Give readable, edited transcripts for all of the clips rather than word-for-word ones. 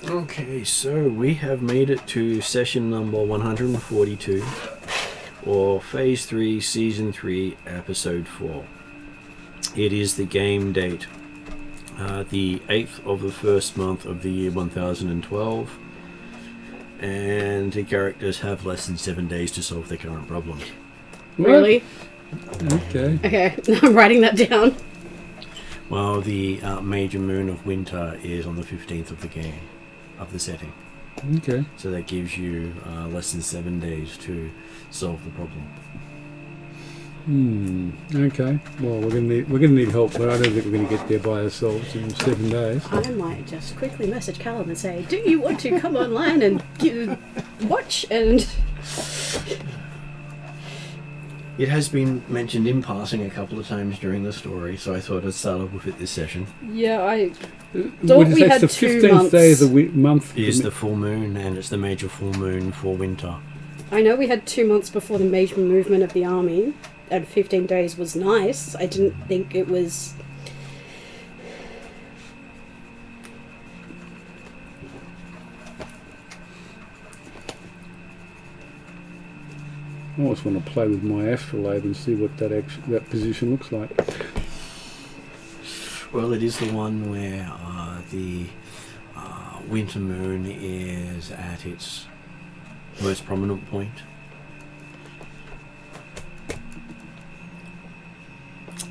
Okay, so we have made it to session number 142, or Phase 3, Season 3, Episode 4. It is the game date, the 8th of the first month of the year 1012, and the characters have less than 7 days to solve their current problems. Really? Okay. Okay, I'm writing that down. Well, the major moon of winter is on the 15th of the game, of the setting. Okay. So that gives you less than 7 days to solve the problem. Okay. Well, we're gonna need help, but I don't think we're gonna get there by ourselves in 7 days. I might just quickly message Callum and say, do you want to come online and watch and... It has been mentioned in passing a couple of times during the story, so I thought I'd start off with it this session. Yeah, I What thought is we that? had The 2 15th months. day of the month. It is the full moon, and it's the major full moon for winter. I know we had 2 months before the major movement of the army, and 15 days was nice. I didn't think it was... I always want to play with my astrolabe and see what that position looks like. Well, it is the one where the winter moon is at its most prominent point.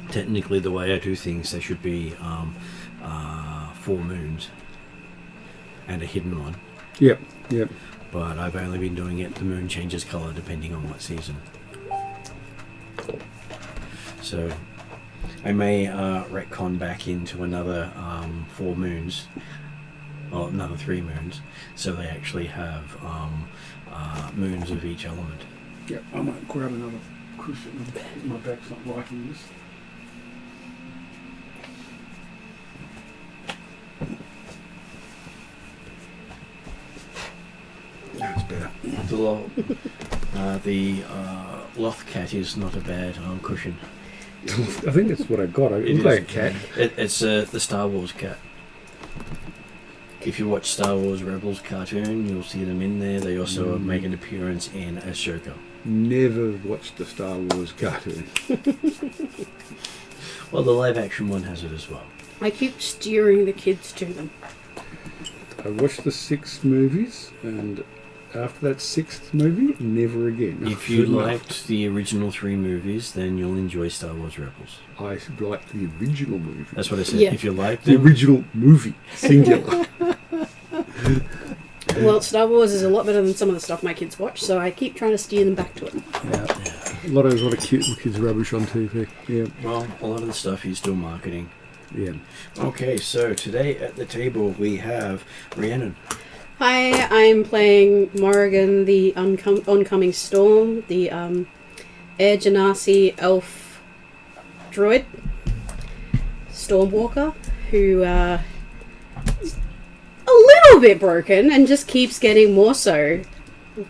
Technically, the way I do things, there should be 4 moons and a hidden one. Yep. But I've only been doing it, the moon changes colour depending on what season. So I may retcon back into another 4 moons, or another 3 moons, so they actually have moons of each element. Yep. I might grab another cushion. My back's not liking this. That's better. The Loth cat is not a bad cushion. I think that's what I got. I look like a cat. It's the Star Wars cat. If you watch Star Wars Rebels cartoon, you'll see them in there. They also make an appearance in Ashoka. Never watched the Star Wars cartoon. Well, the live action one has it as well. I keep steering the kids to them. I watched the 6 movies, and after that 6th movie, never again. If you liked the original 3 movies, then you'll enjoy Star Wars Rebels. I liked the original movie. That's what I said. Yeah. If you like The them, original movie, singular. Well, Star Wars is a lot better than some of the stuff my kids watch, so I keep trying to steer them back to it. Yeah. A lot of cute kids rubbish on TV. Yeah. well, a lot of the stuff is still marketing. Yeah. Okay, so today at the table we have Rhiannon. Hi, I'm playing Morrigan, the oncoming storm, the Air Genasi elf droid, Stormwalker, who is a little bit broken and just keeps getting more so.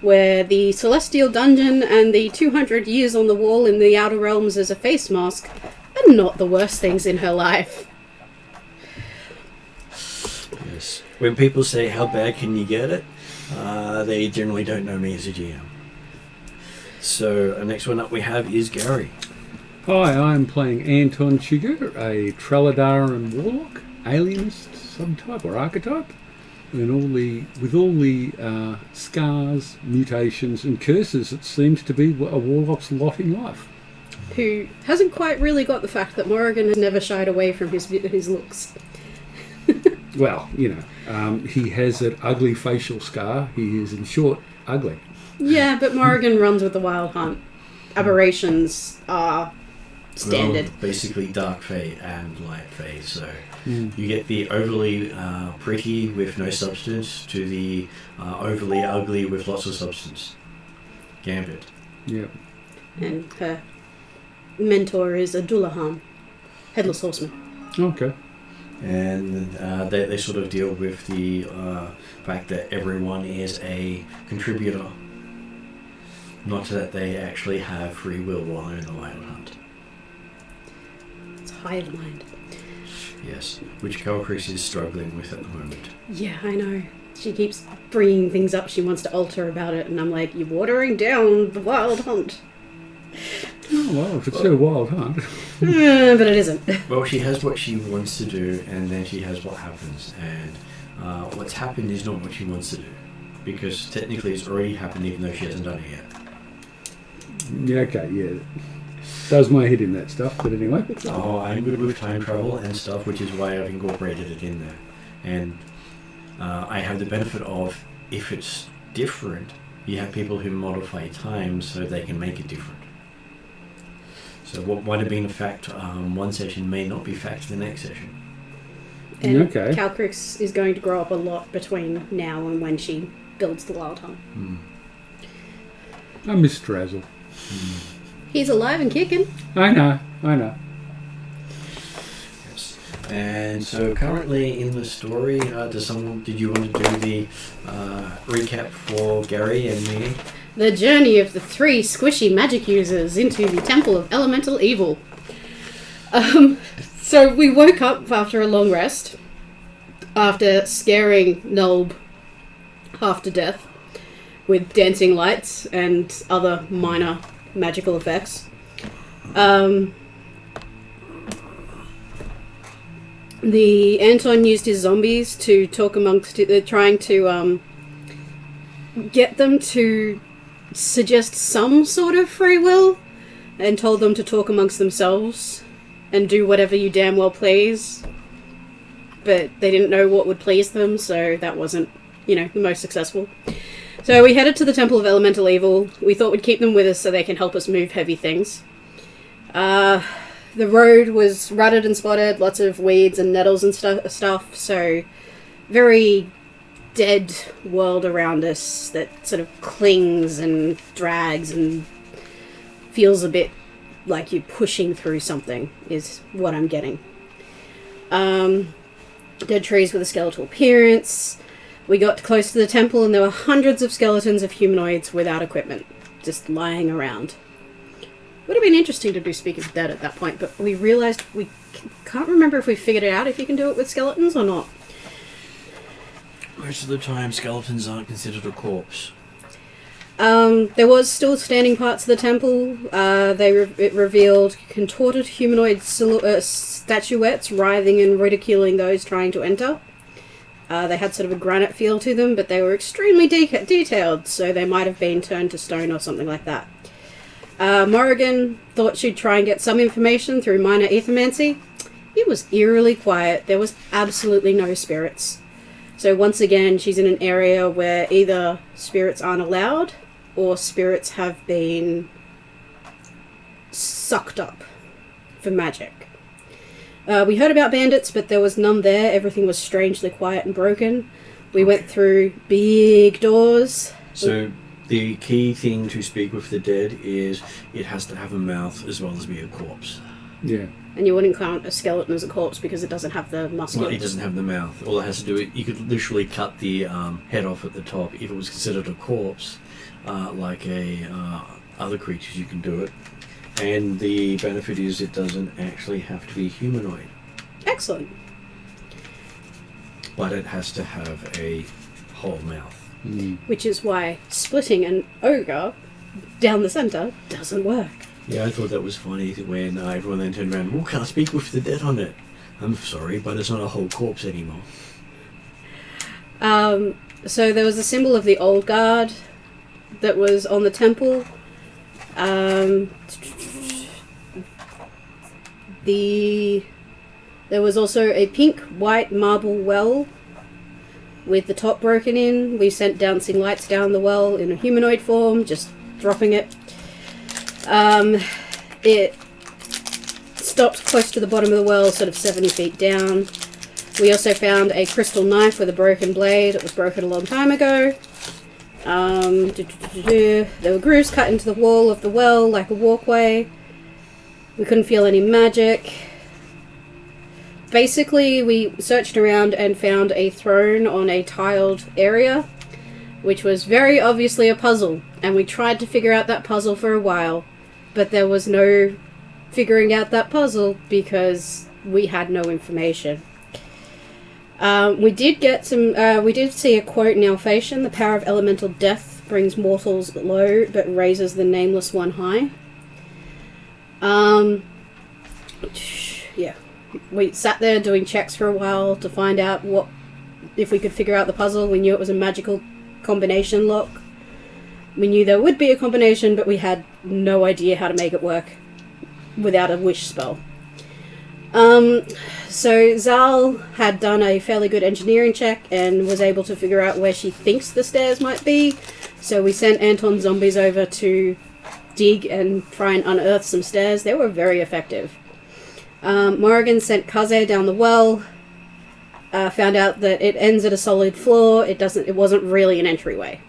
Where the Celestial Dungeon and the 200 years on the wall in the Outer Realms as a face mask are not the worst things in her life. Yes. When people say, how bad can you get it? They generally don't know me as a GM. So, next one up we have is Gary. Hi, I'm playing Anton Chigger, a Trelladaran warlock, alienist subtype or archetype, and with all the scars, mutations, and curses it seems to be a warlock's lot in life. Who hasn't quite really got the fact that Morrigan has never shied away from his looks. Well, he has that ugly facial scar. He is, in short, ugly. Yeah, but Morrigan runs with the Wild Hunt. Aberrations are standard. Well, basically dark fae and light fae, so you get the overly pretty with no substance to the overly ugly with lots of substance. Gambit. Yep. And her mentor is a Dullahan, Headless Horseman. Okay. And they sort of deal with the fact that everyone is a contributor. Not that they actually have free will while in the Wild Hunt. It's hive mind. Yes, which Calcris is struggling with at the moment. Yeah, I know. She keeps bringing things up she wants to alter about it, and I'm like, you're watering down the Wild Hunt. Oh, well, if it's her Wild Hunt. But it isn't. Well, she has what she wants to do, and then she has what happens. And what's happened is not what she wants to do. Because technically it's already happened even though she hasn't done it yet. Yeah, okay, yeah. Does my head in that stuff, but anyway. Oh, I'm good with time travel and stuff, which is why I've incorporated it in there. And I have the benefit of, if it's different, you have people who modify time so they can make it different. So what might have been a fact one session may not be fact the next session. And Okay. Calcrix is going to grow up a lot between now and when she builds the Wild Hunt. I miss Strazzle. He's alive and kicking. I know. Yes. And so currently in the story, did you want to do the recap for Gary and me? The journey of the three squishy magic users into the Temple of Elemental Evil. So we woke up after a long rest, after scaring Nulb half to death with dancing lights and other minor magical effects. The Anton used his zombies to talk amongst trying to get them to suggest some sort of free will, and told them to talk amongst themselves and do whatever you damn well please. But they didn't know what would please them, so that wasn't, the most successful. So we headed to the Temple of Elemental Evil. We thought we'd keep them with us so they can help us move heavy things. The road was rutted and spotted, lots of weeds and nettles and stuff, so very dead world around us that sort of clings and drags and feels a bit like you're pushing through something, is what I'm getting. Dead trees with a skeletal appearance. We got close to the temple and there were hundreds of skeletons of humanoids without equipment, just lying around. Would have been interesting to do Speak of the Dead at that point, but we realised we can't remember if we figured it out if you can do it with skeletons or not. Most of the time, skeletons aren't considered a corpse. There was still standing parts of the temple. It revealed contorted humanoid statuettes writhing and ridiculing those trying to enter. They had sort of a granite feel to them, but they were extremely detailed, so they might have been turned to stone or something like that. Morrigan thought she'd try and get some information through minor ethermancy. It was eerily quiet. There was absolutely no spirits. So once again, she's in an area where either spirits aren't allowed or spirits have been sucked up for magic. We heard about bandits, but there was none there. Everything was strangely quiet and broken. We went through big doors. So the key thing to speak with the dead is it has to have a mouth as well as be a corpse. Yeah. And you wouldn't count a skeleton as a corpse because it doesn't have the muscles. Well, it doesn't have the mouth. All it has to do is you could literally cut the head off at the top. If it was considered a corpse, like other creatures, you can do it. And the benefit is it doesn't actually have to be humanoid. Excellent. but it has to have a whole mouth. Which is why splitting an ogre down the centre doesn't work. Yeah, I thought that was funny when everyone then turned around, can't speak with the dead on it. I'm sorry, but it's not a whole corpse anymore. So there was a symbol of the old guard that was on the temple. There was also a pink-white marble well with the top broken in. We sent dancing lights down the well in a humanoid form, just dropping it. It stopped close to the bottom of the well, sort of 70 feet down. We also found a crystal knife with a broken blade. It was broken a long time ago. There were grooves cut into the wall of the well, like a walkway. We couldn't feel any magic. Basically, we searched around and found a throne on a tiled area, which was very obviously a puzzle. And we tried to figure out that puzzle for a while, but there was no figuring out that puzzle because we had no information. We did get some. We did see a quote in Alphatian: "The power of elemental death brings mortals low, but raises the nameless one high." Yeah, we sat there doing checks for a while to find out if we could figure out the puzzle. We knew it was a magical combination lock. We knew there would be a combination, but we had no idea how to make it work without a wish spell. So Zal had done a fairly good engineering check and was able to figure out where she thinks the stairs might be. So we sent Anton's zombies over to dig and try and unearth some stairs. They were very effective. Morrigan sent Kaze down the well. Found out that it ends at a solid floor. It wasn't really an entryway.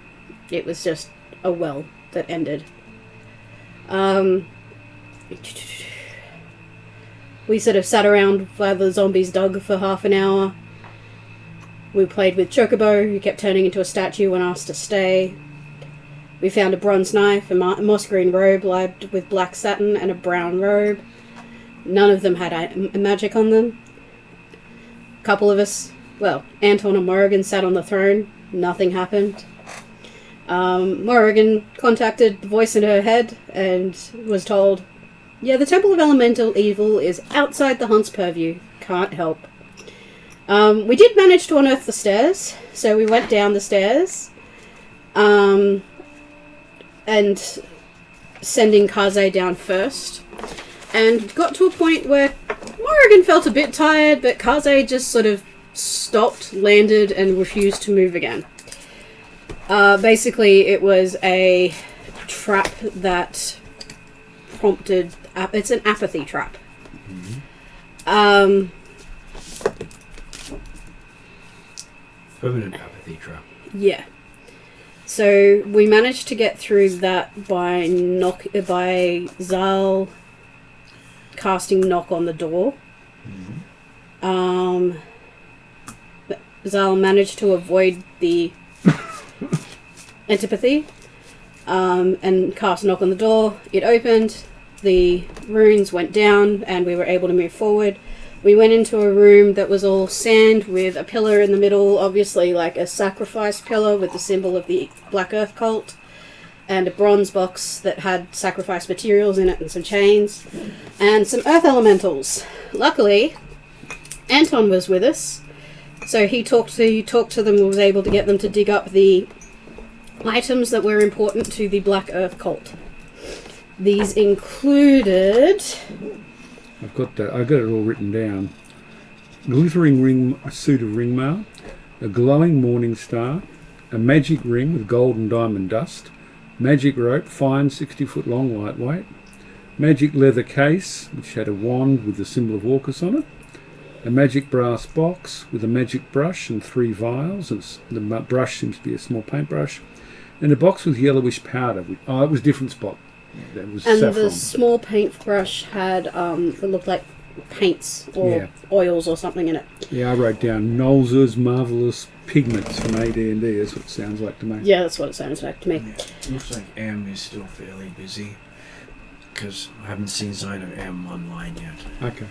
It was just a well that ended. We sort of sat around while the zombies dug for half an hour. We played with Chocobo, who kept turning into a statue when asked to stay. We found a bronze knife, a moss green robe lined with black satin, and a brown robe. None of them had magic on them. A couple of us, Anton and Morrigan sat on the throne. Nothing happened. Morrigan contacted the voice in her head and was told, "Yeah, the Temple of Elemental Evil is outside the Hunt's purview. Can't help." We did manage to unearth the stairs, so we went down the stairs, and sending Kaze down first, and got to a point where Morrigan felt a bit tired, but Kaze just sort of stopped, landed, and refused to move again. Basically, it was a trap that prompted... It's an apathy trap. Permanent apathy trap. Yeah. So we managed to get through that by Zal casting knock on the door. Zal managed to avoid the antipathy and cast knock on the door. It opened. The runes went down and we were able to move forward. We went into a room that was all sand with a pillar in the middle, obviously like a sacrifice pillar with the symbol of the Black Earth cult, and a bronze box that had sacrifice materials in it and some chains, and some earth elementals. Luckily, Anton was with us, so he talked to them and was able to get them to dig up the items that were important to the Black Earth cult. These included... I've got it all written down. Glittering suit of ringmail, a glowing morning star, a magic ring with gold and diamond dust, magic rope, fine 60-foot long, lightweight, magic leather case, which had a wand with the symbol of Orcus on it, a magic brass box with a magic brush and 3 vials, and the brush seems to be a small paintbrush, and a box with yellowish powder. It was a different spot. That was and saffron. The small paintbrush had, it looked like paints or oils or something in it. Yeah, I wrote down Knowles' marvellous pigments from AD&D. That's what it sounds like to me. Yeah, that's what it sounds like to me. Yeah. Looks like M is still fairly busy, because I haven't seen sign of M online yet. Okay.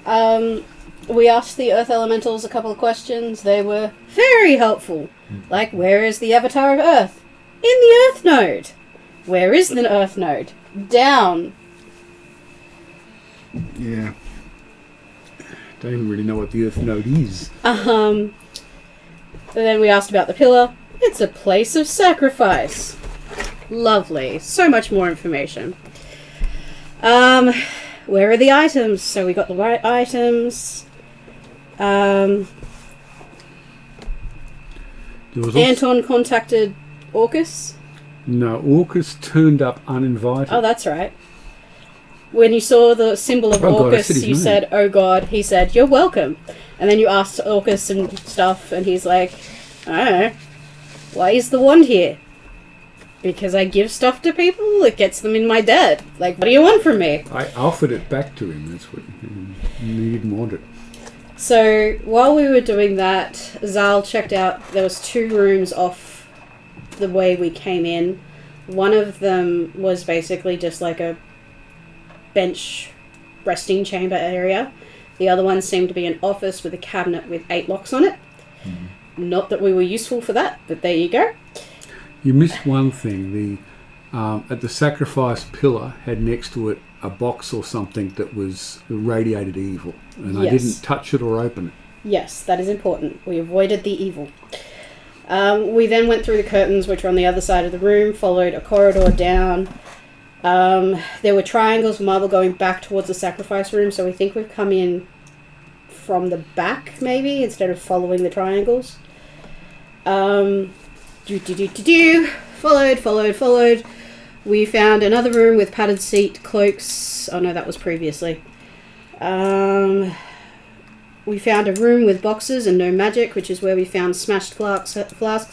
We asked the Earth Elementals a couple of questions. They were very helpful. Like, where is the avatar of Earth? In the Earth node. Where is the Earth node? Down. Yeah. Don't even really know what the Earth node is. And then we asked about the pillar. It's a place of sacrifice. Lovely. So much more information. Where are the items? So we got the right items. Anton contacted Orcus. No, Orcus turned up uninvited. Oh, that's right. When you saw the symbol of Orcus, you said, "Oh God." He said, "You're welcome." And then you asked Orcus and stuff, and he's like, "I don't know. Why is the wand here? Because I give stuff to people. It gets them in my debt. Like, what do you want from me?" I offered it back to him. That's what he didn't want it. So while we were doing that, Zal checked out. There was 2 rooms off the way we came in. One of them was basically just like a bench resting chamber area. The other one seemed to be an office with a cabinet with 8 locks on it. Not that we were useful for that, but there you go. You missed one thing. The at the sacrifice pillar had next to it a box or something that was radiated evil, and I didn't touch it or open it. Yes, that is important. We avoided the evil. We then went through the curtains, which were on the other side of the room, followed a corridor down. There were triangles of marble going back towards the sacrifice room, so we think we've come in from the back, maybe, instead of following the triangles. Followed. We found another room with padded seat, cloaks. Oh no, that was previously. We found a room with boxes and no magic, which is where we found smashed flasks,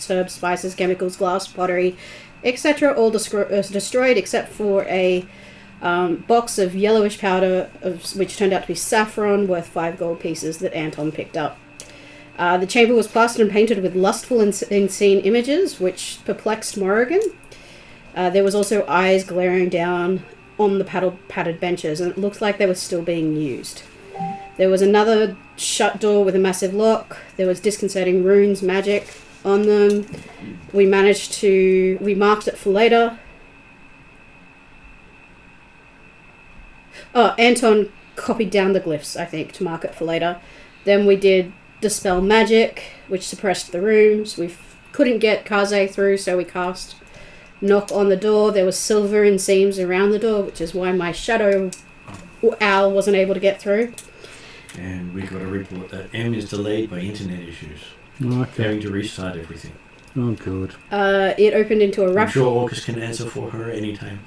herbs, spices, chemicals, glass, pottery, etc. All destroyed except for a box of yellowish powder, which turned out to be saffron, worth 5 gold pieces that Anton picked up. The chamber was plastered and painted with lustful and insane images, which perplexed Morrigan. There was also eyes glaring down on the padded benches, and it looked like they were still being used. There was another shut door with a massive lock. There was disconcerting runes, magic on them. We marked it for later. Oh, Anton copied down the glyphs, I think, to mark it for later. Then we did Dispel Magic, which suppressed the rooms. We couldn't get Kaze through, so we cast Knock on the door. There was silver in seams around the door, which is why my shadow owl wasn't able to get through. And we got a report that M is delayed by internet issues. Okay. Having to restart everything. Oh, good. It opened into a rough... I'm sure Orcus can answer for her anytime.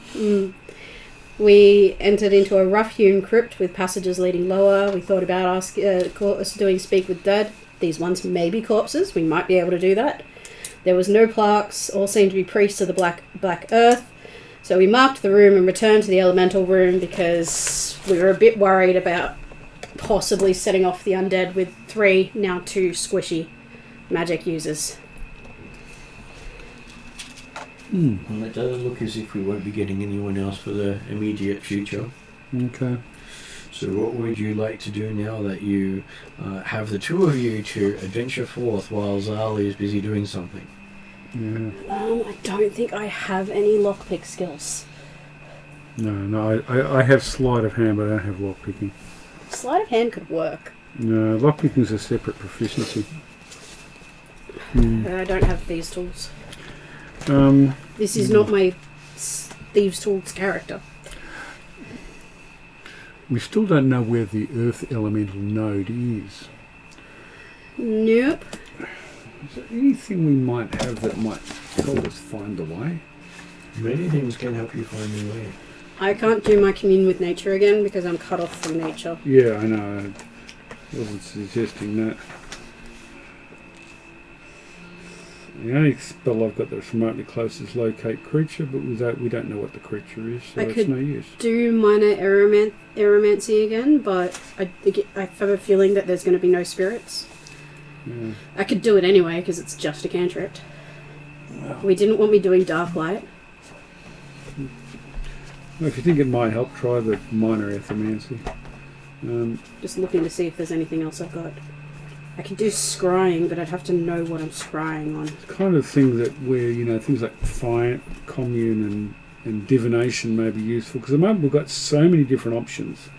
We entered into a rough-hewn crypt with passages leading lower. We thought about doing Speak with Dead. These ones may be corpses. We might be able to do that. There was no plaques. All seemed to be priests of the Black Earth. So we marked the room and returned to the elemental room because we were a bit worried about possibly setting off the undead with 3, now 2 squishy magic users. Well, it does look as if we won't be getting anyone else for the immediate future. Okay. So what would you like to do now that you have the 2 of you to adventure forth while Zal is busy doing something? Yeah. I don't think I have any lockpick skills. No, I have sleight of hand, but I don't have lockpicking. Sleight of hand could work. No, lockpicking is a separate proficiency. I don't have these tools. This is not my Thieves' Tools character. We still don't know where the Earth Elemental node is. Nope. Is there anything we might have that might help us find the way? Many things can help you find the way. I can't do my commune with nature again because I'm cut off from nature. Yeah, I know. I wasn't suggesting that. The only spell I've got that's remotely close is locate creature, but we don't know what the creature is, so it's no use. Do minor aeromancy again, but I have a feeling that there's going to be no spirits. Yeah. I could do it anyway because it's just a cantrip. Well, We didn't want me doing dark light. if you think it might help, try the minor aeromancy. Just looking to see if there's anything else I've got. I could do scrying, but I'd have to know what I'm scrying on. Kind of thing that where, things like commune and divination may be useful. Because at the moment we've got so many different options,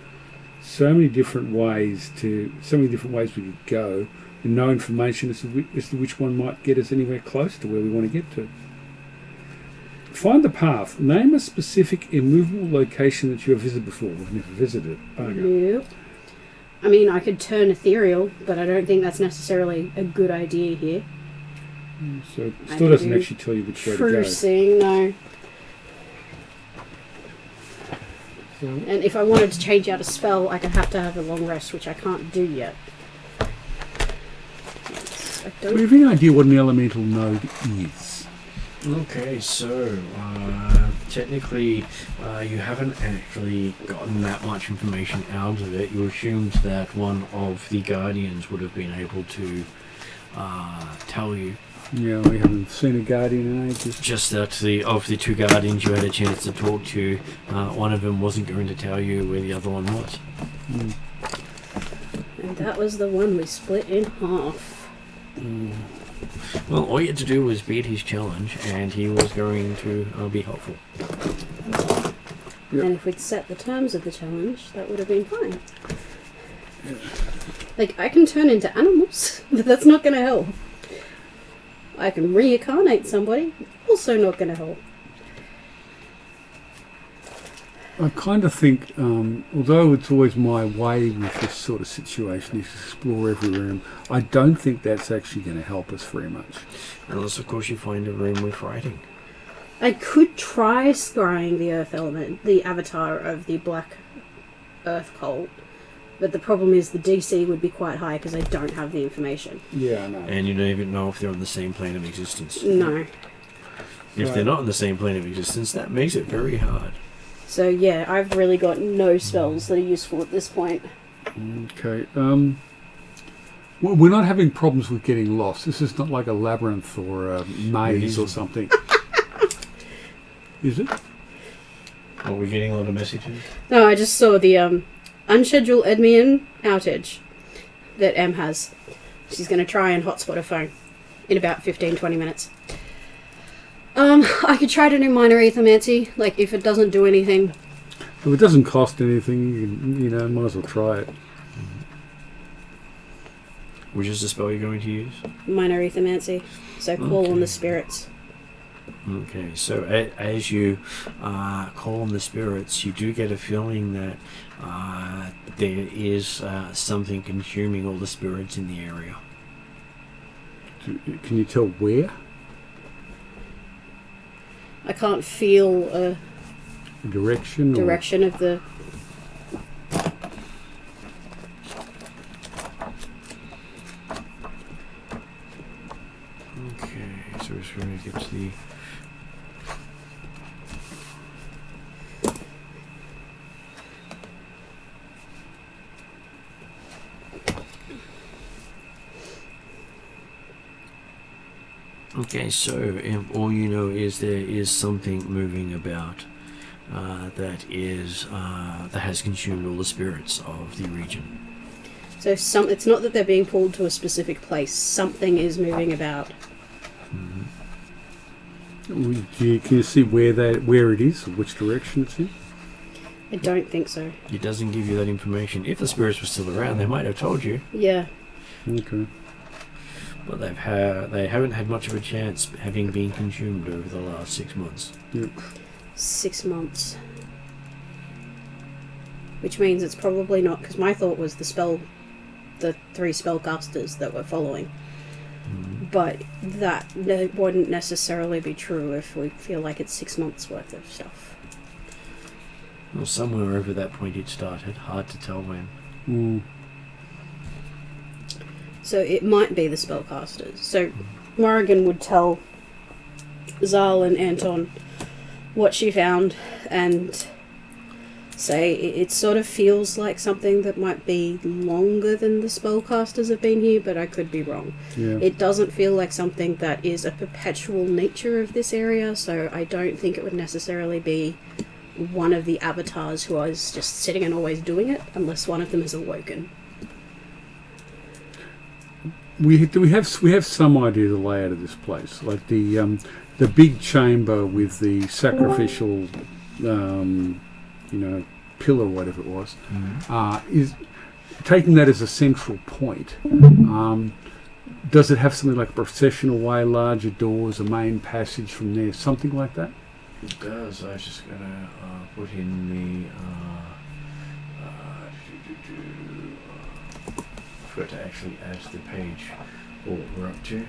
so many different ways we could go, and no information as to which one might get us anywhere close to where we want to get to. Find the path. Name a specific immovable location that you have visited before. We've never visited. Nope. I mean, I could turn ethereal, but I don't think that's necessarily a good idea here. So it still doesn't actually tell you which way to go. True seeing, no. So, and if I wanted to change out a spell, I could have to have a long rest, which I can't do yet. do you have any idea what an elemental node is? Okay, so technically you haven't actually gotten that much information out of it. You assumed that one of the guardians would have been able to tell you. Yeah, we haven't seen a guardian in ages. Just that of the two guardians you had a chance to talk to, one of them wasn't going to tell you where the other one was. Mm. And that was the one we split in half. Mm. Well, all you had to do was beat his challenge, and he was going to be helpful. Yep. And if we'd set the terms of the challenge, that would have been fine. Yep. Like, I can turn into animals, but that's not going to help. I can reincarnate somebody, also not going to help. I kind of think, although it's always my way with this sort of situation is to explore every room, I don't think that's actually going to help us very much. Unless, of course, you find a room with writing. I could try scrying the earth element, the avatar of the black earth cult, but the problem is the DC would be quite high because I don't have the information. Yeah, I know. And you don't even know if they're on the same plane of existence. No. If they're not on the same plane of existence, that makes it very hard. So yeah, I've really got no spells that are useful at this point. Okay. Well, we're not having problems with getting lost. This is not like a labyrinth or a maze or something. Is it? Are we getting a lot of messages? No, I just saw the unscheduled admin outage that Em has. She's going to try and hotspot her phone in about 15-20 minutes. I could try to do minor ethermancy, like if it doesn't do anything. If it doesn't cost anything, you might as well try it. Which is the spell you're going to use? Minor ethermancy. So call on the spirits. Okay, so as you call on the spirits, you do get a feeling that there is something consuming all the spirits in the area. Can you tell where? I can't feel a direction of the... Okay, so we're just going to get to the... Okay, so all you know is there is something moving about that has consumed all the spirits of the region. So it's not that they're being pulled to a specific place. Something is moving about. Mm-hmm. Can you see where it is, or which direction it's in? I don't think so. It doesn't give you that information. If the spirits were still around, they might have told you. Yeah. Okay. But they haven't had much of a chance, having been consumed over the last 6 months. Yep. 6 months. Which means it's probably not, because my thought was the 3 spellcasters that were following. Mm-hmm. But that wouldn't necessarily be true if we feel like it's 6 months worth of stuff. Well, somewhere over that point it started. Hard to tell when. Mm. So it might be the spellcasters. So Morrigan would tell Zal and Anton what she found and say it sort of feels like something that might be longer than the spellcasters have been here, but I could be wrong. Yeah. It doesn't feel like something that is a perpetual nature of this area, so I don't think it would necessarily be one of the avatars who is just sitting and always doing it, unless one of them is awoken. We have some idea of the layout of this place, like the big chamber with the sacrificial, pillar, whatever it was, is taking that as a central point. Does it have something like a processional way, larger doors, a main passage from there, something like that? It does. I was just going to put in I forgot to actually add to the page what we're up to.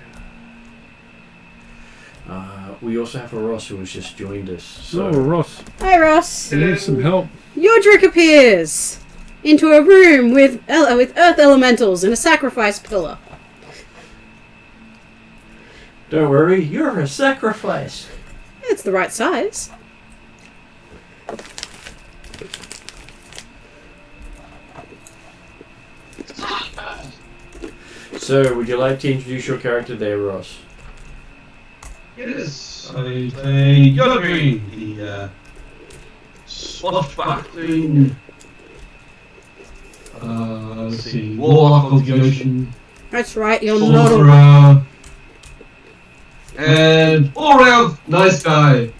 We also have a Ross who has just joined us. So. Oh, Ross. Hi, Ross. You need some help. Yodrick appears into a room with earth elementals and a sacrifice pillar. Don't worry, you're a sacrifice. It's the right size. So, would you like to introduce your character there, Ross? Yes, I play Yodri, the swashbuckling, warlock of the ocean, That's right, you're not a... sorcerer, and all-round nice guy,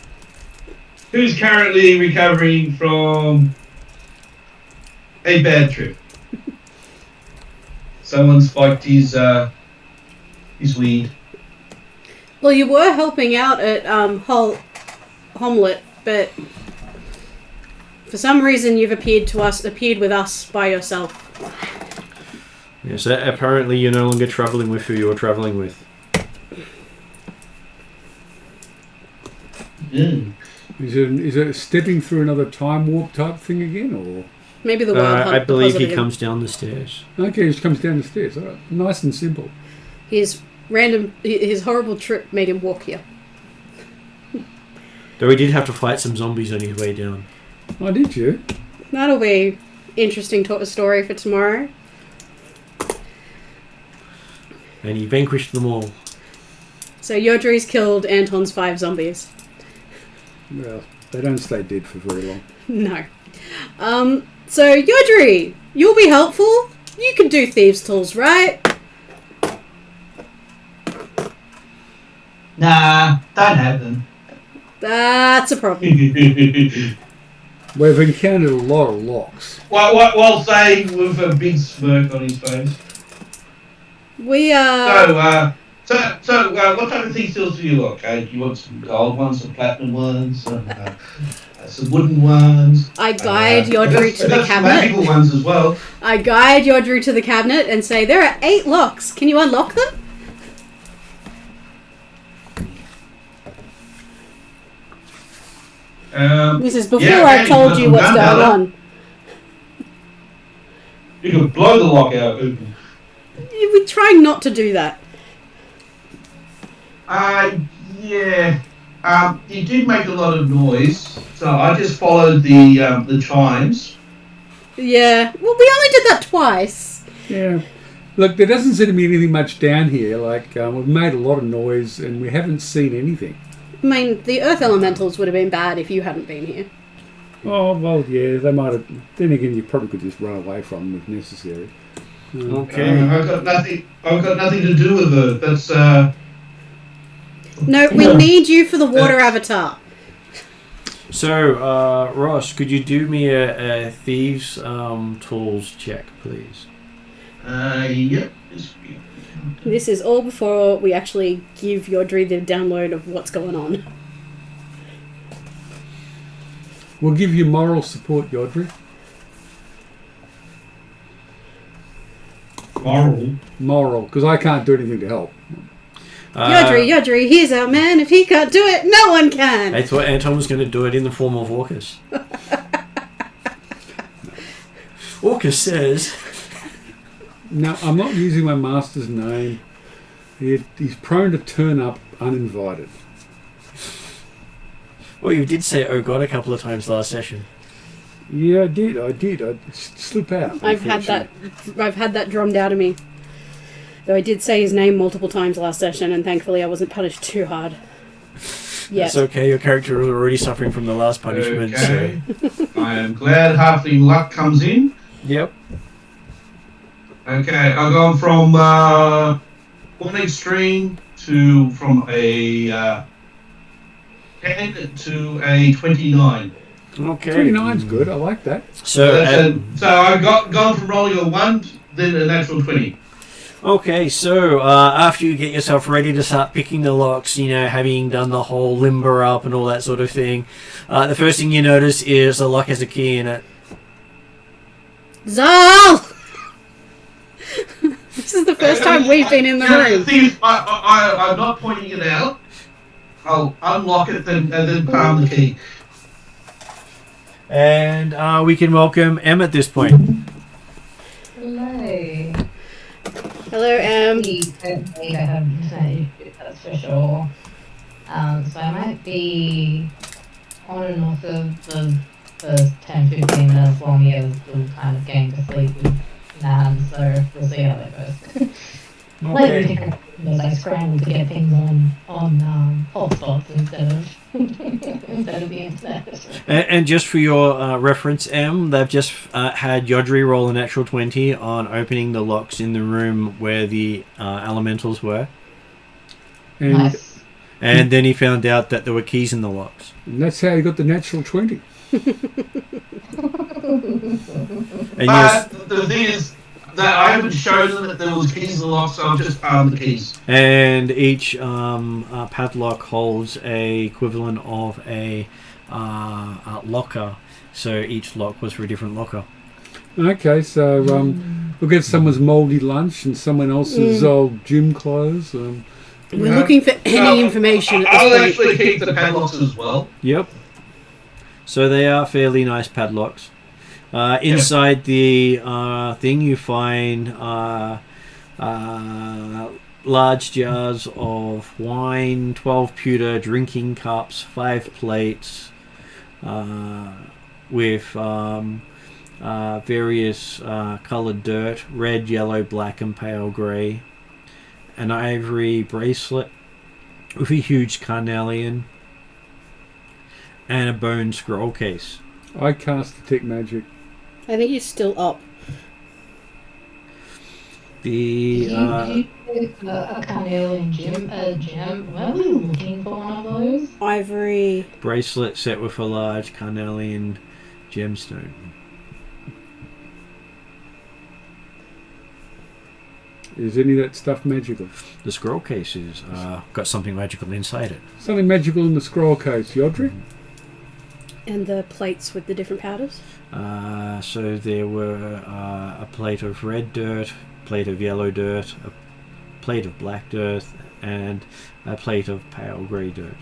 who's currently recovering from a bad trip. Someone spiked his weed. Well, you were helping out at Homlet, but for some reason you've appeared with us by yourself. Yes, apparently you're no longer travelling with who you were travelling with. Mm. Is it stepping through another time warp type thing again, or? Maybe the Wild Hunt. I believe he deposited him. comes down the stairs. Okay, he just comes down the stairs. All right. Nice and simple. His horrible trip made him walk here. Though he did have to fight some zombies on his way down. Oh, did you? That'll be interesting story for tomorrow. And he vanquished them all. So Yodri's killed Anton's 5 zombies. Well, they don't stay dead for very long. No. So Yodri, you'll be helpful. You can do thieves' tools, right? Nah, don't have them. That's a problem. We've encountered a lot of locks. While saying with a big smirk on his face. We So, what type of things tools do you look? Do you want some gold ones, some platinum ones, some wooden ones? I guide Yodri to the some cabinet. magical ones as well. I guide Yodri to the cabinet and say, there are 8 locks. Can you unlock them? This is before I've told you what's going on. You can blow the lock out open. We try not to do that. Yeah. You did make a lot of noise, so I just followed the chimes. Yeah. Well, we only did that twice. Yeah. Look, there doesn't seem to be anything much down here. Like, we've made a lot of noise and we haven't seen anything. I mean, the Earth Elementals would have been bad if you hadn't been here. Oh, well, yeah, they might have... Then again, you probably could just run away from them if necessary. Okay. I've got nothing to do with it. That's, No, we need you for the water avatar. So, Ross, could you do me a thieves' tools check, please? Yep. This is all before we actually give Yodri the download of what's going on. We'll give you moral support, Yodri. Moral, because I can't do anything to help. Yodri, he's our man. If he can't do it, no one can. I thought Anton was going to do it in the form of Orcus. Orcus says... No, I'm not using my master's name. He's prone to turn up uninvited. Well, you did say "oh God" a couple of times last session. Yeah, I did. I slip out. I've had that drummed out of me. Though I did say his name multiple times last session, and thankfully I wasn't punished too hard. Yes. It's okay, your character is already suffering from the last punishment. Okay. I am glad halfling luck comes in. So. Yep. Okay, I've gone from one extreme from a 10 to a 29. Okay. 29's good. I like that. So, So I've gone from rolling a 1, then a natural 20. okay, so after you get yourself ready to start picking the locks, having done the whole limber up and all that sort of thing, the first thing you notice is the lock has a key in it. Zal! This is the first time we've been in the room. The thing is, I'm not pointing it out. I'll unlock it and then palm the key. And we can welcome Em at this point. Hello. Hello, Em. I have no, that's for sure. So I might be on and off of the first 10-15 minutes while Mia's still kind of getting to sleep with Nan, so we'll see how that goes. Okay. As I scramble to get things on hotspots instead of the internet. And just for your reference, Em, they've just had Yodri roll a natural 20 on opening the locks in the room where the elementals were. And, Nice. And then he found out that there were keys in the locks. and that's how you got the natural 20. And But the thing is that I haven't shown them that there was keys in the lock, so I've just palmed the keys. And each padlock holds a equivalent of a locker. So each lock was for a different locker. Okay, so we'll get someone's mouldy lunch and someone else's old gym clothes. We're looking for any information at I'll this point. actually keep the padlocks as well. Yep. So they are fairly nice padlocks. Inside the thing you find large jars of wine, 12 pewter drinking cups, 5 plates with various coloured dirt, red, yellow, black and pale grey, an ivory bracelet with a huge carnelian, and a bone scroll case. I cast Detect Magic. I think he's still up. The A carnelian gem. Were we looking for one of those? Ivory. bracelet set with a large carnelian gemstone. Is any of that stuff magical? The scroll case is got something magical inside it. Something magical in the scroll case, Yodri? And the plates with the different powders. So there were a plate of red dirt, plate of yellow dirt, a plate of black dirt, and a plate of pale grey dirt.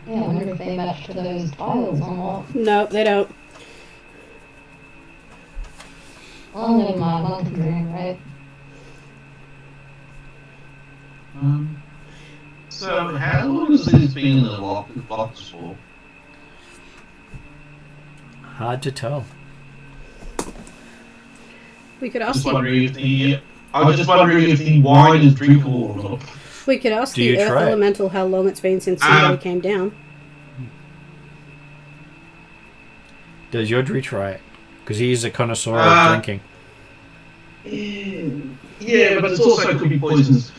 Yeah, I wonder if they match to those tiles or not. No, they don't. Well, never mind, one can dream, right? So how long has this been in the box for? Hard to tell. We could I'm ask just the wondering if the wine is drinkable or not. we could ask Do the you Earth try it? Elemental how long it's been since somebody came down. Does Yodri try it? Because he is a connoisseur of drinking. Yeah, but it's also could be poisonous.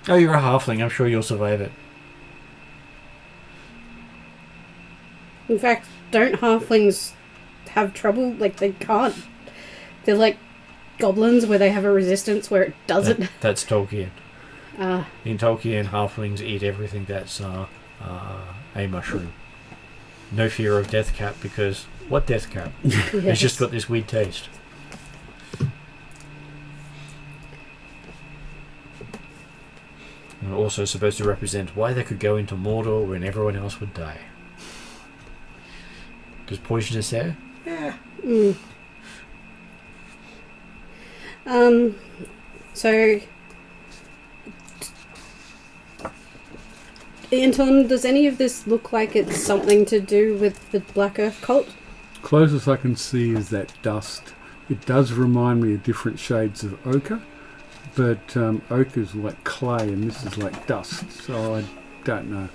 Oh, you're a halfling. I'm sure you'll survive it. In fact, don't halflings have trouble? Like, they can't. They're like goblins where they have a resistance where it doesn't. That's Tolkien. Ah, In Tolkien, halflings eat everything that's a mushroom. No fear of death cap because what death cap? It's just got this weird taste. And also supposed to represent why they could go into Mordor when everyone else would die. Because poisonous air? So, Anton, does any of this look like it's something to do with the Black Earth cult? Closest I can see is that dust. It does remind me of different shades of ochre, but ochre's like clay and this is like dust, so I Don't know.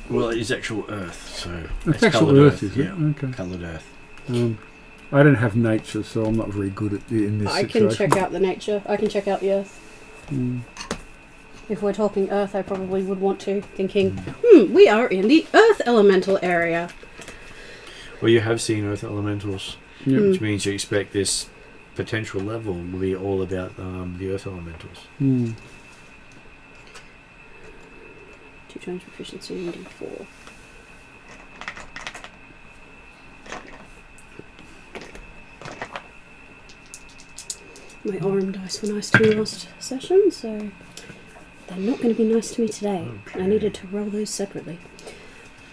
Well, it is actual Earth, so It's actual coloured Earth, is it? Yeah, Okay. coloured Earth. I don't have nature, so I'm not very good in this I situation. can check out the nature. I can check out the Earth. If we're talking Earth, I probably would want to. Thinking, we are in the Earth elemental area. Well, you have seen Earth Elementals, Yep. which means you expect this potential level will be all about the Earth Elementals. 2 times proficiency in D4. My Aurum dice were nice to me last session, so they're not going to be nice to me today. Okay. I needed to roll those separately.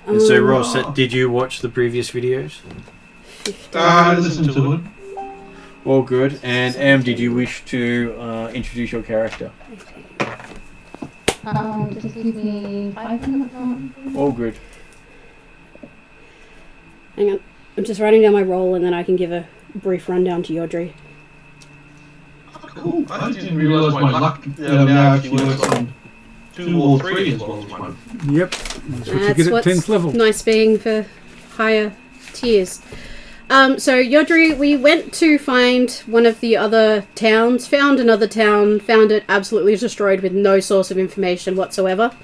And so, Ross, did you watch the previous videos? 15. I listened to it. All good. And Em, did you wish to introduce your character? Just give me 5 minutes. All good. Hang on. I'm just writing down my roll and then I can give a brief rundown to Yodri. Cool. I didn't realise my luck now actually works on 2 or 3 as well as 1. Yep. That's what you That's get at what's 10th level. nice being for higher tiers. So Yodri, we went to find one of the other towns, found another town, found it absolutely destroyed with no source of information whatsoever.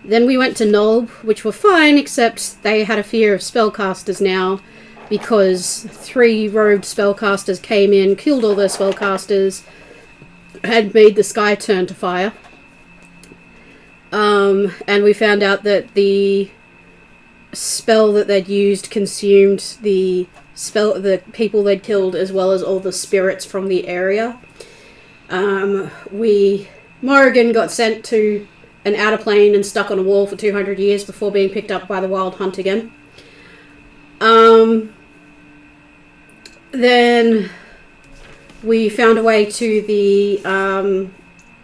Then we went to Nulb, which were fine, except they had a fear of spellcasters now, because 3 robed spellcasters came in, killed all their spellcasters, had made the sky turn to fire. And we found out that the spell that they'd used consumed the people they'd killed, as well as all the spirits from the area. Morrigan got sent to an outer plane and stuck on a wall for 200 years before being picked up by the Wild Hunt again. Then we found a way to the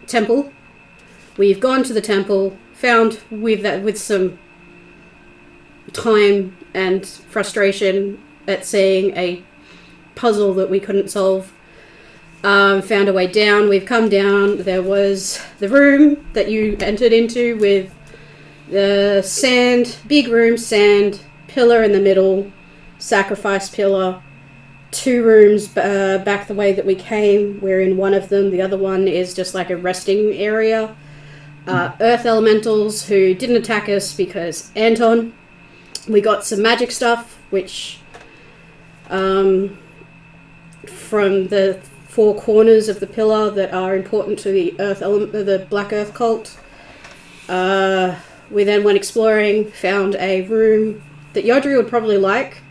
temple. We've gone to the temple, found with some time and frustration at seeing a puzzle that we couldn't solve, found a way down. We've come down. There was the room that you entered into with the sand, big room, sand, pillar in the middle, sacrifice pillar, 2 rooms back the way that we came. We're in one of them. The other one is just like a resting area. Earth elementals who didn't attack us because Anton. We got some magic stuff, which from the 4 corners of the pillar that are important to the the Black Earth cult. We then went exploring, found a room that Yodri would probably like,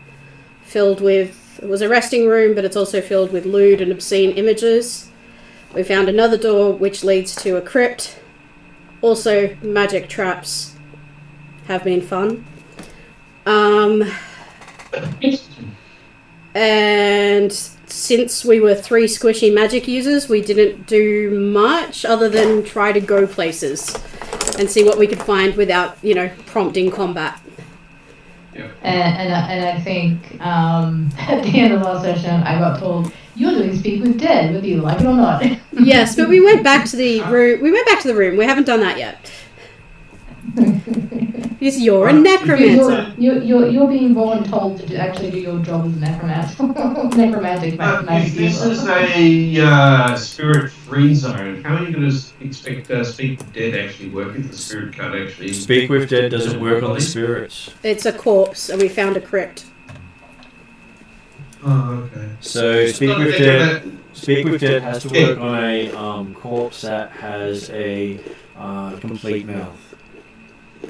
filled with, it was a resting room, but it's also filled with lewd and obscene images. We found another door which leads to a crypt. Also, magic traps have been fun. And since we were 3 squishy magic users, we didn't do much other than try to go places and see what we could find without, prompting combat. And I think at the end of last session, I got told, you're doing Speak with Dead, whether you like it or not. Yes, but we went back to the room. We haven't done that yet. Because you're a necromancer. You're being told to actually do your job as a necromancer. Necromantic. If this is a spirit-free zone, how are you going to expect Speak with Dead actually work if the spirit can't actually... Speak with Dead doesn't work on the spirits. It's a corpse, and we found a crypt. Oh, okay. So Speak with Dead has to work on a corpse that has a complete mouth.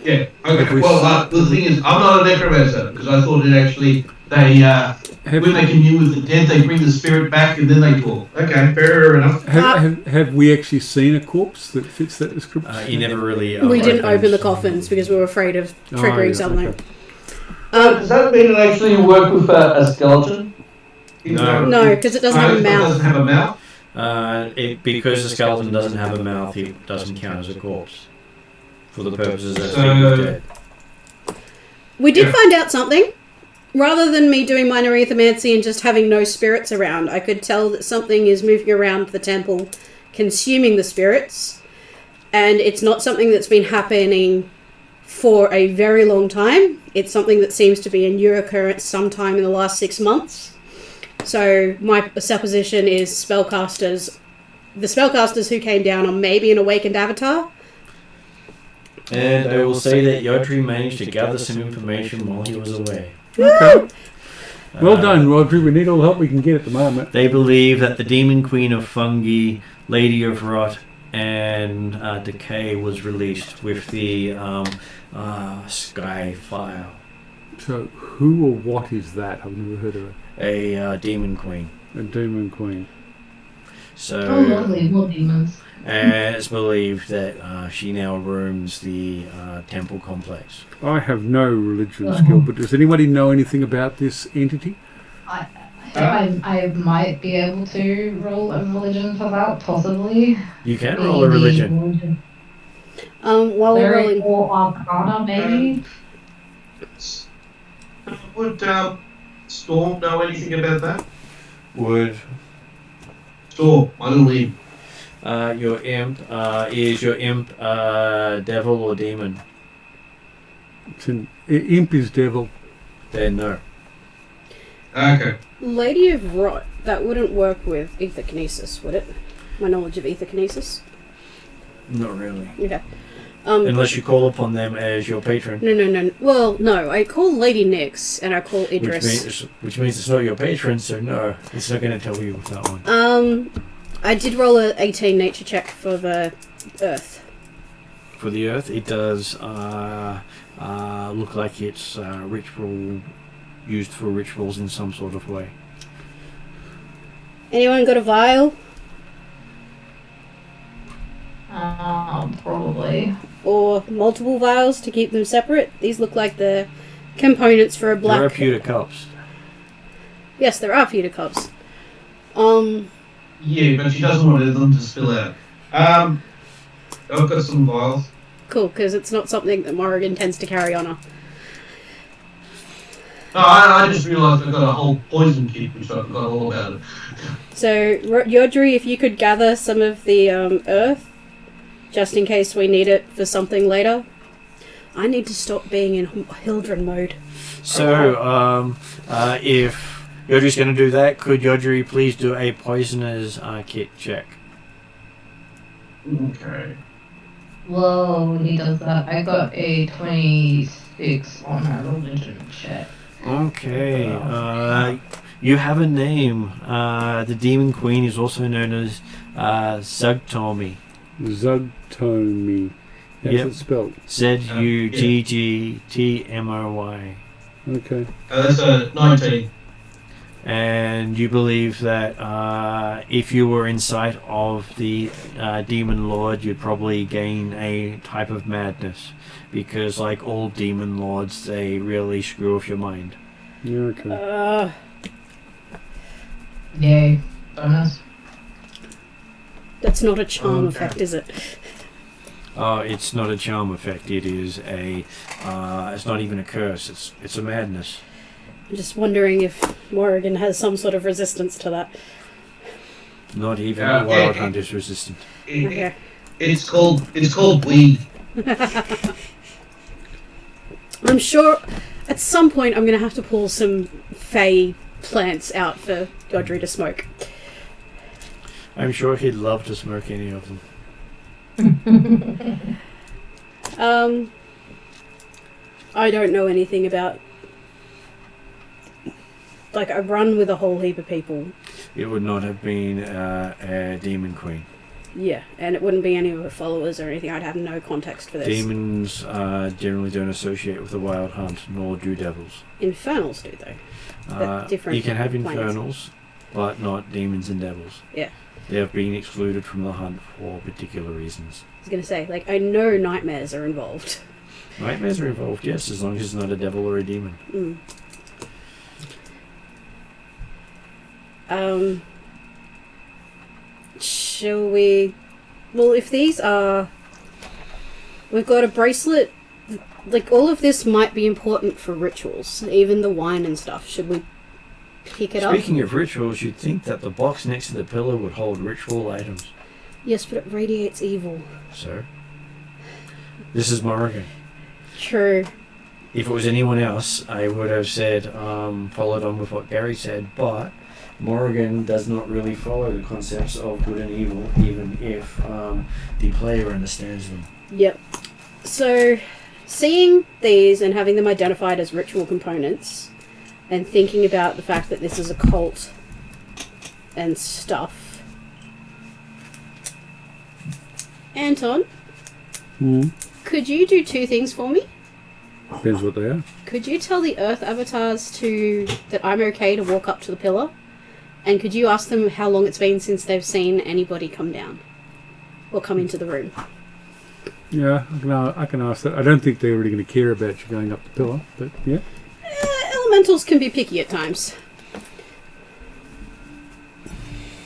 Yeah, okay. Well, the thing is, I'm not a necromancer, because I thought it actually, when they commune with the dead, they bring the spirit back and then they talk. Okay, fair enough. Have we actually seen a corpse that fits that description? You never really... we didn't open the coffins because we were afraid of triggering something. Okay. Does that mean it actually work with a skeleton? No, because it doesn't have a It mouth. doesn't have a mouth? Because the skeleton doesn't have a mouth, it doesn't count as a corpse. For the purposes of Speak with Dead. We did find out something. Rather than me doing minor ethermancy and just having no spirits around, I could tell that something is moving around the temple, consuming the spirits, and it's not something that's been happening for a very long time. It's something that seems to be a new occurrence sometime in the last 6 months. So my supposition is the spellcasters who came down are maybe an awakened avatar. And I will say that Yodri managed to gather some information while he was away. Okay. Well done, Rodri. We need all the help we can get at the moment. They believe that the Demon Queen of Fungi, Lady of Rot, and Decay was released with the Sky Fire. So, who or what is that? I've never heard of it. A Demon Queen. A demon queen. So, Oh, lovely, more demons. and it's believed that she now roams the temple complex. I have no religion skill, but does anybody know anything about this entity? I might be able to roll a religion for that, possibly. You can roll a religion. While we're rolling, or Arcana, maybe. Would Storm know anything about that? Would Storm, I don't leave. your imp is your imp devil or demon? Imp is devil. Then no. Okay. Lady of Rot, that wouldn't work with etherkinesis, would it? My knowledge of etherkinesis. Not really. Okay. Unless you call upon them as your patron. No. Well, no. I call Lady Nyx and I call Idris. Which means it's not your patron, so no. It's not going to tell you with that one. I did roll a 18 nature check for the Earth. For the Earth, it does look like it's ritual, used for rituals in some sort of way. Anyone got a vial? Probably. Or multiple vials to keep them separate? These look like the components for a black... There are pewter cups. Yes, there are pewter cups. Yeah, but she doesn't want them to spill out. I've got some vials. Cool, because it's not something that Morrigan tends to carry on her. No, I just realised I've got a whole poison kit, which I forgot all about it. So, Yodri, if you could gather some of the earth, just in case we need it for something later. I need to stop being in Hildren mode. So, if Yodri's going to do that, could Yodri please do a poisoner's kit check? Okay. Whoa, when he does that, I got a 26 on that religion check. Okay. You have a name. The Demon Queen is also known as Zugtomi. Zugtomi. How's it spelled? Zuggtmoy. Okay. That's a 19. And you believe that if you were in sight of the Demon Lord, you'd probably gain a type of madness. Because, like all Demon Lords, they really screw with your mind. Yeah, okay. Yay. Bonus. That's not a charm effect, is it? It's not a charm effect. It is a. It's not even a curse. It's a madness. I'm just wondering if Morrigan has some sort of resistance to that. Not even a wild hunt is resistant. Okay. It's called weed. I'm sure at some point I'm going to have to pull some Fey plants out for Yodri to smoke. I'm sure he'd love to smoke any of them. I don't know anything about... Like, I run with a whole heap of people. It would not have been a Demon Queen. Yeah, and it wouldn't be any of her followers or anything. I'd have no context for this. Demons generally don't associate with the Wild Hunt, nor do devils. Infernals do, though. But different you can have planes. infernals, but not demons and devils. Yeah. They have been excluded from the hunt for particular reasons. I was going to say, like, I know nightmares are involved. Nightmares are involved, yes, as long as it's not a devil or a demon. Shall we... Well, if these are... We've got a bracelet... Like, all of this might be important for rituals. Even the wine and stuff. Should we pick it up? Speaking of rituals, you'd think that the box next to the pillar would hold ritual items. Yes, but it radiates evil. So? This is Morrigan. True. If it was anyone else, I would have said, followed on with what Gary said, but Morrigan does not really follow the concepts of good and evil, even if the player understands them. Yep. So, seeing these and having them identified as ritual components, and thinking about the fact that this is a cult and stuff. Anton, could you do two things for me? Depends what they are. Could you tell the Earth avatars that I'm okay to walk up to the pillar? And could you ask them how long it's been since they've seen anybody come down? Or come into the room? Yeah, I can ask that. I don't think they're really going to care about you going up the pillar, but yeah. Elementals can be picky at times.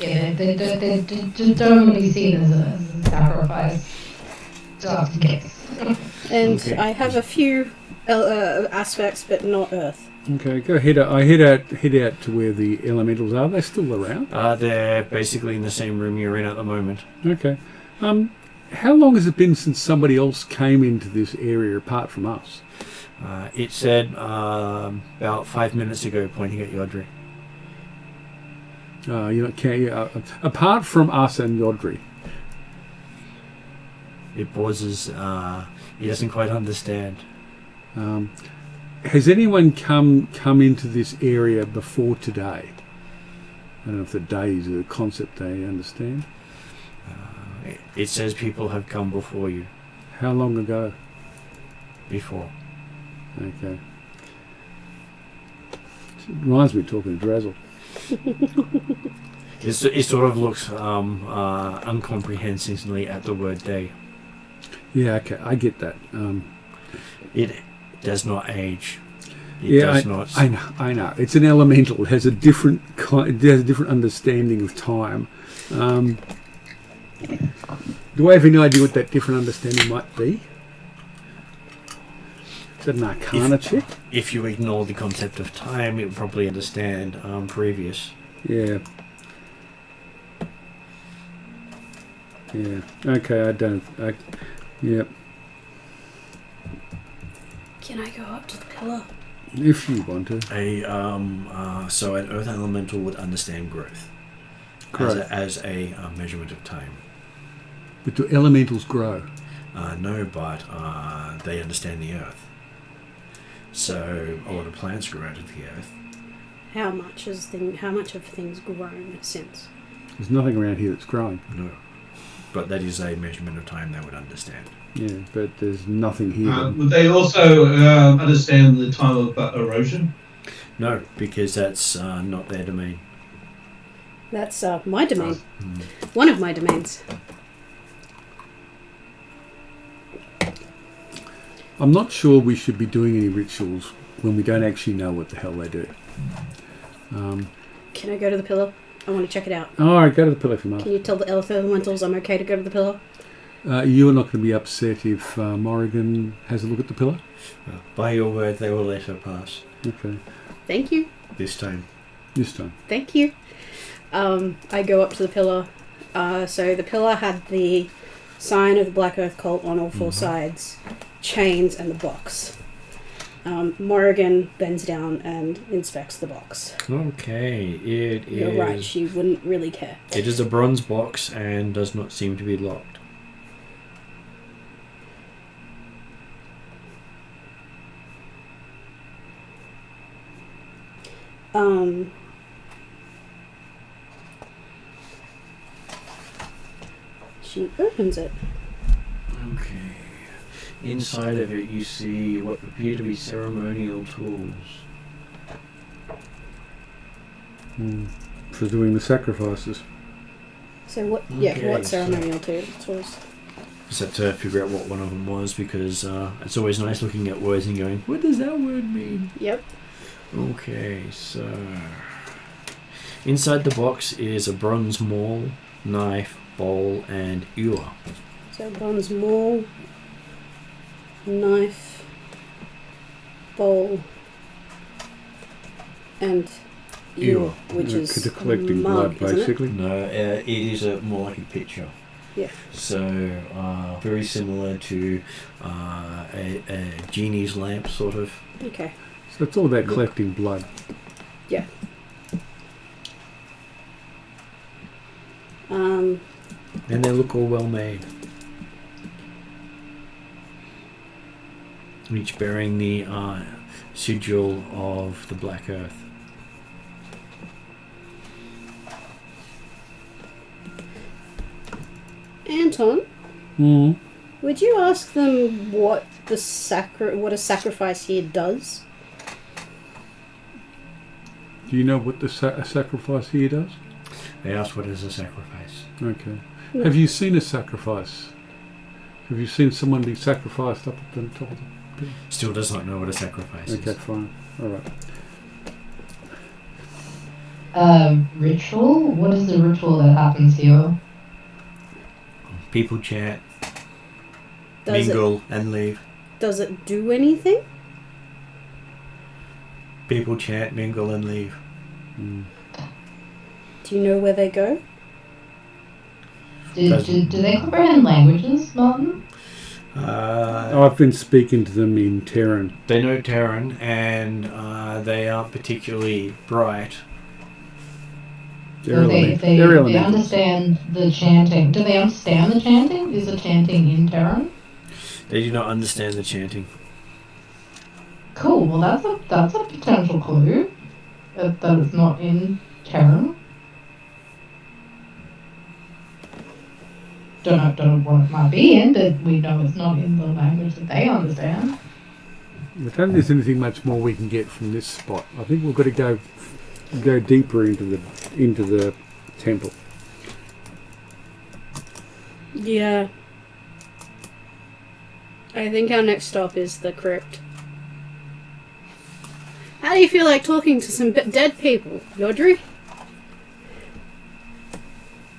Yeah, they don't really see it as a sacrifice. Just guess. And Okay. I have a few aspects, but not Earth. Okay, go ahead. I head out to where the elementals are. They're still around. They're basically in the same room you're in at the moment. Okay. How long has it been since somebody else came into this area apart from us? It said about 5 minutes ago, pointing at Yodri. Apart from us and Yodri. It pauses. He doesn't quite understand. Has anyone come into this area before today? I don't know if the day is a concept they understand. It says people have come before you. How long ago? Before. Okay. It reminds me of talking to Drazzle. It sort of looks uncomprehensively at the word day. Yeah, okay, I get that. It does not age. I know. It's an elemental. It has a different understanding of time. Do I have any idea what that different understanding might be? Is that an Arcana check? If you ignore the concept of time, it would probably understand previous. Yeah. Yeah. Okay, I don't. Yep. Can I go up to the pillar? If you want to. So an earth elemental would understand growth. Correct. As a measurement of time. But do elementals grow? No, but they understand the earth. So a lot of plants grow out of the earth. How much have things grown since? There's nothing around here that's growing. No. But that is a measurement of time they would understand. Yeah, but there's nothing here. Would they also understand the time of erosion? No, because that's not their domain. That's my domain. One of my domains. I'm not sure we should be doing any rituals when we don't actually know what the hell they do. Can I go to the pillar? I want to check it out. All right, go to the pillar if you must. Can you tell the elementals I'm okay to go to the pillar? You're not going to be upset if Morrigan has a look at the pillar? By your word, they will let her pass. Okay. Thank you. This time. Thank you. I go up to the pillar. So the pillar had the sign of the Black Earth cult on all four sides, chains, and the box. Morrigan bends down and inspects the box. Okay, You're right, she wouldn't really care. It is a bronze box and does not seem to be locked. She opens it. Okay. Inside of it you see what appear to be ceremonial tools. For doing the sacrifices. So what? Okay, Yeah, what ceremonial tools? Just had to figure out what one of them was because it's always nice looking at words and going, what does that word mean? Yep. Okay, so inside the box is a bronze maul, knife, bowl, and ewer. So bronze maul, knife, bowl, and ewer, which is collecting a mug, blood, isn't it? basically. No, it is more like a pitcher. Yeah. So very similar to a genie's lamp, sort of. Okay. So it's all about collecting blood. Yeah. And they look all well made. Each bearing the sigil of the Black Earth. Anton, would you ask them what a sacrifice here does? Do you know what the a sacrifice here does? They asked what is a sacrifice. Okay. Have you seen a sacrifice? Have you seen someone be sacrificed up at the top of the... Still does not know what a sacrifice is. Okay, fine. All right. Ritual? What is the ritual that happens here? People chant, Does mingle, and leave. Does it do anything? People chant, mingle, and leave. Do you know where they go? Do they comprehend languages, Martin? I've been speaking to them in Terran. They know Terran, and they aren't particularly bright. They understand the chanting. Do they understand the chanting? Is the chanting in Terran? They do not understand the chanting. Cool. Well, that's a potential clue that it's not in Terran. Don't know what it might be in, but we know it's not in the language that they understand. I don't think there's anything much more we can get from this spot. I think we've got to go deeper into the temple. Yeah. I think our next stop is the crypt. How do you feel like talking to some dead people, Yodri?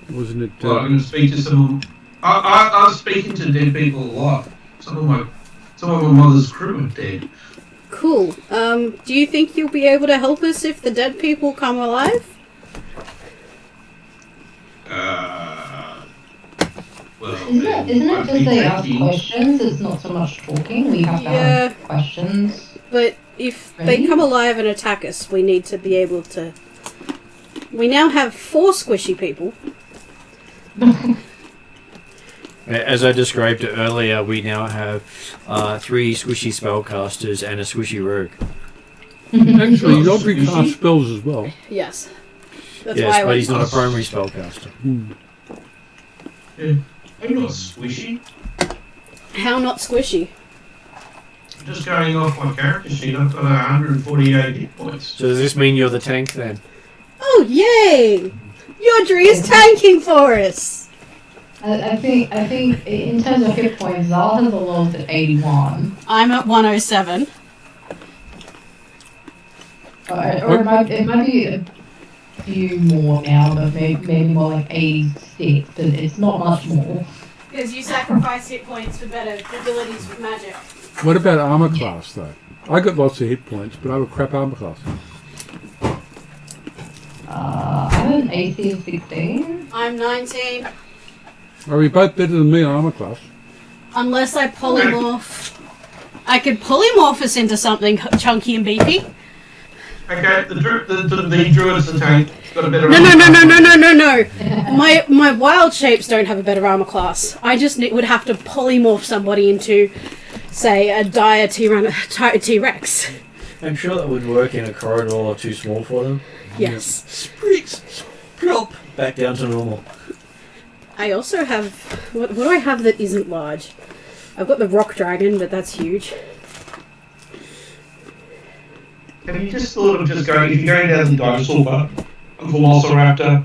Wasn't it? Well, I'm going to speak to some. I was speaking to dead people a lot. Some of my mother's crew are dead. Cool. Do you think you'll be able to help us if the dead people come alive? Well, Isn't it just they ask questions? It's not so much talking. We have to have questions. But if they come alive and attack us, we need to be able to... We now have 4 squishy people. As I described earlier, we now have 3 squishy spellcasters and a squishy rogue. Actually, Yodri casts spells as well. Yes. That's Yes, why I but he's went... not a primary spellcaster. Yeah, I'm not squishy. How not squishy? Just going off my character sheet, I've got 148 hit points. So does this mean you're the tank then? Oh, yay! Yodri is tanking for us! I think in terms of hit points, Zal has the lowest at 81. I'm at 107. Or it might be a few more now, but maybe more like 86, but it's not much more. Because you sacrifice hit points for better abilities with magic. What about armor class though? I got lots of hit points, but I have a crap armor class. I have an AC of 16. I'm 19. Are we both better than me on armor class? Unless I polymorph. I could polymorph us into something chunky and beefy. Okay, the druid's the tank. It's got a better No. armor. My wild shapes don't have a better armor class. I just would have to polymorph somebody into, say, a dire T-Rex. I'm sure that would work in a corridor or too small for them. Yes. Spreeks, plop, back down to normal. I also have... What do I have that isn't large? I've got the rock dragon, but that's huge. Have you just thought of just going, if you're going down the dinosaur part of Velociraptor?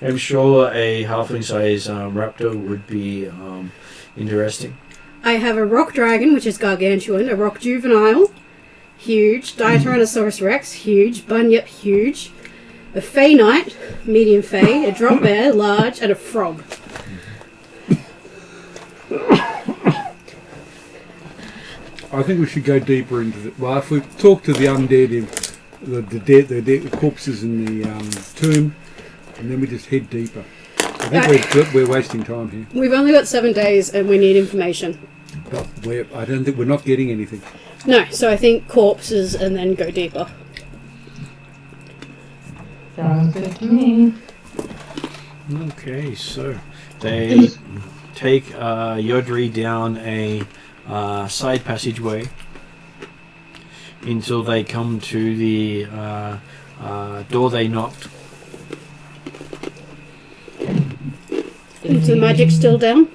I'm sure a halfling-sized raptor would be interesting. I have a rock dragon, which is gargantuan, a rock juvenile, huge, Tyrannosaurus rex, huge, bunyip, huge, a fey knight, medium fey, a drop bear, large, and a frog. I think we should go deeper into the... Well, if we talk to the undead, the corpses in the tomb, and then we just head deeper. think we're wasting time here. We've only got 7 days and we need information. But I don't think we're not getting anything. No, so I think corpses and then go deeper. Sounds good to me. Okay, so they take Yodri down a side passageway until they come to the door they knocked. Is the magic still down?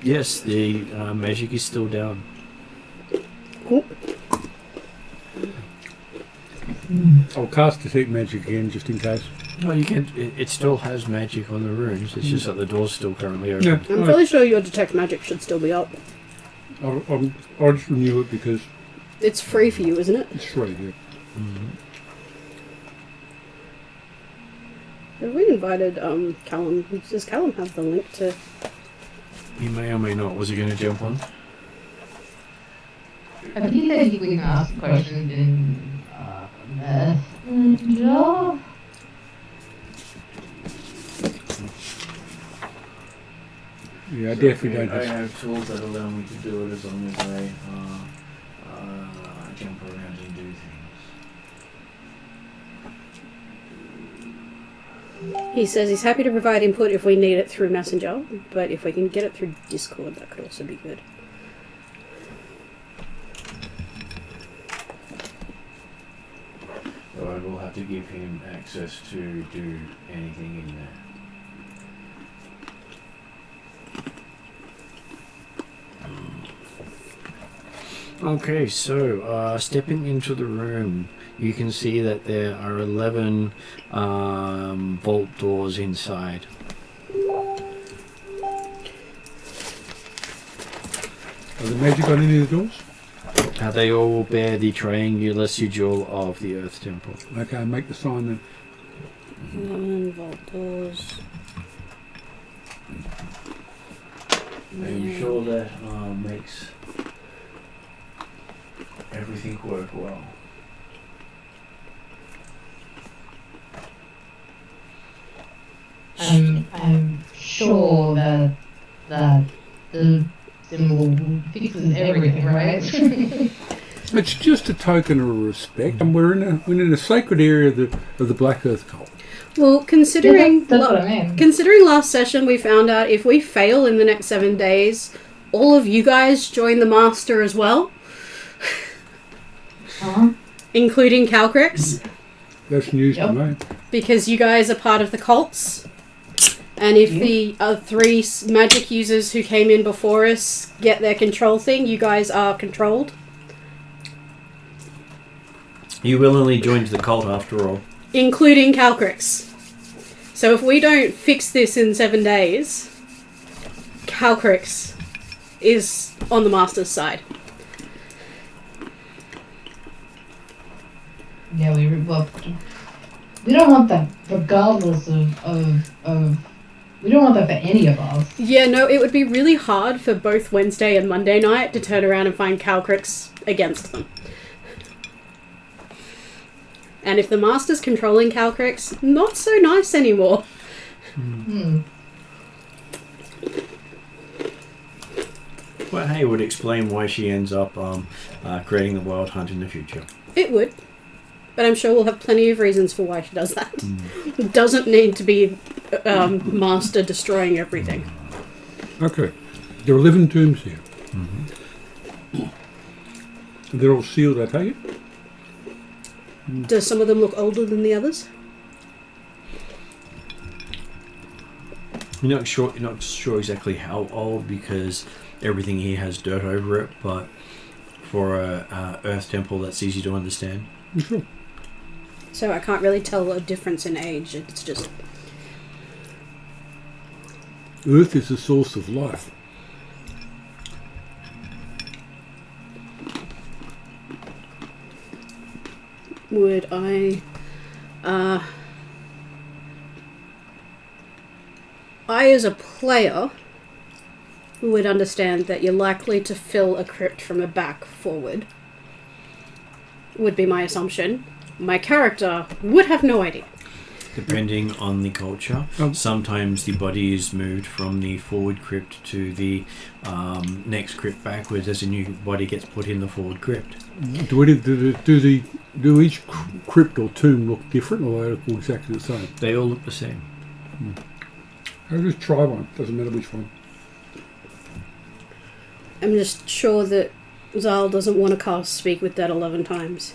Yes, the magic is still down. Cool. I'll cast Detect Magic again, just in case. No, you can. It still has magic on the runes. It's just that the door's still currently open. Yeah, I'm fairly sure your detect magic should still be up. I'll just renew it because It's free for you, isn't it? it's free. Yeah. Mm-hmm. Have we invited Callum? Does Callum have the link to... He may or may not. Was he going to jump on? I think he said we can ask questions in Messenger. Yeah, I definitely don't I have. have tools that allow me to do it as long as I jump around and do things. He says he's happy to provide input if we need it through Messenger, but if we can get it through Discord, that could also be good. So I will have to give him access to do anything in there. Okay, so stepping into the room, you can see that there are 11 vault doors inside. Are the magic on any of the doors? They all bear the triangular sigil of the Earth Temple. Okay, make the sign then. 11 vault doors. Are you sure that makes everything work well? I'm sure that the symbol fixes everything, right? It's just a token of respect, and we're in a sacred area of the Black Earth cult. Well, considering that's what I mean. considering last session we found out if we fail in the next 7 days, all of you guys join the Master as well, including Calcrix, That's news to Yep. me. because you guys are part of the cults. And if the three magic users who came in before us get their control thing, you guys are controlled. You willingly joined the cult after all. Including Calcrix. So if we don't fix this in 7 days, Calcrix is on the Master's side. Yeah, we don't want that, regardless of we don't want that for any of us. Yeah, no, it would be really hard for both Wednesday and Monday night to turn around and find Calcrix against them. And if the Master's controlling Calcrix, not so nice anymore. Well, hey, it would explain why she ends up creating the Wild Hunt in the future. It would. But I'm sure we'll have plenty of reasons for why she does that. It doesn't need to be Master destroying everything. Okay, there are 11 tombs here. They're all sealed, I take it? Does some of them look older than the others? You're not sure exactly how old because everything here has dirt over it, but for a Earth Temple, that's easy to understand. Sure. So I can't really tell a difference in age. It's just... Earth is the source of life. Would I... I, as a player, would understand that you're likely to fill a crypt from a back forward. Would be my assumption. my character would have no idea. Depending on the culture, sometimes the body is moved from the forward crypt to the next crypt backwards as a new body gets put in the forward crypt. Do each crypt or tomb look different, or they look all exactly the same? They all look the same. I'll just try one. Doesn't matter which one. I'm just sure that Zal doesn't want to cast Speak with Dead 11 times.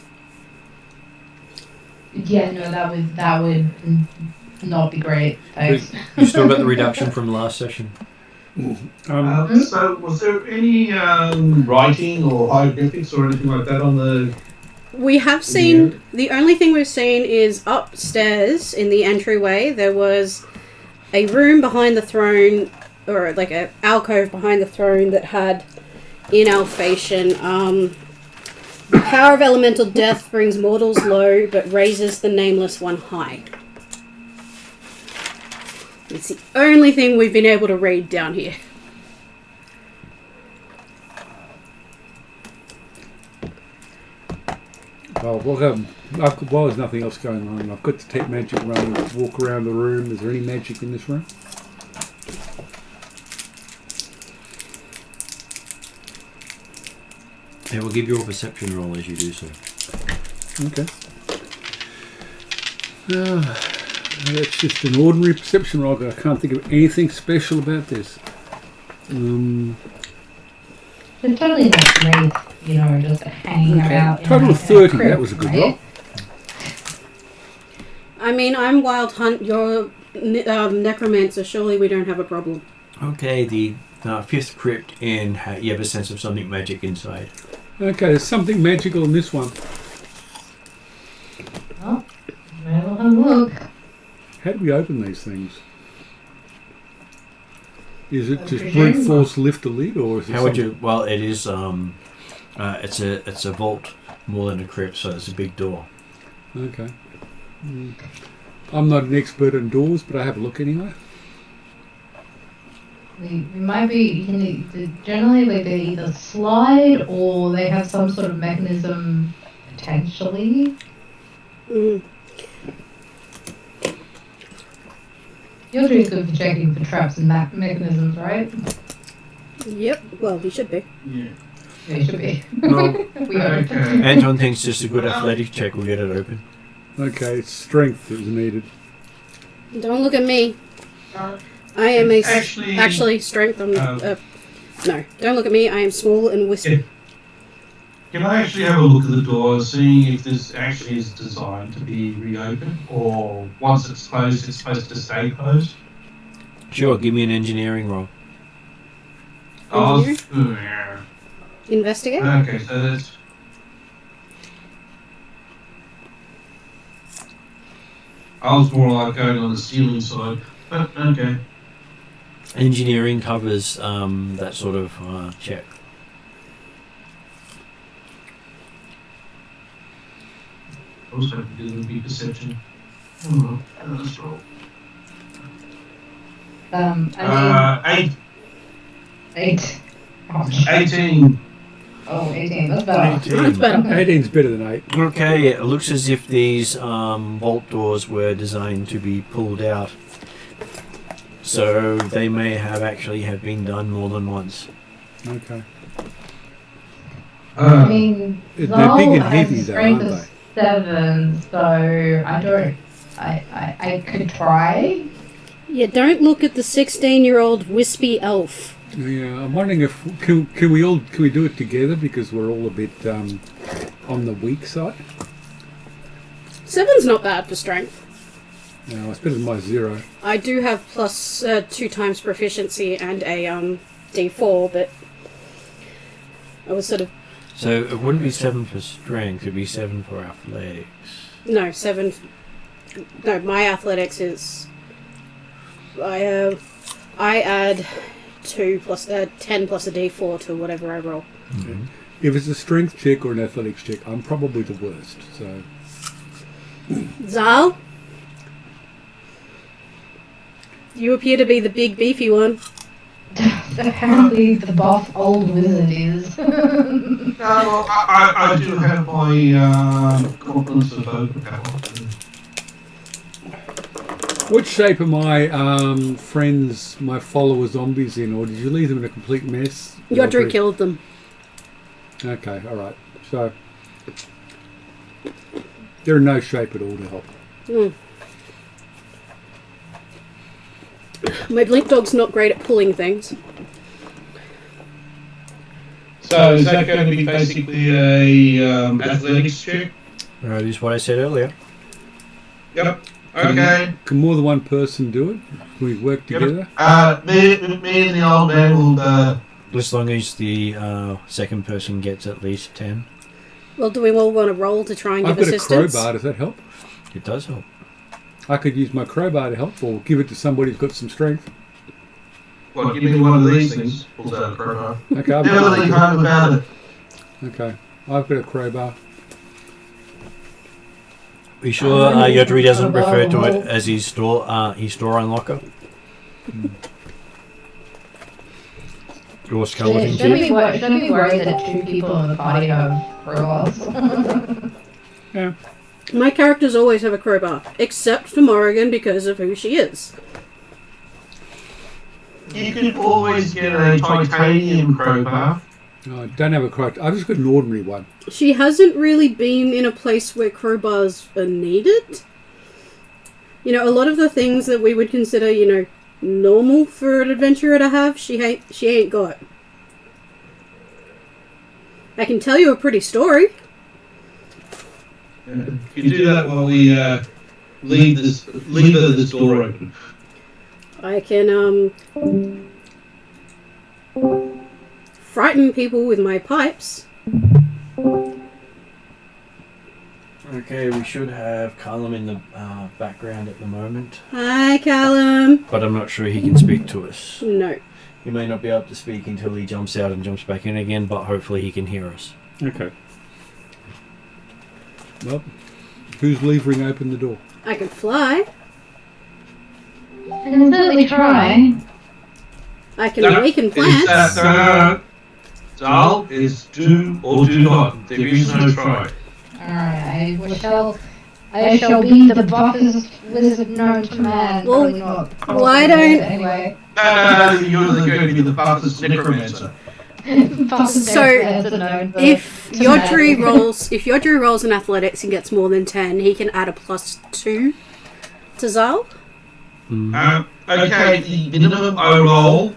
Yeah, no, that would not be great. Thanks. You still got the reduction from last session. So, was there any writing or hieroglyphics or anything like that on the... We have seen... The only thing we've seen is upstairs in the entryway. There was a room behind the throne, or like an alcove behind the throne that had in Alphatian... The power of elemental death brings mortals low, but raises the nameless one high. It's the only thing we've been able to read down here. Well, while there's nothing else going on, I've got to take magic running, walk around the room. Is there any magic in this room? It will give you a perception roll as you do so. Okay. That's just an ordinary perception roll. I can't think of anything special about this. It's totally not great, just hanging out. Total of 30. That was a good roll. I mean, I'm Wild Hunt, you're Necromancer, surely we don't have a problem. Okay, the fifth crypt in, you have a sense of something magic inside. Okay, there's something magical in this one. Oh, may as well have a look. How do we open these things? Is it just brute force lift the lid, or is it? How would you? Well, it is. It's a vault more than a crypt, so it's a big door. Okay. I'm not an expert in doors, but I have a look anyway. We might be. Generally, like they either slide or they have some sort of mechanism potentially. You're pretty good for checking for traps and mechanisms, right? Yep, well, we should be. Yeah. Yeah, you should be. No. We are. Okay. Anton thinks just a good athletic check will get it open. Okay, it's strength that was needed. Don't look at me. I am actually strength. No, don't look at me. I am small and wispy. Can I actually have a look at the door, seeing if this actually is designed to be reopened, or once it's closed, it's supposed to stay closed? Sure, give me an engineering roll. Investigate? Okay, so that's... I was more like going on the ceiling side, but okay. Engineering covers that sort of check. I was hoping it would be perception. Oh, let's roll. I mean, 8. 8. Ouch. 18. Oh, 18. That's better. 18. That's better. 18's better than 8. Okay, it looks as if these vault doors were designed to be pulled out. So they may have been done more than once. Okay. I mean, They're Zal big and has heavy a though, strength aren't of 7, so I don't. I could try. Yeah, don't look at the 16-year-old wispy elf. Yeah, I'm wondering if can we do it together, because we're all a bit on the weak side. 7's not bad for strength. No, it's better than my 0. I do have plus 2 times proficiency and a D4, but I was sort of... So it wouldn't be 7 for strength, it'd be 7 for athletics. No, 7... No, my athletics is... I add 2 plus 10 plus a D4 to whatever I roll. Mm-hmm. If it's a strength check or an athletics check, I'm probably the worst. So Zal? You appear to be the big beefy one. Apparently, the buff old wizard is. Well, I do have my gauntlets of overpower. What shape are my friends, my follower zombies in, or did you leave them in a complete mess? Yodri killed them. Okay, all right. So they're in no shape at all to help. My blink dog's not great at pulling things. So is that going to be basically a athletics check? That is what I said earlier. Yep. Okay. Can more than one person do it? Can we work together? Me and the old man will. As long as the second person gets at least 10. Well, do we all want to roll to try and I've give got assistance? a crowbar. Does that help? It does help. I could use my crowbar to help, or give it to somebody who's got some strength. What, give me one of these things. Pulls out a crowbar. Okay, I've Never got, think hard about it. okay, I've got a crowbar. Are you sure Yodri doesn't refer to it as his store unlocker? Or skeleton Shouldn't key? be worried that 2 people in the party have crowbars. Yeah. My characters always have a crowbar, except for Morrigan because of who she is. You can always get a titanium crowbar. No, I don't have a crowbar. I've just got an ordinary one. She hasn't really been in a place where crowbars are needed. You know, a lot of the things that we would consider, normal for an adventurer to have, she ain't got. I can tell you a pretty story. You can do that while we leave this door open. I can, frighten people with my pipes. Okay, we should have Callum in the background at the moment. Hi, Callum. But I'm not sure he can speak to us. No. He may not be able to speak until he jumps out and jumps back in again, but hopefully he can hear us. Okay. Well, who's levering open the door? I can fly. I can certainly try. I can awaken plants. Zal is do or do not. There is no try. Alright, I shall be the buffest wizard known to man. Well, Probably not. why don't- Anyway. No, you're going to be the fastest necromancer. So, if Yodri rolls in athletics and gets more than 10, he can add a +2 to Zal. Okay, the minimum I roll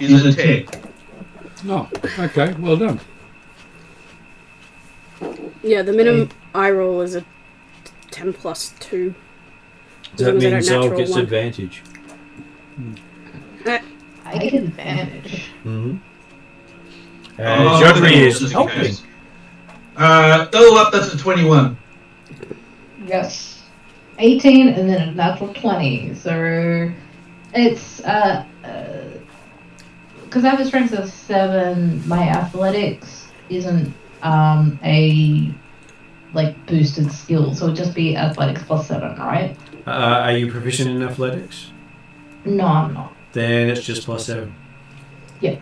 is a 10. Oh, okay. Well done. Yeah, the minimum I roll is a 10 +2. Does that mean Zal natural gets one. advantage? I get advantage. Mm-hmm. Yodri is helping. Oh, That's a 21. Yes. 18 and then a natural 20. So it's because I have a strength of 7, my athletics isn't a boosted skill, so it'd just be athletics +7, right? Are you proficient in athletics? No, I'm not. Then it's just +7. Yeah.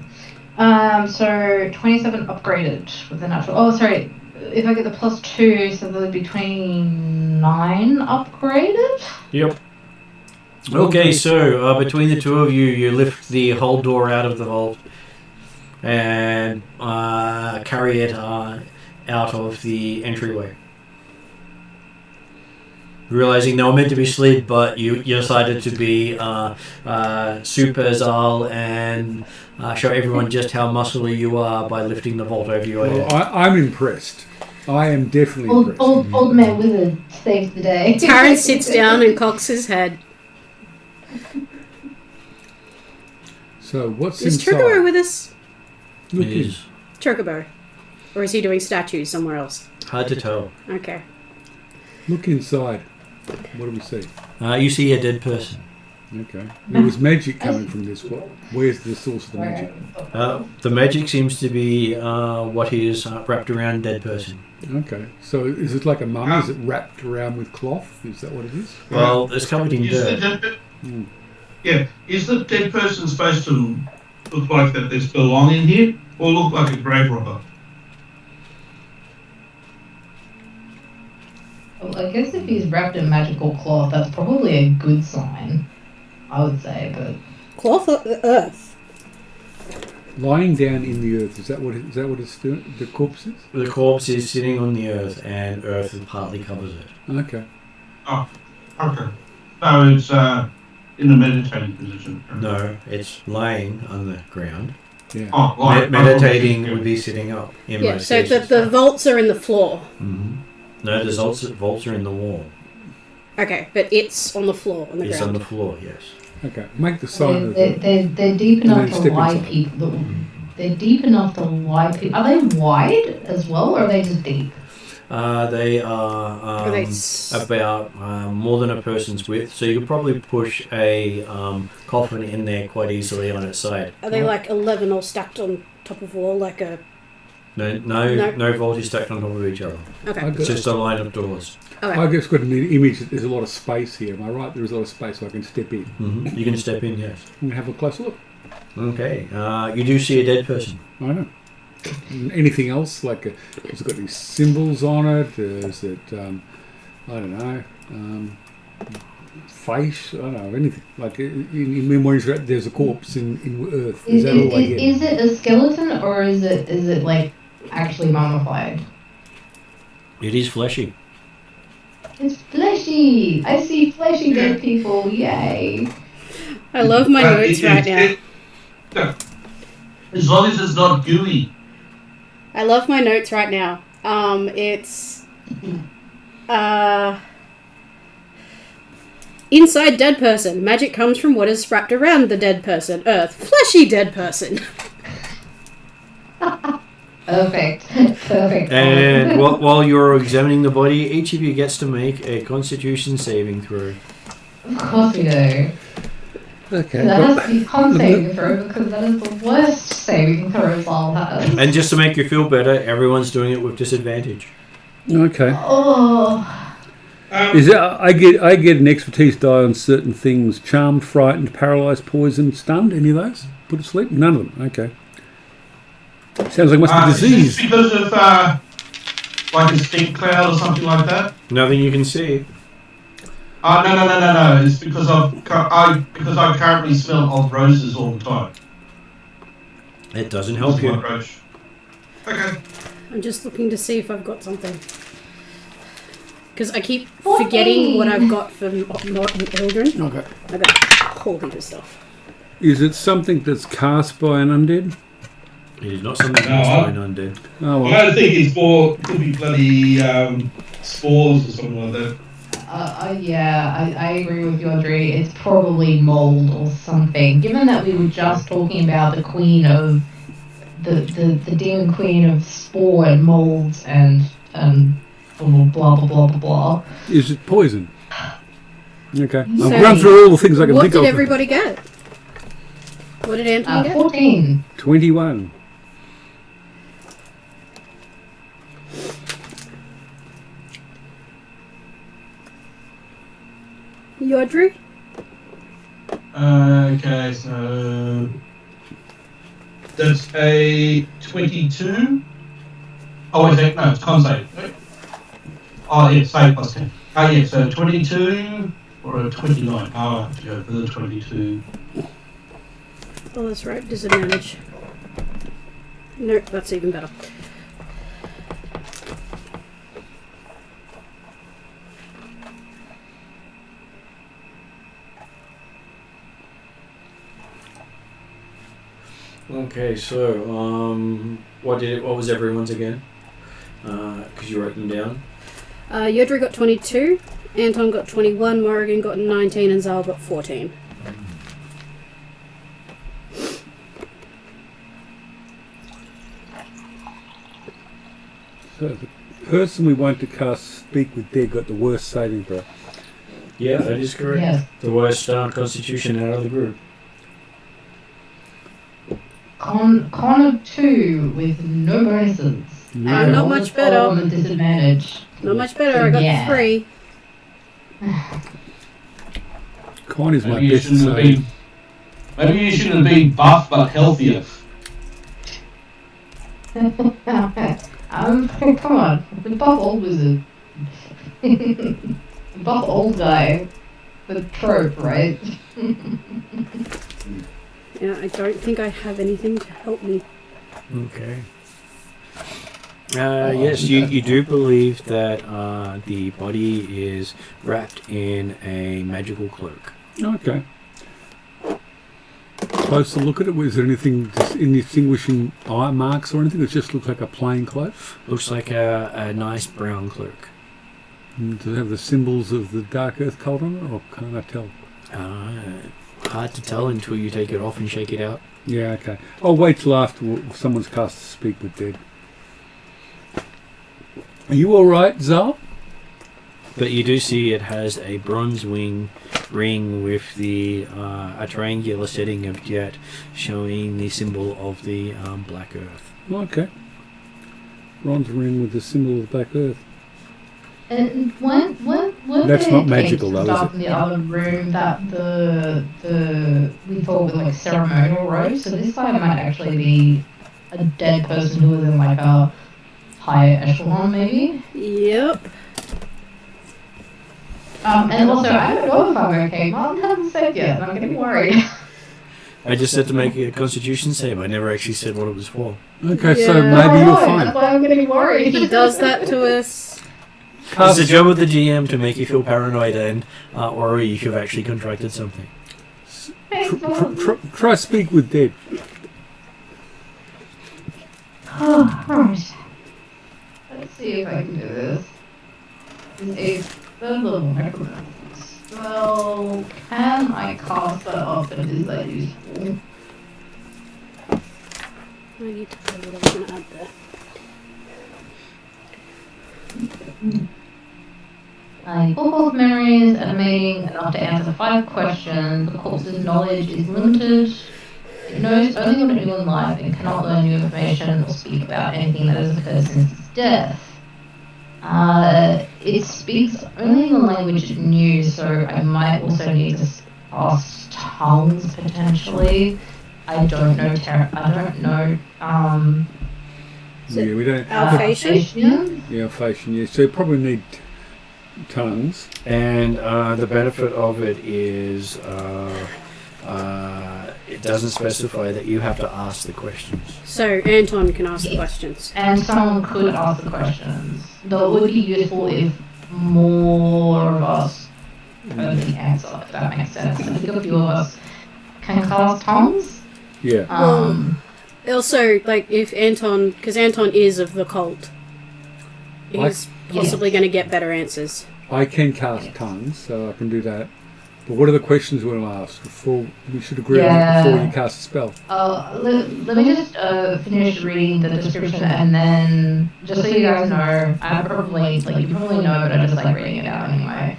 So 27 upgraded with the natural. Oh, sorry. If I get the +2, so that would be 29 upgraded. Yep. Okay, so between the two of you, you lift the whole door out of the vault and carry it out of the entryway. Realizing they were meant to be slid, but you decided to be super Zal and show everyone just how muscly you are by lifting the vault over your head. Well, I'm impressed. I am definitely impressed. Old man wizard saves the day. Taran sits down and cocks his head. So what's Is inside? Chocobo with us? Look It in. is Chocobo. Or is he doing statues somewhere else? hard to tell. Okay. Look inside. What do we see? You see a dead person. Okay. There was magic coming from this. Where's the source of the magic? The magic seems to be what is wrapped around a dead person. Okay. So is it like a mummy? Is it wrapped around with cloth? Is that what it is? Well, it's covered in dirt. Yeah. Is the dead person supposed to look like that there's belong in here, or look like a grave robber? Well, I guess if he's wrapped in magical cloth, that's probably a good sign, I would say, but... Cloth or earth? Lying down in the earth, is that what it's doing? The corpse is? The corpse is sitting on the earth, and earth partly covers it. Okay. Oh, okay. So it's in a meditating position. No, it's lying on the ground. Yeah. Oh, like, Meditating would be sitting up. In Yeah, most so cases. the vaults are in the floor. Mm-hmm. No, the vaults are in the wall. Okay, but it's on the floor, on the It's ground. on the floor, yes. Okay. Make the sign of They're deep enough to step lie inside. people. They're deep enough to lie people. Are they wide as well, or are they just deep? They are Are they about more than a person's width, so you could probably push a coffin in there quite easily on its side. Are they like 11 all stacked on top of wall, like a... No vault is stacked on top of each other. Okay. It's just a line of doors. Okay. I just got an image that there's a lot of space here. Am I right? There's a lot of space so I can step in Mm-hmm. You can step in, yes. and have a closer look. Okay. You do see a dead person. I know. Anything else? Like, has it got any symbols on it? Is it, I don't know, face? I don't know, anything. Like, in memories, there's a corpse in earth. Is that all I get? Is it a skeleton, or is it like actually mummified? It is fleshy. It's fleshy. I see fleshy dead people. Yay! I love my notes right now. As long as it's not gooey. I love my notes right now. It's... Inside dead person. Magic comes from what is wrapped around the dead person. Earth. Fleshy dead person. Perfect. Perfect. And while you're examining the body, each of you gets to make a Constitution saving throw. Of course we do. Okay. That has to be con saving throw because that is the worst saving throws I'll have. And just to make you feel better, everyone's doing it with disadvantage. Okay. Oh. Is it, I get an expertise die on certain things. Charmed, frightened, paralysed, poisoned, stunned. Any of those? Put to sleep? None of them. Okay. Sounds like it must be disease. Is this because of like a stink cloud or something like that? Nothing you can see. No. It's because I currently smell of roses all the time. It doesn't help you. Okay. I'm just looking to see if I've got something. Because I keep forgetting what I've got for Norton Eldrin. Okay. I've got a whole heap of stuff. Is it something that's cast by an undead? It is not something that's going undead. Oh, well. I think it's more could be bloody spores or something like that. I agree with you, Audrey. It's probably mold or something. Given that we were just talking about the queen of the demon queen of spore and molds and blah blah blah blah blah. Is it poison? Okay. So, I've run through all the things I can what think did of. everybody get? What did Anthony get? 14. 21. You, Audrey? Okay, so that's a 22. Oh, wait, no, it's con save. Oh, yeah, save plus 10. Oh, yeah, so 22 or a 29. I have to go for the 22. Oh, that's right. Disadvantage. Nope, that's even better. Okay, so what was everyone's again? Because you wrote them down. Yodri got 22, Anton got 21, Morrigan got 19, and Zal got 14. So the person we want to cast Speak with Dead got the worst saving throw. Yeah, that is correct. Yes. The worst Constitution out of the group. Con of 2 with no bonuses. Not All much the better. all the disadvantage. Not much better, I got Yeah. 3. Con is my Maybe you best shouldn't have save. been. Maybe you should have been buff but healthier. Come on, the buff old wizard. The buff old guy. The trope, right? Yeah, I don't think I have anything to help me. Okay. Yes, you do believe that the body is wrapped in a magical cloak. Okay. Closer look at it. Was there anything indistinguishing eye marks or anything? It just looks like a plain cloak. Looks like a nice brown cloak. And does it have the symbols of the Dark Earth cult on it, or can't I tell? Hard to tell until you take it off and shake it out. Yeah, okay. I'll wait till after someone's cast to speak with Dead. Are you all right, Zal? But you do see it has a bronze ring with the a triangular setting of jet showing the symbol of the Black Earth. Okay. Bronze ring with the symbol of Black Earth. And That's not magical, though, is it? In the other room that we thought was like ceremonial robes. So this guy might actually be a dead person who was in like a higher echelon, maybe. Yep. And also, I don't know if I'm okay. Mom hasn't said yet, and I'm getting worried. I just had to make a Constitution save. I never actually said what it was for. Okay, Yeah. so maybe you're fine. That's why I'm getting worried. He does that to us. It's the job of the GM to make you feel paranoid and worry if you've actually contracted something. Try speak with Dead. Oh, right. Let's see if I can do this. It's a third level necromancer. Well, can I cast that off and is that useful? I need to tell you what I was going to add there. A book of memories animating enough to answer 5 questions. The corpse's knowledge is limited. It knows only what it knew in life and cannot learn new information or speak about anything that has occurred since its death. It speaks only the language it knew, so I might also need to ask tongues potentially. I don't know. Yeah, we don't. Alphasian? Yeah, Alphasian. Yeah, so you probably need tongues. And the benefit of it is it doesn't specify that you have to ask the questions. So Anton can ask the questions. And someone could ask the questions. Though it would be useful if more of us heard the answer, if that makes sense. I think a few of us can cast tongues. Yeah. Also, like, if Anton, because Anton is of the cult, he's possibly going to get better answers. I can cast tongues, so I can do that. But what are the questions we want to ask? Before we should agree on it before you cast a spell. Let me just finish reading the description, and then just so you guys know, I probably you probably know, but I just like reading it out anyway.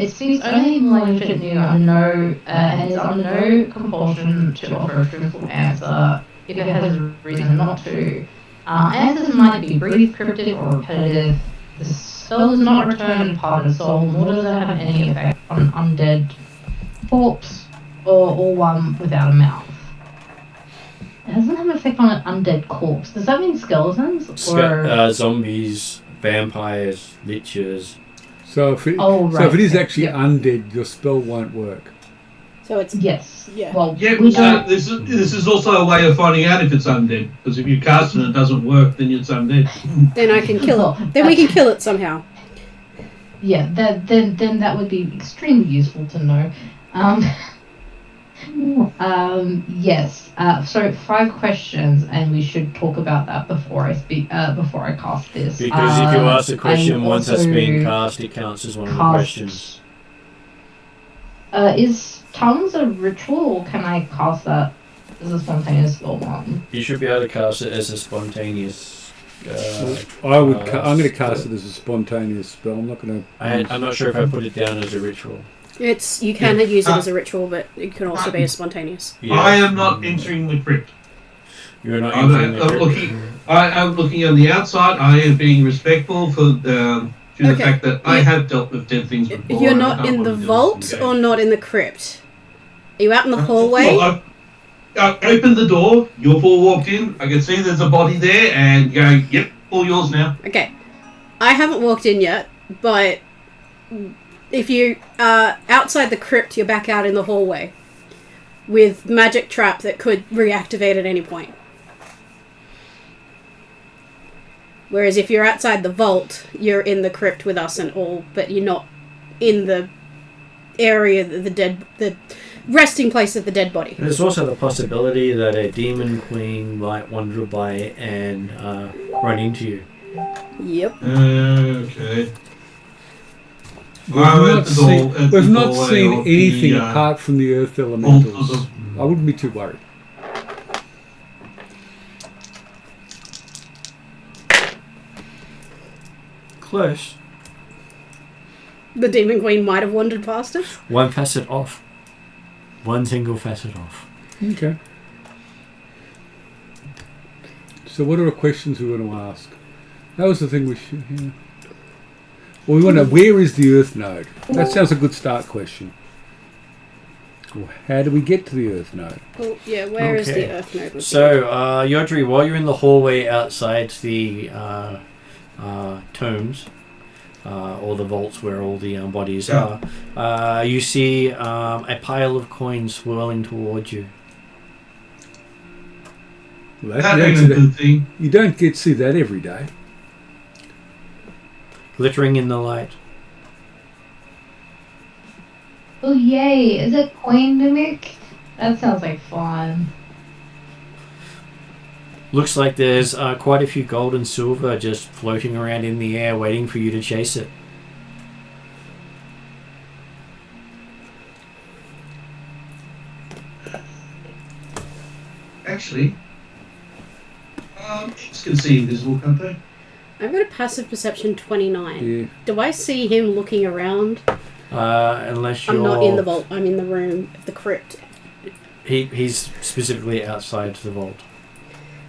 It speaks only in language it knew and is under no compulsion to offer a truthful answer if it has a reason not to. Answers might be brief, cryptic, or repetitive. The spell does not return part of the soul, nor does it have any effect on an undead corpse or one without a mouth. It doesn't have an effect on an undead corpse. Does that mean skeletons? Or Zombies, vampires, lichers. So if it, so if it is actually undead, your spell won't work. So it's... Yes. Yeah. Well, Yeah, so this is also a way of finding out if it's undead. Because if you cast it and it doesn't work, then it's undead. Then I can kill it. Then we can kill it somehow. Yeah, then that would be extremely useful to know. Yes. So 5 questions, and we should talk about that before I cast this. Because if you ask a question once it's been cast, it counts as one of the questions. Is tongues a ritual, or can I cast that as a spontaneous spell one? You should be able to cast it as a spontaneous. I'm going to cast it as a spontaneous spell. I'm not going to. I'm not sure if I put it down as a ritual. You can use it as a ritual, but it can also be a spontaneous. Yeah. I am not entering the crypt. You're not entering the crypt. I'm looking on the outside. I am being respectful for the fact that I have dealt with dead things before. You're not in the vault or not in the crypt? Are you out in the hallway? Well, I opened the door. You've all walked in. I can see there's a body there, and going, yep, all yours now. Okay. I haven't walked in yet, but if you are outside the crypt, you're back out in the hallway with magic trap that could reactivate at any point. Whereas if you're outside the vault, you're in the crypt with us and all, but you're not in the area that the resting place of the dead body. There's also the possibility that a demon queen might wander by and run into you. Yep. Okay. We've not seen anything apart from the earth elementals. I wouldn't be too worried. Close. The demon queen might have wandered past us. One facet off. One single facet off. Okay. So what are the questions we want to ask? That was the thing we should hear. Well, we want to know, where is the Earth node? That sounds a good start question. Well, how do we get to the Earth node? Oh, yeah, where is Okay. the Earth node? So, Yodri, while you're in the hallway outside the tombs, or the vaults where all the bodies are, you see a pile of coins swirling towards you. Well, That ain't a good thing. you don't get to see that every day. Glittering in the light. Oh yay! Is it coin mimic? That sounds like fun. Looks like there's quite a few gold and silver just floating around in the air waiting for you to chase it. Actually, kids can see invisible, can't they? I've got a passive perception 29. Yeah. Do I see him looking around? Unless you're... I'm not in the vault. I'm in the room of the crypt. He's specifically outside the vault.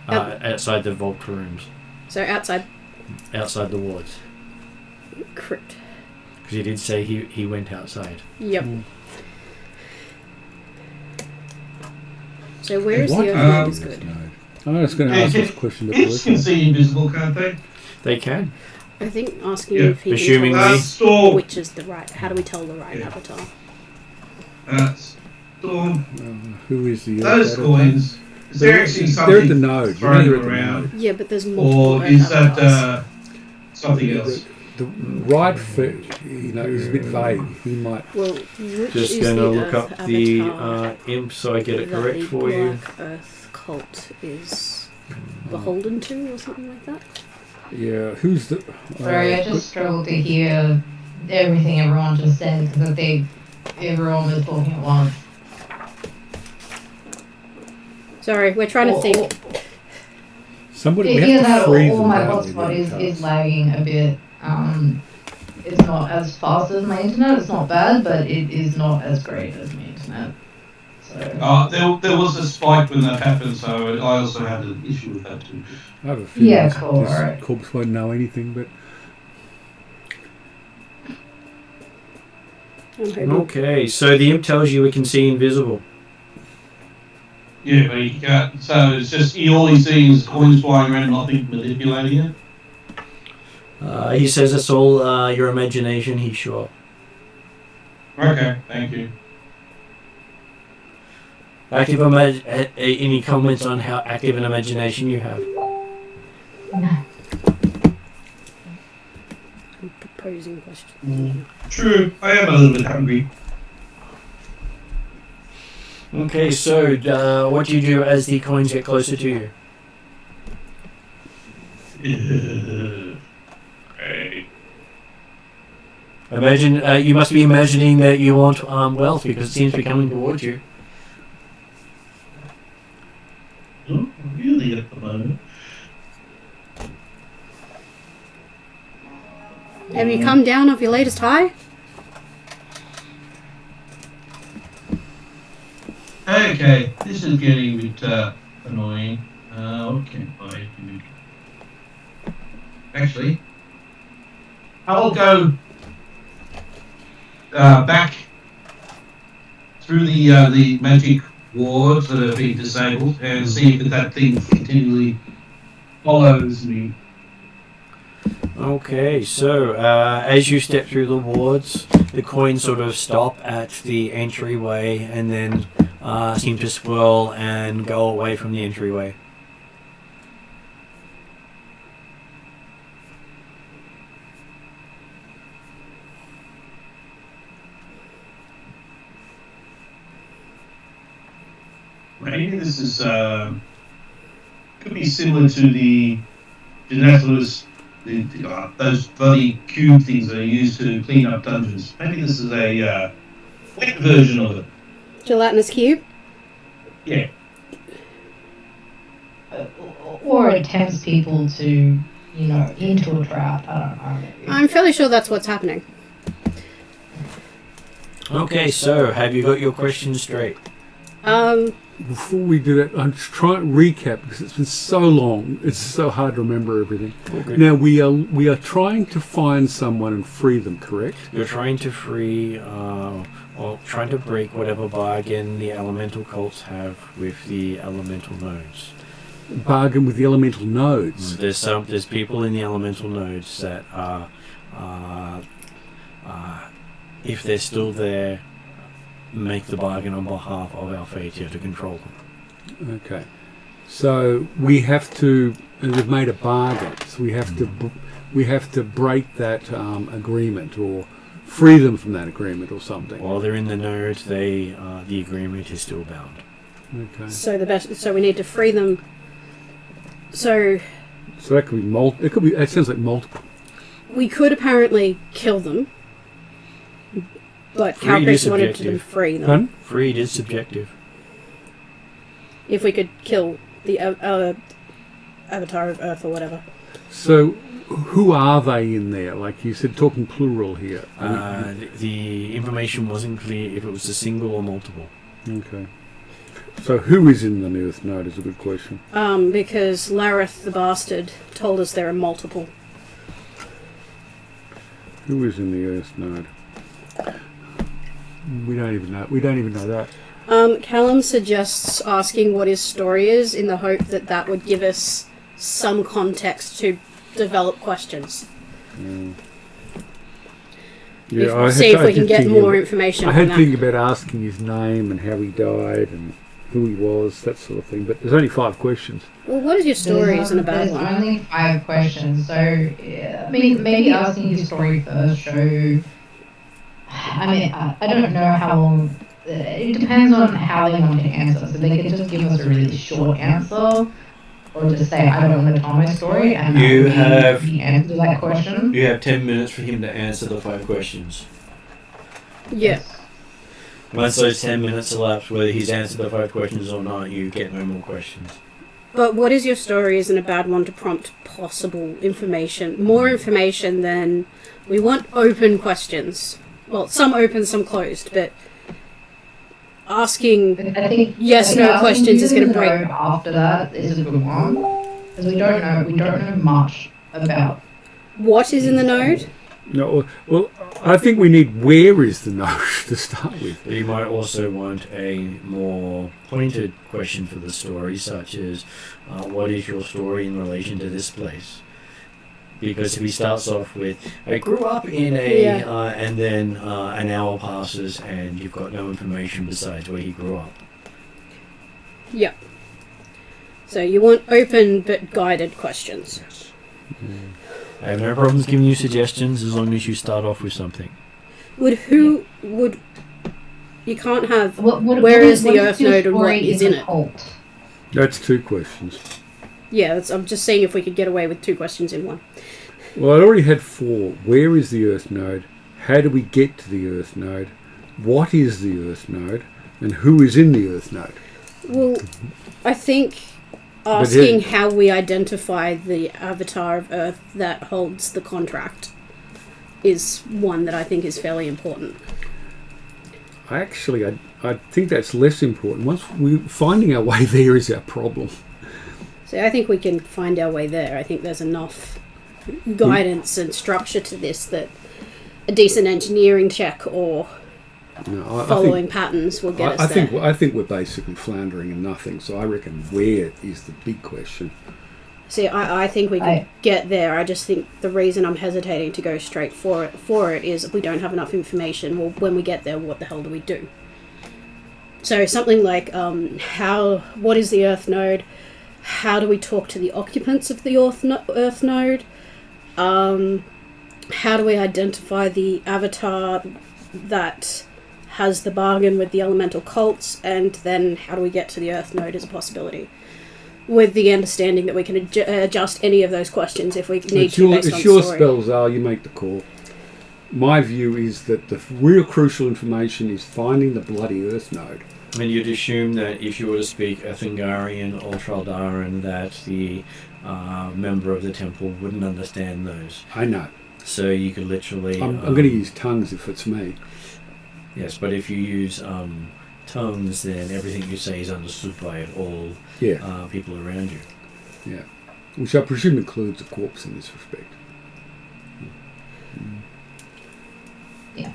Outside the vault rooms. So outside Outside the wards. crypt. Because he did say he went outside. Yep. Mm. So where is What the Earth is node is the good. Earth node? I was going to ask this question Kids before. can see invisible, can't they? They can. I think asking Yeah, if he assuming can tell we- us Storm. which is the right. How do we tell the right Yeah. avatar? Storm. Who is the Those Earth node? coins. Is there actually They're at the something node. You know thrown they're at the around? node. Yeah, but there's multiple Or Earth is that avatars. something else? The right foot, is a bit vague. He might. Well, which Just is going to the look Earth up the avatar imp so I get it that correct the for you. Black Earth cult is beholden to, or something like that? Yeah, who's the? Sorry, I just struggled to hear everything everyone just said because I think everyone was talking at once. Sorry, we're trying to think. Somebody we Either have to that freeze or them my down with hotspot the is cards. lagging a bit. It's not as fast as my internet. It's not bad, but it is not as great as my internet. So There was a spike when that happened, so I also had an issue with that too. I have a feeling Yeah, this, cool, this alright. corpse won't know anything, but I'm hoping. Okay, so the imp tells you we can see invisible. Yeah, but he can't. So it's just all he's seeing is coins flying around, nothing manipulating it. He says it's all your imagination, he's sure. Okay, thank you. Any comments on how active an imagination you have? I'm proposing questions. True, I am a little bit hungry. Okay, so what do you do as the coins get closer to you? Right. Imagine you must be imagining that you want wealth because it seems to be coming towards you. Not really at the moment. Have you come down off your latest high? Okay, this is getting a bit annoying. What can I do? Actually, I'll go back through the magic wards that have been disabled and see if that thing continually follows me. Okay, so as you step through the wards, the coins sort of stop at the entryway and then seem to swirl and go away from the entryway. Maybe this is could be similar to the Genethalus, those bloody cube things that are used to clean up dungeons. Maybe this is a wet version of it. Gelatinous cube? Yeah. Or it tempts people to, into a trap. I don't know. I'm fairly sure that's what's happening. Okay, so have you got your questions straight? Before we do that, I'm just trying to recap because it's been so long. It's so hard to remember everything. Okay. Now we are trying to find someone and free them, correct? You're trying to free, or trying to break whatever bargain the elemental cults have with the elemental nodes. Bargain with the elemental nodes. There's people in the elemental nodes that are, if they're still there, make the bargain on behalf of our Fatia to control them. Okay, so we have to. They've made a bargain, so we have to break that agreement or free them from that agreement or something. While they're in the node, the agreement is still bound. Okay. So we need to free them. So that could be It could be. It sounds like multiple. we could apparently kill them, but Freed Calcris is wanted to subjective. free them. Pardon? Freed is subjective. If we could kill the Avatar of Earth or whatever. So, who are they in there? Like you said, talking plural here. The information wasn't clear if it was a single or multiple. Okay. So, who is in the Earth node is a good question. Because Lareth the Bastard told us there are multiple. Who is in the Earth node? We don't even know. We don't even know that. Callum suggests asking what his story is in the hope that that would give us some context to develop questions. Yeah, See if we can get more information I on had that. to think about asking his name and how he died and who he was, that sort of thing. But there's only 5 questions. Well, what is your story isn't a bad There's one. only 5 questions, so I mean, maybe asking his story first show. I mean, I don't know how long. It depends on how they want to answer. So they can just give us a really short answer, or just say, "I don't want to tell my story," and You that have- would be the answer to that question. You have 10 minutes for him to answer the 5 questions. Yeah. Once those 10 minutes elapse, whether he's answered the 5 questions or not, you get no more questions. But what is your story isn't a bad one to prompt possible information. More information than... We want open questions. Well, some open, some closed, but asking I think yes, no asking questions is you going to to break. know after that is a good one, because we don't know much about. What is in the node? No, well, I think we need where is the node to start with. You might also want a more pointed question for the story, such as, what is your story in relation to this place? Because if he starts off with, I grew up in a, Yeah. and then an hour passes and you've got no information besides where he grew up. Yeah. So you want open but guided questions. I have no problems giving you suggestions as long as you start off with something. Would you can't have Where is the Earth node and what is in it? Cult? That's 2 questions. Yeah, I'm just seeing if we could get away with 2 questions in one. Well, I already had 4. Where is the Earth node? How do we get to the Earth node? What is the Earth node? And who is in the Earth node? Well, I think asking how we identify the Avatar of Earth that holds the contract is one that I think is fairly important. Actually, I think that's less important. Finding our way there is our problem. So I think we can find our way there. I think there's enough guidance and structure to this that a decent engineering check or No, following patterns will get us there. I think we're basically floundering in nothing. So I reckon where is the big question. See, I think we could get there. I just think the reason I'm hesitating to go straight for it is we don't have enough information. Well, when we get there, what the hell do we do? So something like what is the Earth node? How do we talk to the occupants of the Earth node? How do we identify the avatar that has the bargain with the elemental cults? And then how do we get to the Earth node as a possibility? With the understanding that we can adjust any of those questions if we need to based on It's your story. spells are, you make the call. My view is that the real crucial information is finding the bloody Earth node. I mean, you'd assume that if you were to speak Ethengarian or Traldaran, that the member of the temple wouldn't understand those. I know. So you could literally... I'm going to use tongues if it's me. Yes, but if you use tongues, then everything you say is understood by all people around you. Yeah. Which I presume includes a corpse in this respect. Yeah.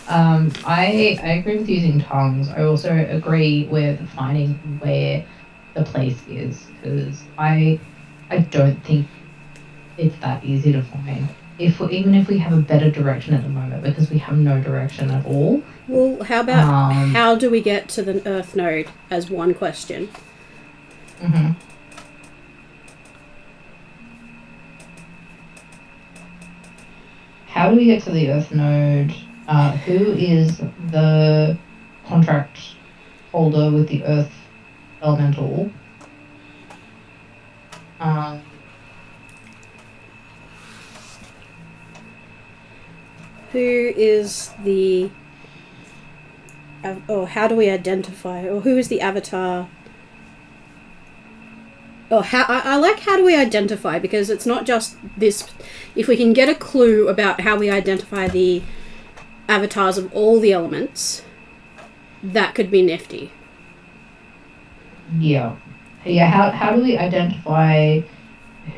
I agree with using tongues. I also agree with finding where the place is, because I don't think it's that easy to find. Even if we have a better direction at the moment, because we have no direction at all. Well, how about how do we get to the Earth node as one question? Mm-hmm. How do we get to the Earth node? Who is the contract holder with the Earth elemental? Who is the... how do we identify... Or who is the avatar... I like how do we identify, because it's not just this... If we can get a clue about how we identify the avatars of all the elements, that could be nifty. Yeah. How do we identify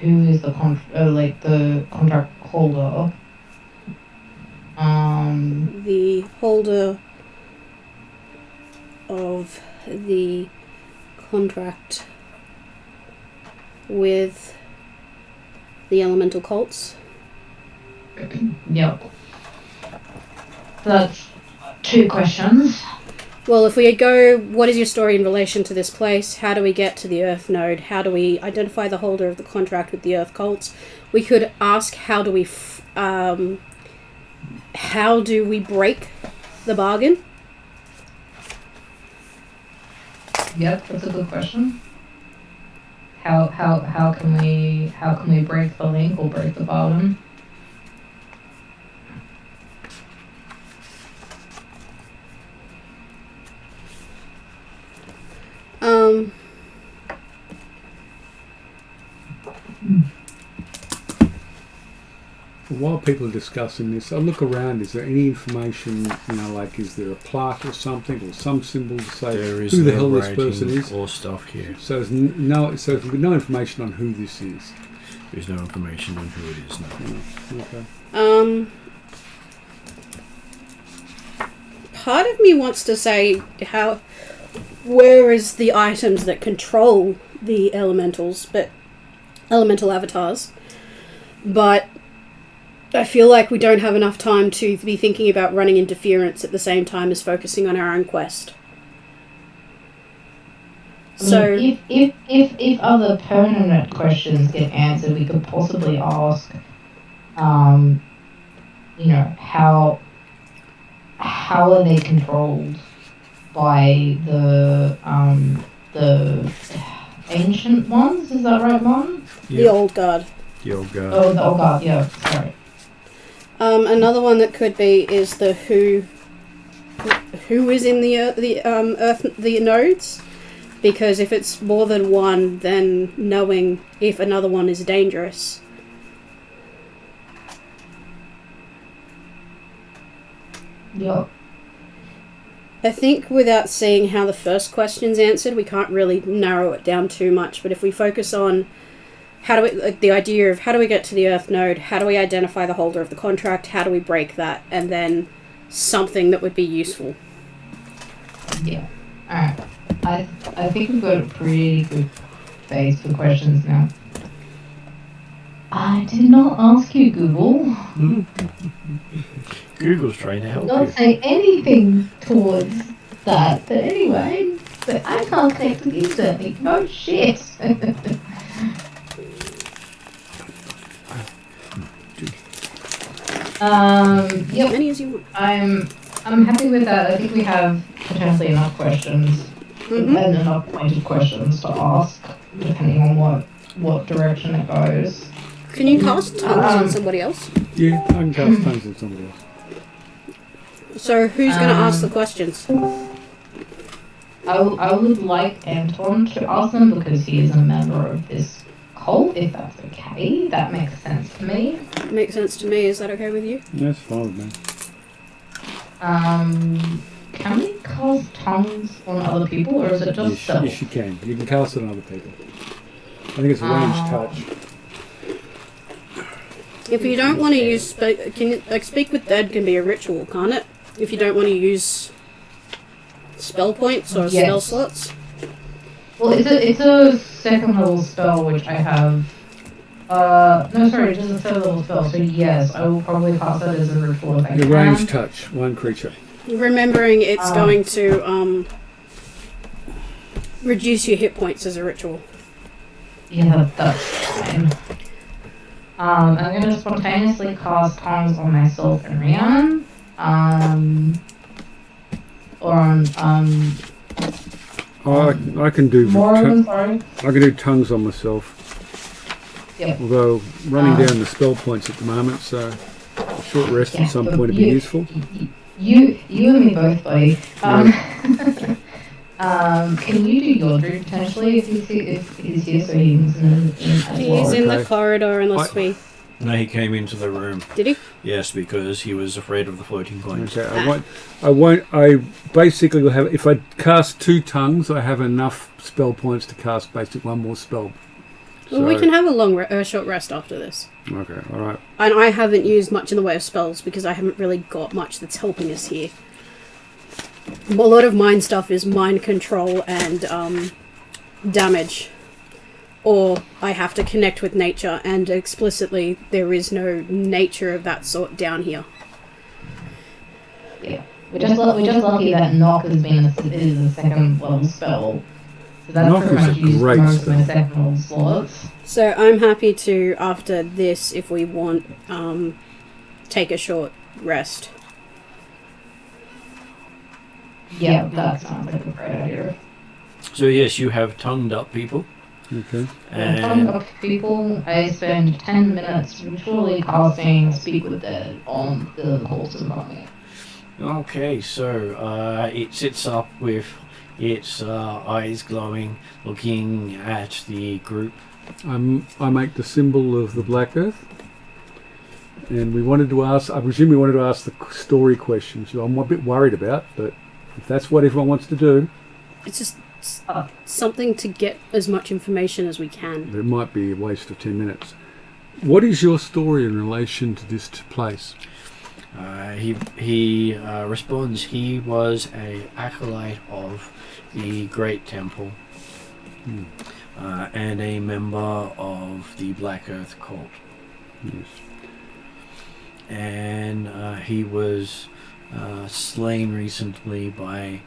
who is the contract holder? The holder of the contract with the elemental cults. Yep. That's 2 questions. Well, if we go, what is your story in relation to this place? How do we get to the Earth node? How do we identify the holder of the contract with the Earth cults? We could ask, how do we break the bargain? Yep, that's a good question. How can we break the link or break the bargain? While people are discussing this, I look around. Is there any information, like is there a plaque or something, or some symbol to say who the hell this person is? Or stuff here. So there's no information on who this is. There's no information on who it is. No. Okay. Part of me wants to say where is the items that control the elemental avatars, but I feel like we don't have enough time to be thinking about running interference at the same time as focusing on our own quest. So, if other permanent questions get answered, we could possibly ask, how are they controlled by the ancient ones? Is that right, Mom? the old guard. The old guard. Oh, the old guard. Yeah, sorry. Another one that could be is the who is in the nodes, because if it's more than one, then knowing if another one is dangerous. Yep. I think without seeing how the first question's answered, we can't really narrow it down too much. But if we focus on the idea of how do we get to the Earth node, how do we identify the holder of the contract, how do we break that, and then something that would be useful. Yeah. Alright. I think we've got a pretty good base for questions now. I did not ask you, Google. Google's trying to help Not you. say anything towards that, but anyway, but I can't connect to the internet. No shit. Yep. Many as you want. I'm happy with that. I think we have potentially enough questions and enough pointed questions to ask, depending on what direction it goes. Can you cast tongues on somebody else? Yeah, I can cast tongues on somebody else. So who's going to ask the questions? I would like Anton to ask them because he is a member of this cult, if that's okay. That makes sense to me. Makes sense to me. Is that okay with you? That's fine with me. Can we cast tongues on other people, or is it just self? Yes, you can. You can cast it on other people. I think it's a ranged touch. If you don't want to use... Speak with Dead can be a ritual, can't it? If you don't want to use spell points or spell slots. Well, it's a second level spell, which I have... no, sorry, it is a third level spell, so yes, I will probably cast that as a ritual if I The can. ranged touch, one creature. Remembering it's going to reduce your hit points as a ritual. Yeah, that's fine. I'm going to spontaneously cast tongues on myself and Rian. Or on, I can do Morgan, sorry. I can do tongues on myself. Yep. Although running down the spell points at the moment, so a short rest at some point would be useful. You and me both, buddy. Can you do your dream potentially if he's here so he can listen in as well? He's in the corridor unless we... No, he came into the room. Did he? Yes, because he was afraid of the floating coins. Okay, I basically will have, if I cast 2 tongues, I have enough spell points to cast basically one more spell. Well, we can have a short rest after this. Okay, alright. And I haven't used much in the way of spells because I haven't really got much that's helping us here. A lot of mind stuff is mind control and damage. Or I have to connect with nature, and explicitly there is no nature of that sort down here. Yeah. We're just lucky that knock has been is a second level spell. So that's Knock pretty is much a used great most of my spell. second level slots. So I'm happy to, after this, if we want, take a short rest. Yeah, that sounds like a great idea. So yes, you have tongued up people. Okay. Tongue of people, I spend 10 minutes ritually casting Speak with Dead on the corpse in front of me. Okay, so it sits up with its eyes glowing, looking at the group. I make the symbol of the Black Earth. And we wanted to ask, I presume we wanted to ask the story questions, which I'm a bit worried about, but if that's what everyone wants to do. It's just something to get as much information as we can. It might be a waste of 10 minutes. What is your story in relation to this place? He responds. He was a acolyte of the Great Temple and a member of the Black Earth cult. Yes. And he was slain recently by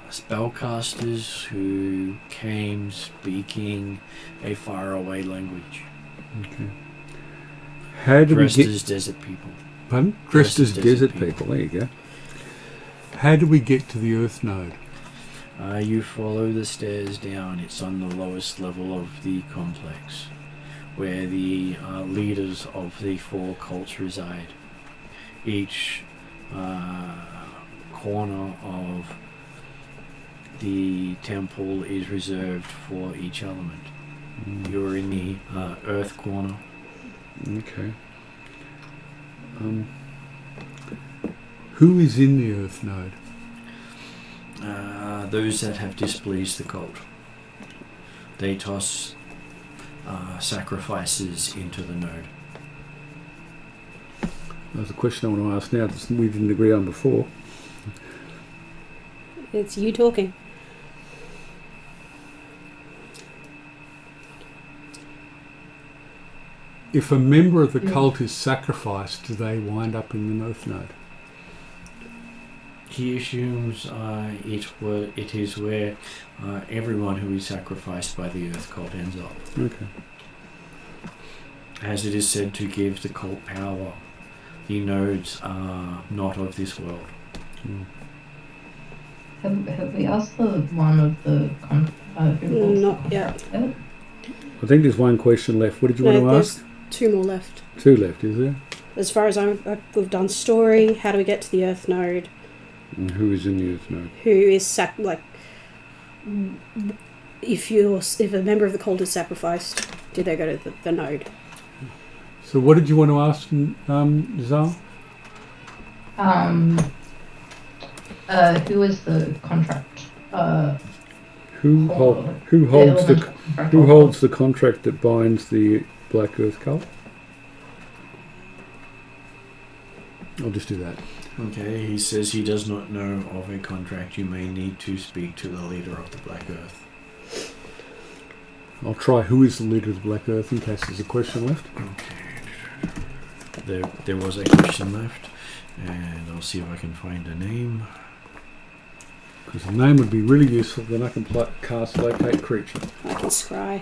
spellcasters who came speaking a faraway language. Okay. How do Dressed we get... as desert people. Pardon? Dressed as desert people. There you go. How do we get to the Earth Node? You follow the stairs down. It's on the lowest level of the complex, where the leaders of the 4 cults reside. Each corner of the temple is reserved for each element. You're in the earth corner. Okay. Who is in the Earth Node? Those that have displeased the cult. They toss sacrifices into the node. That's a question I want to ask now that we didn't agree on before. It's you talking. If a member of the cult is sacrificed, do they wind up in the Earth Node? He assumes it is where everyone who is sacrificed by the Earth cult ends up. Okay. As it is said to give the cult power, the nodes are not of this world. Have we asked the one of the Not yet. I think there's one question left. What did you want to there's ask? 2 more left. 2 left, is there? As far as we've done story, how do we get to the Earth Node? And who is in the Earth Node? Who is if a member of the cult is sacrificed, do they go to the node? So what did you want to ask, Zal? Who is the contract? Who holds the contract that binds the Black Earth cult? I'll just do that. Okay, he says he does not know of a contract. You may need to speak to the leader of the Black Earth. I'll try who is the leader of the Black Earth in case there's a question left. Okay. There was a question left, and I'll see if I can find a name. Because a name would be really useful, then I can cast Locate Creature. I can scry.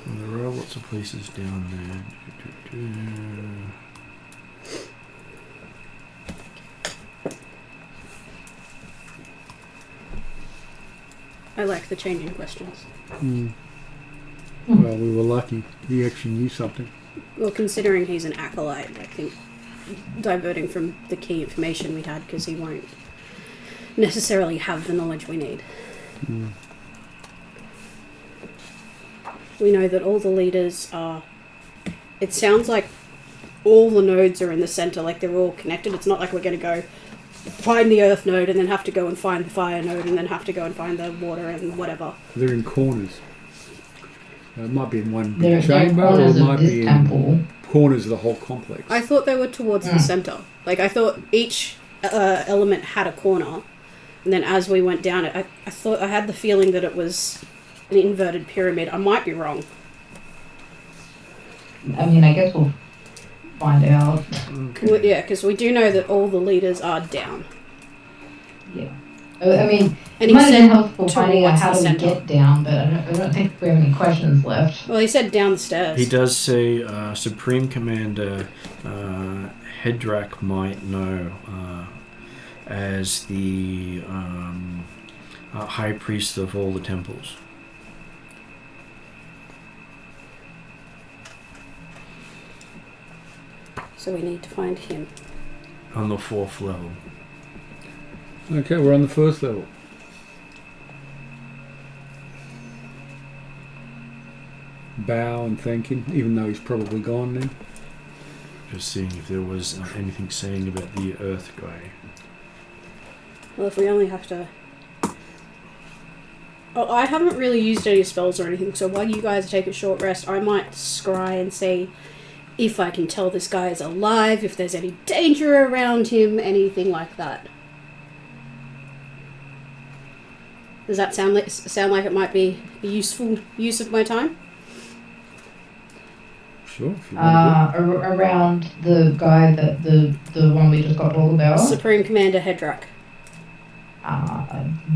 There are lots of places down there. I like the changing questions. Well, we were lucky. He actually knew something. Well, considering he's an acolyte, I think diverting from the key information we had, because he won't necessarily have the knowledge we need. We know that all the leaders are... It sounds like all the nodes are in the center, like they're all connected. It's not like we're going to go find the earth node and then have to go and find the fire node and then have to go and find the water and whatever. They're in corners. It might be in one They're chamber, or it might be in temple. corners of the whole complex. I thought they were towards the center. Like, I thought each element had a corner. And then as we went down it, I thought I had the feeling that it was an inverted pyramid. I might be wrong. I mean, I guess we'll find out. Okay. Well, yeah, because we do know that all the leaders are down. Yeah. I mean, And it he might have said been helpful finding out towards how the do we center. get down, but I don't think we have any questions left. Well, he said down the stairs. He does say Supreme Commander Hedrak might know as the High Priest of all the temples. So we need to find him. On the 4th level. Okay, we're on the first level. Bow and thank him, even though he's probably gone now. Just seeing if there was anything saying about the Earth guy. Well, if we only have to... Oh, I haven't really used any spells or anything, so while you guys take a short rest, I might scry and see if I can tell this guy is alive, if there's any danger around him, anything like that. Does that sound like it might be a useful use of my time? Sure. If you want to Around the guy that the one we just got told about. Supreme Commander Hedrak.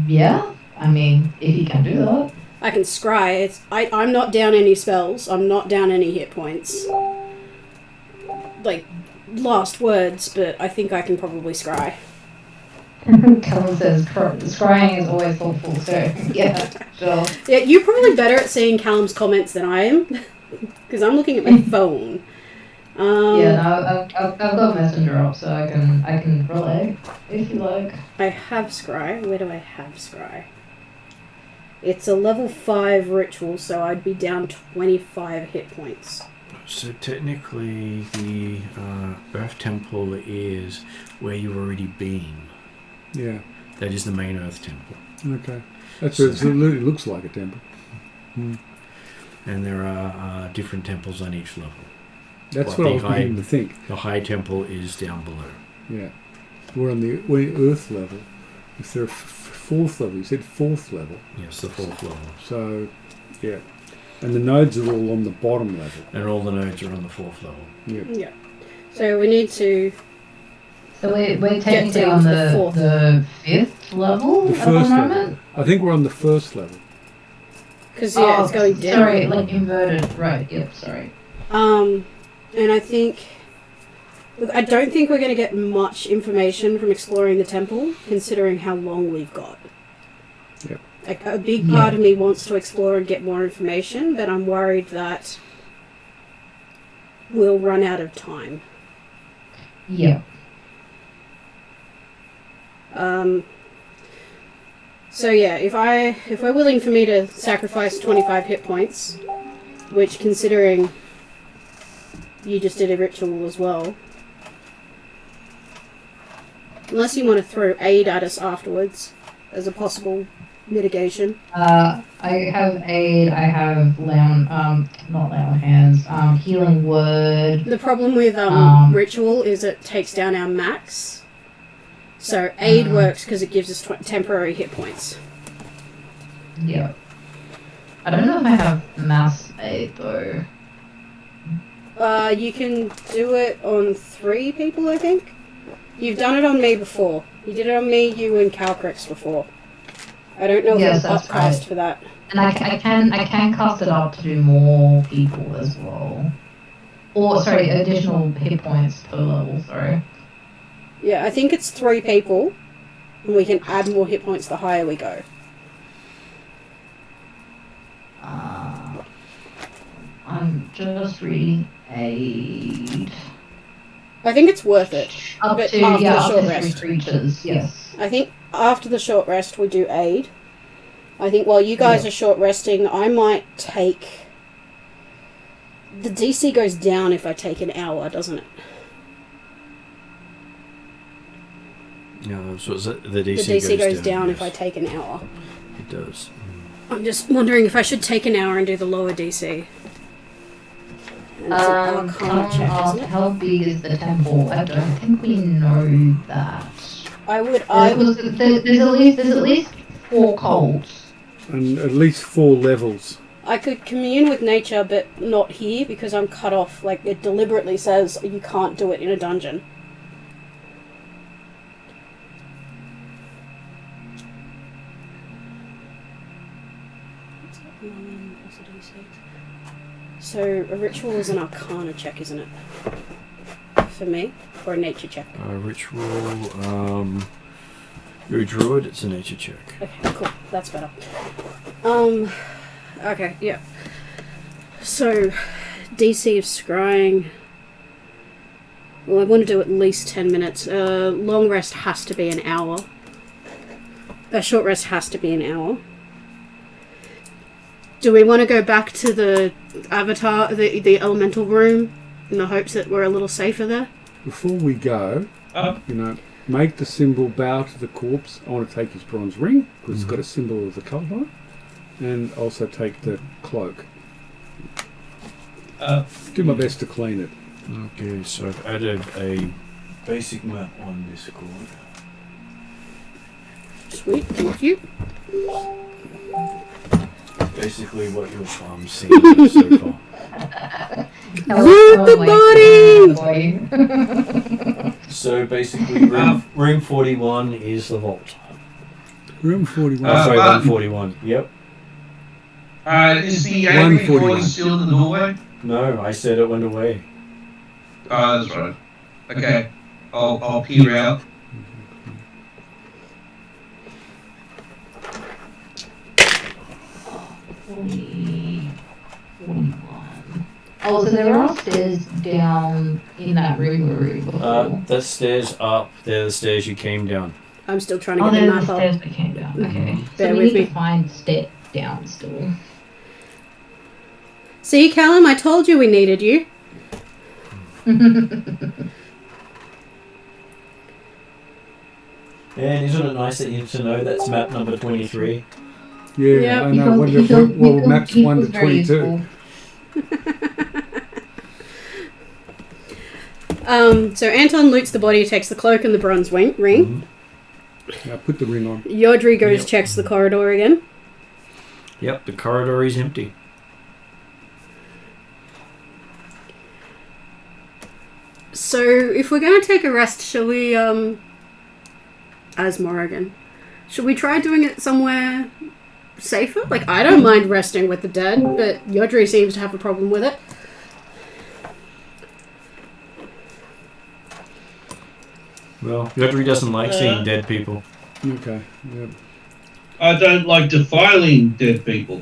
Yeah. I mean, if he can do that. I can scry. I'm not down any spells. I'm not down any hit points. Like, last words, but I think I can probably scry. Callum says scrying is always helpful, so yeah, sure. Yeah, you're probably better at seeing Callum's comments than I am, because I'm looking at my phone. Yeah, no, I've got messenger up, so I can relay if you like. I have scry. Where do I have scry? It's a level 5 ritual, so I'd be down 25 hit points. So technically, the Earth Temple is where you've already been. Yeah. That is the main Earth Temple. Okay. It looks like a temple. And there are different temples on each level. That's what I was beginning to think. The High Temple is down below. Yeah. We're on the Earth level. If they're fourth level, you said fourth level. Yes, the fourth level. So, yeah. And the nodes are all on the bottom level. And all the nodes are on the fourth level. Yeah. So we need to... So we're technically on the fifth level The at the first moment? level. I think we're on the first level. Because, yeah, it's going down. Sorry, like inverted. Right, yep, sorry. And I think... Look, I don't think we're going to get much information from exploring the temple, considering how long we've got. Yep. Like, a big part of me wants to explore and get more information, but I'm worried that we'll run out of time. Yeah. So yeah, if we're willing for me to sacrifice 25 hit points, which considering you just did a ritual as well, unless you want to throw aid at us afterwards as a possible mitigation. I have aid, I have not lay on hands, healing word. The problem with ritual is it takes down our max. So aid works because it gives us temporary hit points. Yeah. I don't know if I have mass aid though. You can do it on 3 people, I think. You've done it on me before. You did it on me, you, and Calcrix before. I don't know if Yes, it's that's upcast right. for that. And I can cast it up to do more people as well. Or sorry, additional hit points per level, sorry. Yeah, I think it's 3 people, and we can add more hit points the higher we go. I'm just reading aid. I think it's worth it. Up But to after the up short to rest. 3 creatures, yes. I think after the short rest we do aid. I think while you guys are short resting, I might take... The DC goes down if I take an hour, doesn't it? Yeah, so the The DC goes down if I take an hour. It does. I'm just wondering if I should take an hour and do the lower DC. And it's an Arcana check, isn't it? How big is the temple? I don't think we know that. I would... There's at least 4 cults. And at least 4 levels. I could commune with nature, but not here because I'm cut off. Like, it deliberately says you can't do it in a dungeon. So, a ritual is an Arcana check, isn't it? For me? Or a nature check? Ritual, you're a druid, it's a nature check. Okay, cool. That's better. Okay, yeah. So, DC of scrying. Well, I want to do at least 10 minutes. Long rest has to be an hour. A short rest has to be an hour. Do we want to go back to the avatar, the elemental room, in the hopes that we're a little safer there? Before we go, make the symbol bow to the corpse. I want to take his bronze ring, because it's got a symbol of the cult on it. And also take the cloak. Do my best to clean it. Okay, so I've added a basic map on Discord. Sweet, thank you. Basically what you've seen so far. Loot the body! So basically room 41 is the vault. Room 41. Sorry, 141. Yep. Is the angry 141. voice still in the doorway? No, I said it went away. Oh, that's right. Okay, I'll peer out. Oh, so there are stairs down in that room we were in before. The stairs up, they're the stairs you came down. I'm still trying to Oh, get the they're the map up. stairs that came down. Okay. So Bear we with need me. to find step down still. See, Callum, I told you we needed you. And isn't it nice that you to know that's map number 23? Yeah, Yeah, I know. I wonder what maps 1 to 22. So Anton loots the body, takes the cloak and the bronze ring. Yeah, put the ring on. Yodri goes, Yep. checks the corridor again. Yep, the corridor is empty. So if we're going to take a rest, shall we, as Morrigan, should we try doing it somewhere safer? Like, I don't mind resting with the dead, but Yodri seems to have a problem with it. Well, Yodri doesn't like seeing dead people. Okay. Yeah. I don't like defiling dead people,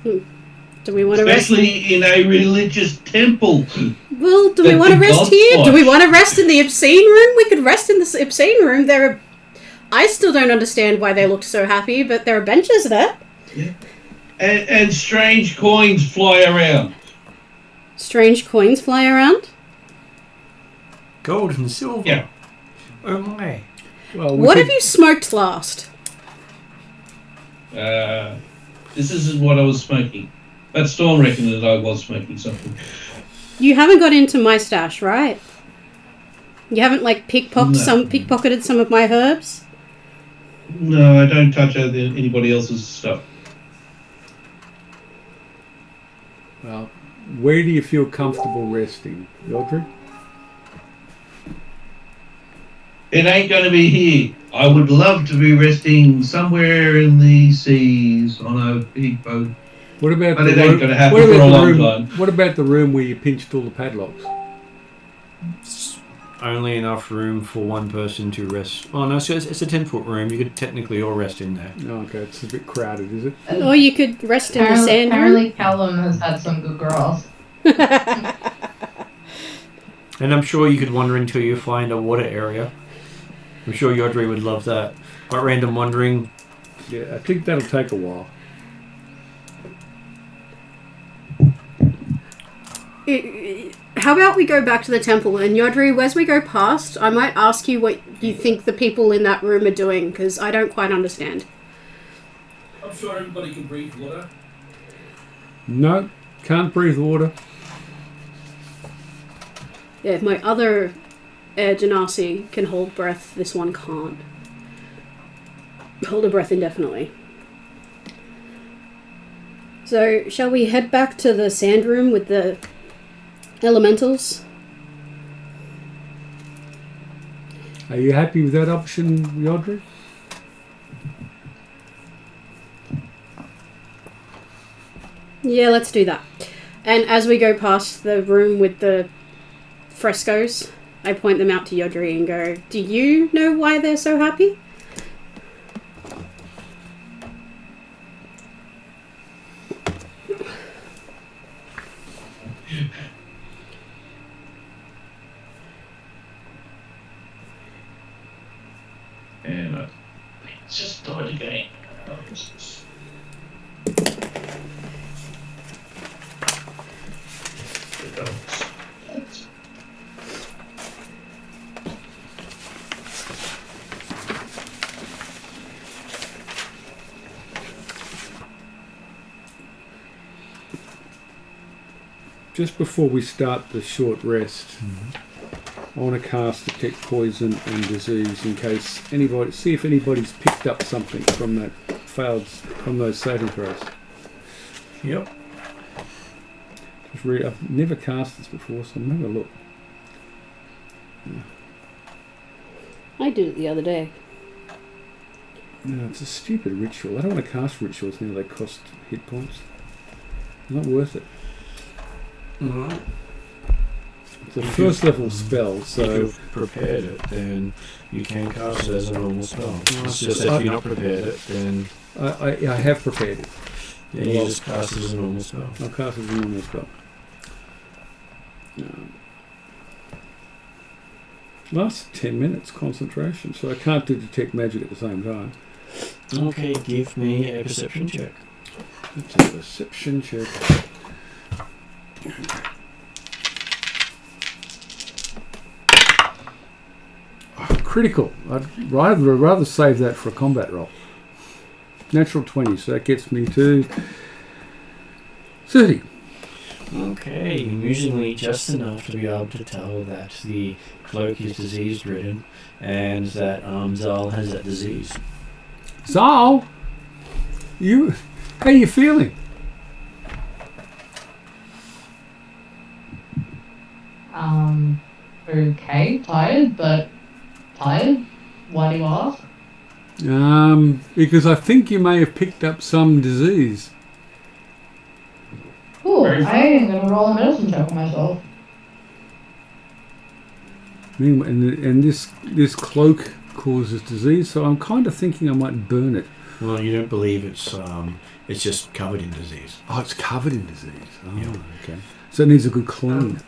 Do we want to rest? especially in a religious temple. Well, do we the want to rest gods here? Do we watch. want to rest in the obscene room? We could rest in the obscene room. I still don't understand why they looked so happy, but there are benches there. And strange coins fly around. Strange coins fly around. Gold and silver. Yeah. Oh my. Well, What have you smoked last? This isn't what I was smoking. But Storm reckoned that I was smoking something. You haven't got into my stash, right? You haven't like pickpocketed some of my herbs? No, I don't touch anybody else's stuff. Well, where do you feel comfortable resting, Yodri? It ain't going to be here. I would love to be resting somewhere in the seas on a big boat. What about But the it ain't room? gonna happen What for about a the long room? time. What about the room where you pinched all the padlocks? It's only enough room for one person to rest. Oh no, so it's a 10-foot room. You could technically all rest in there. Oh, okay, it's a bit crowded, is it? Or you could rest in the sand room. Apparently Callum has had some good grass. And I'm sure you could wander until you find a water area. I'm sure Yodri would love that. Like random wandering. Yeah, I think that'll take a while. How about we go back to the temple and Yodri, as we go past, I might ask you what you think the people in that room are doing, because I don't quite understand. I'm sure everybody can breathe water. No, can't breathe water. Yeah, if my other Air Genasi can hold breath, this one can't. Hold a breath indefinitely. So, shall we head back to the sand room with the elementals? Are you happy with that option, Yodri? Yeah, let's do that. And as we go past the room with the frescoes, I point them out to Yodri and go, do you know why they're so happy? And it's just died again. Just before we start the short rest, I want to cast Detect Poison and Disease in case anybody, see if anybody's picked up something from that from those saving throws. Yep. I've never cast this before, so I'm having a look. I did it the other day. No, it's a stupid ritual. I don't want to cast rituals now. They cost hit points. Not worth it. Alright. It's a first level spell, If so you've prepared it, then you can cast it as a normal spell. It's just if you're not prepared it, then... I have prepared it. Yeah, you just cast it as a normal spell. I'll cast it as a normal spell. Lasts 10 minutes concentration, so I can't do detect magic at the same time. Okay, give me a perception check. It's a perception check. Oh, critical. I'd rather save that for a combat roll. Natural 20, so that gets me to 30. Okay, amusingly just enough to be able to tell that the cloak is disease-ridden and that Zal has that disease. Zal, how are you feeling? Okay, tired, but tired? Why do you ask? Because I think you may have picked up some disease. Cool, I am going to roll a medicine check on myself. And this cloak causes disease, so I'm kind of thinking I might burn it. Well, you don't believe it's just covered in disease. Oh, it's covered in disease. Oh, Yeah. okay. So it needs a good clean.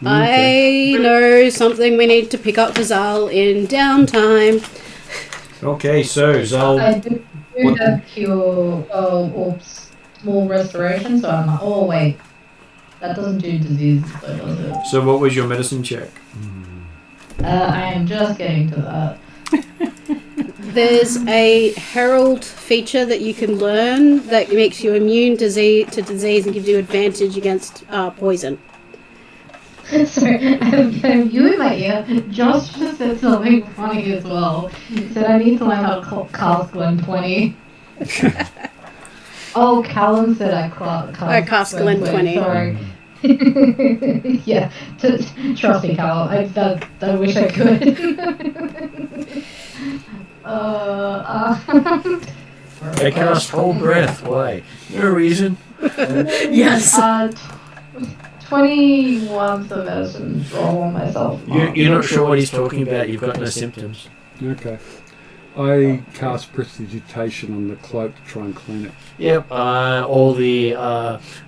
I know something we need to pick up for Zal in downtime. Okay, so Zal... I do have cure or small restoration, so I'm like, oh wait, that doesn't do disease, so does it? So what was your medicine check? I am just getting to that. There's a herald feature that you can learn that makes you immune to disease and gives you advantage against poison. Sorry, I'm you in my ear. Josh just said something funny as well. He said I need to learn how to cast 120. Oh, Callum said I cast Glen 20. Sorry. Yeah, trust me, Callum. I wish I could. I cast Hold Breath. Why? No reason. Yes. 21 for medicine roll on myself. You're not sure what he's talking about. You've got no symptoms. Okay. I cast prestidigitation on the cloak to try and clean it. Yep. All the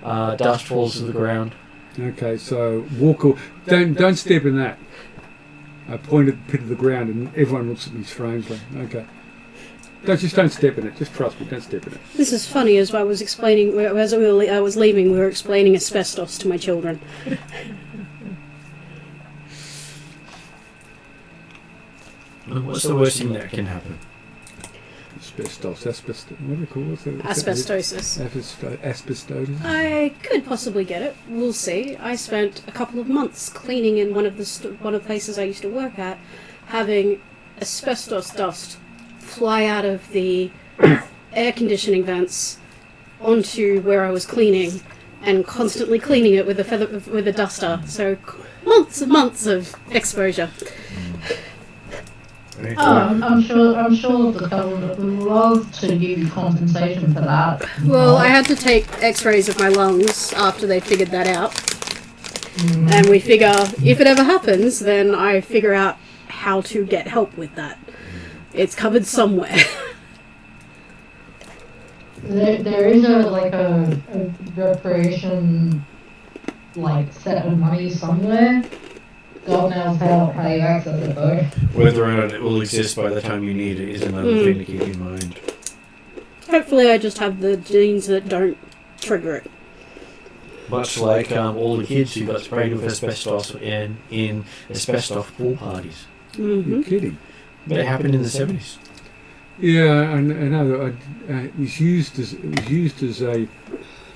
dust falls to the ground. Okay, so don't step in that. I point at the pit of the ground and everyone looks at me strangely. Okay. Don't step in it. Just trust me. Don't step in it. This is funny, as I was explaining, as I was leaving, we were explaining asbestos to my children. What's the worst thing that can happen? Asbestos. What do you call it? Asbestosis. Asbestosis. I could possibly get it. We'll see. I spent a couple of months cleaning in one of the places I used to work at, having asbestos dust fly out of the air conditioning vents onto where I was cleaning, and constantly cleaning it with a duster. So months and months of exposure. I'm sure the government would love to give you compensation for that. Well, I had to take x-rays of my lungs after they figured that out. And we figure, if it ever happens, then I figure out how to get help with that. It's covered somewhere. There is a reparation set of money somewhere. God knows how you access it though. Whether or not it will exist by the time you need it is another thing to keep in mind. Hopefully I just have the genes that don't trigger it. Much like all the kids who got sprayed with asbestos in asbestos pool parties. Mm-hmm. You're kidding. But it happened in the 70s. Yeah, I know. It was used as a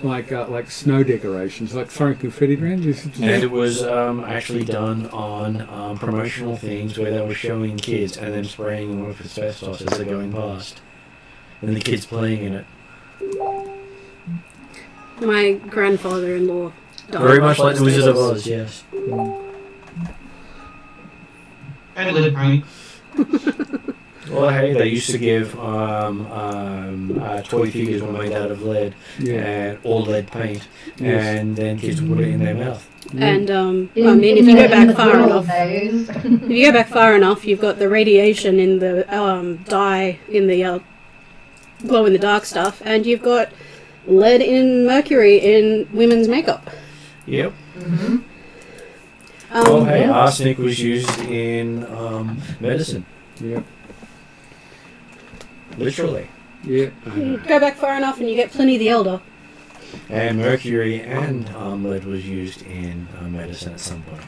like snow decorations, like throwing confetti around. And it was actually done on promotional things where they were showing kids and then spraying them with asbestos as they're going past. And the kids playing in it. My grandfather-in-law died. Very much like the Wizard of Oz, yes. And lead paint. Well, hey, they used to give toy figures were made out of lead and all lead paint, and then kids would put it in their mouth. And if you go back far enough, you've got the radiation in the dye in the glow in the dark stuff, and you've got lead in mercury in women's makeup. Yep. Mm-hmm. Oh, hey, arsenic was used in medicine. Yep. Literally. Yeah. You go back far enough and you get Pliny the Elder. And mercury and lead was used in medicine at some point.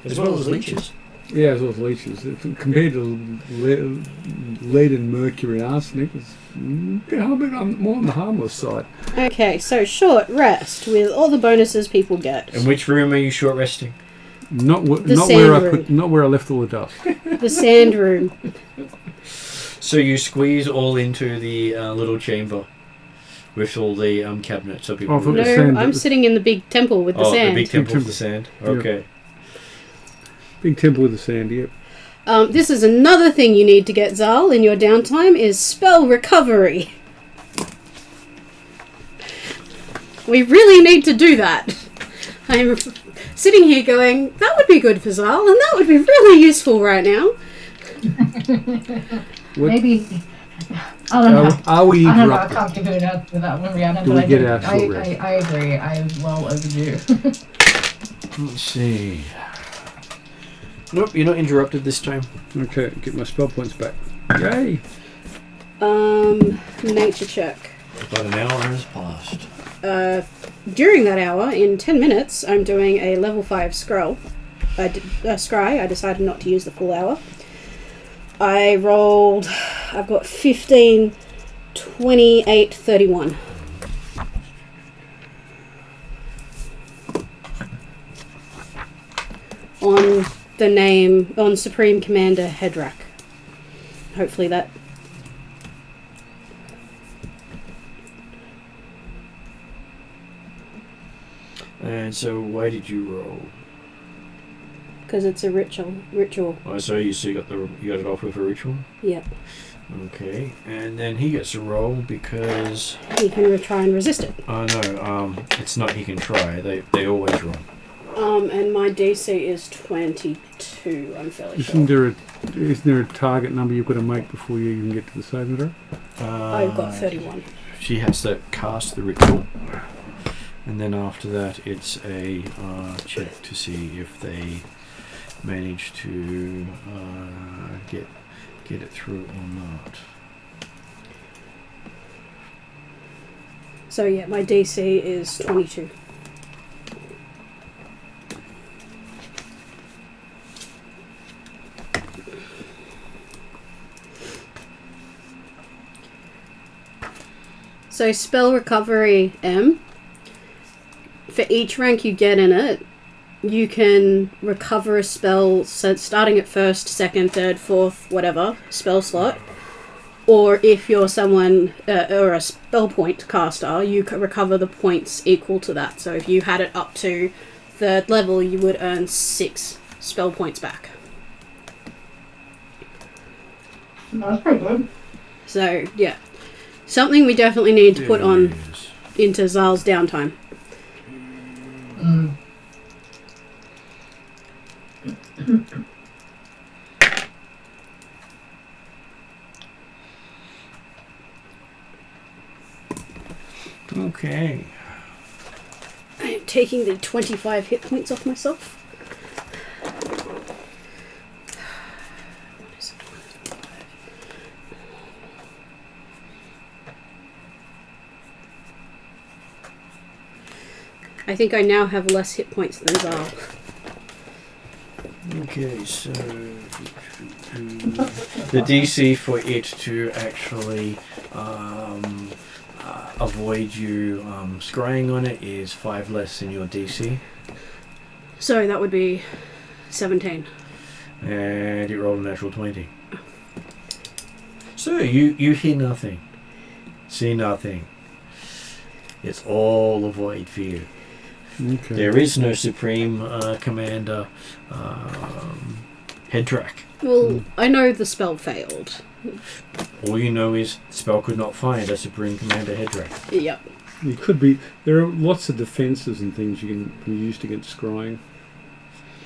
As well as leeches. Yeah, as well as leeches. Compared to lead and mercury and arsenic, it's a bit more on the harmless side. Okay, so short rest with all the bonuses people get. In which room are you short resting? Not The where I left all the dust. The sand room. So you squeeze all into the little chamber with all the cabinets. So people. Oh, I thought No, the sand- I'm sitting in the big temple with the sand. The big temple with Temple. the sand. Yeah. Okay. Big temple with the sand, yep. This is another thing you need to get, Zal, in your downtime, is spell recovery. We really need to do that. I'm sitting here going, that would be good for Zal, and that would be really useful right now. Maybe. I don't know. Are we I don't know. I interrupted? can't give you an answer to that one, Rhiannon. Do but we I get do. our short rest? I agree. I am well overdue. Let's see. Nope, you're not interrupted this time. Okay, get my spell points back. Yay! Nature check. About an hour has passed. During that hour, in 10 minutes, I'm doing a level 5 scroll. Scry. I decided not to use the full hour. I've got 15, 28, 31. On Supreme Commander Hedrack. Hopefully that. And so, why did you roll? Because it's a ritual. Oh, so you got it off with a ritual. Yep. Okay, and then he gets a roll because. He can try and resist it. Oh no, it's not. He can try. They always roll. And my DC is 22. I'm fairly Isn't sure. there a target number you've got to make before you even get to the saving throw? I've got 31. She has to cast the ritual, and then after that, it's a check to see if they manage to get it through or not. So yeah, my DC is 22. So spell recovery M. For each rank you get in it, you can recover a spell starting at first, second, third, fourth, whatever spell slot. Or if you're someone or a spell point caster, you can recover the points equal to that. So if you had it up to third level, you would earn 6 spell points back. That's pretty good. So yeah, something we definitely need to put on Yes. into Zal's downtime. Mm. Okay. I am taking the 25 hit points off myself. I think I now have less hit points than Zal. Okay, so the DC for it to actually avoid you scrying on it is 5 less than your DC, So that would be 17. and it rolled a natural 20. So you hear nothing, see nothing. It's all a void for you. Okay. There is no Supreme Commander head track. Well, I know the spell failed. All you know is the spell could not find a Supreme Commander head track. Yep. It could be. There are lots of defences and things you can use against scrying.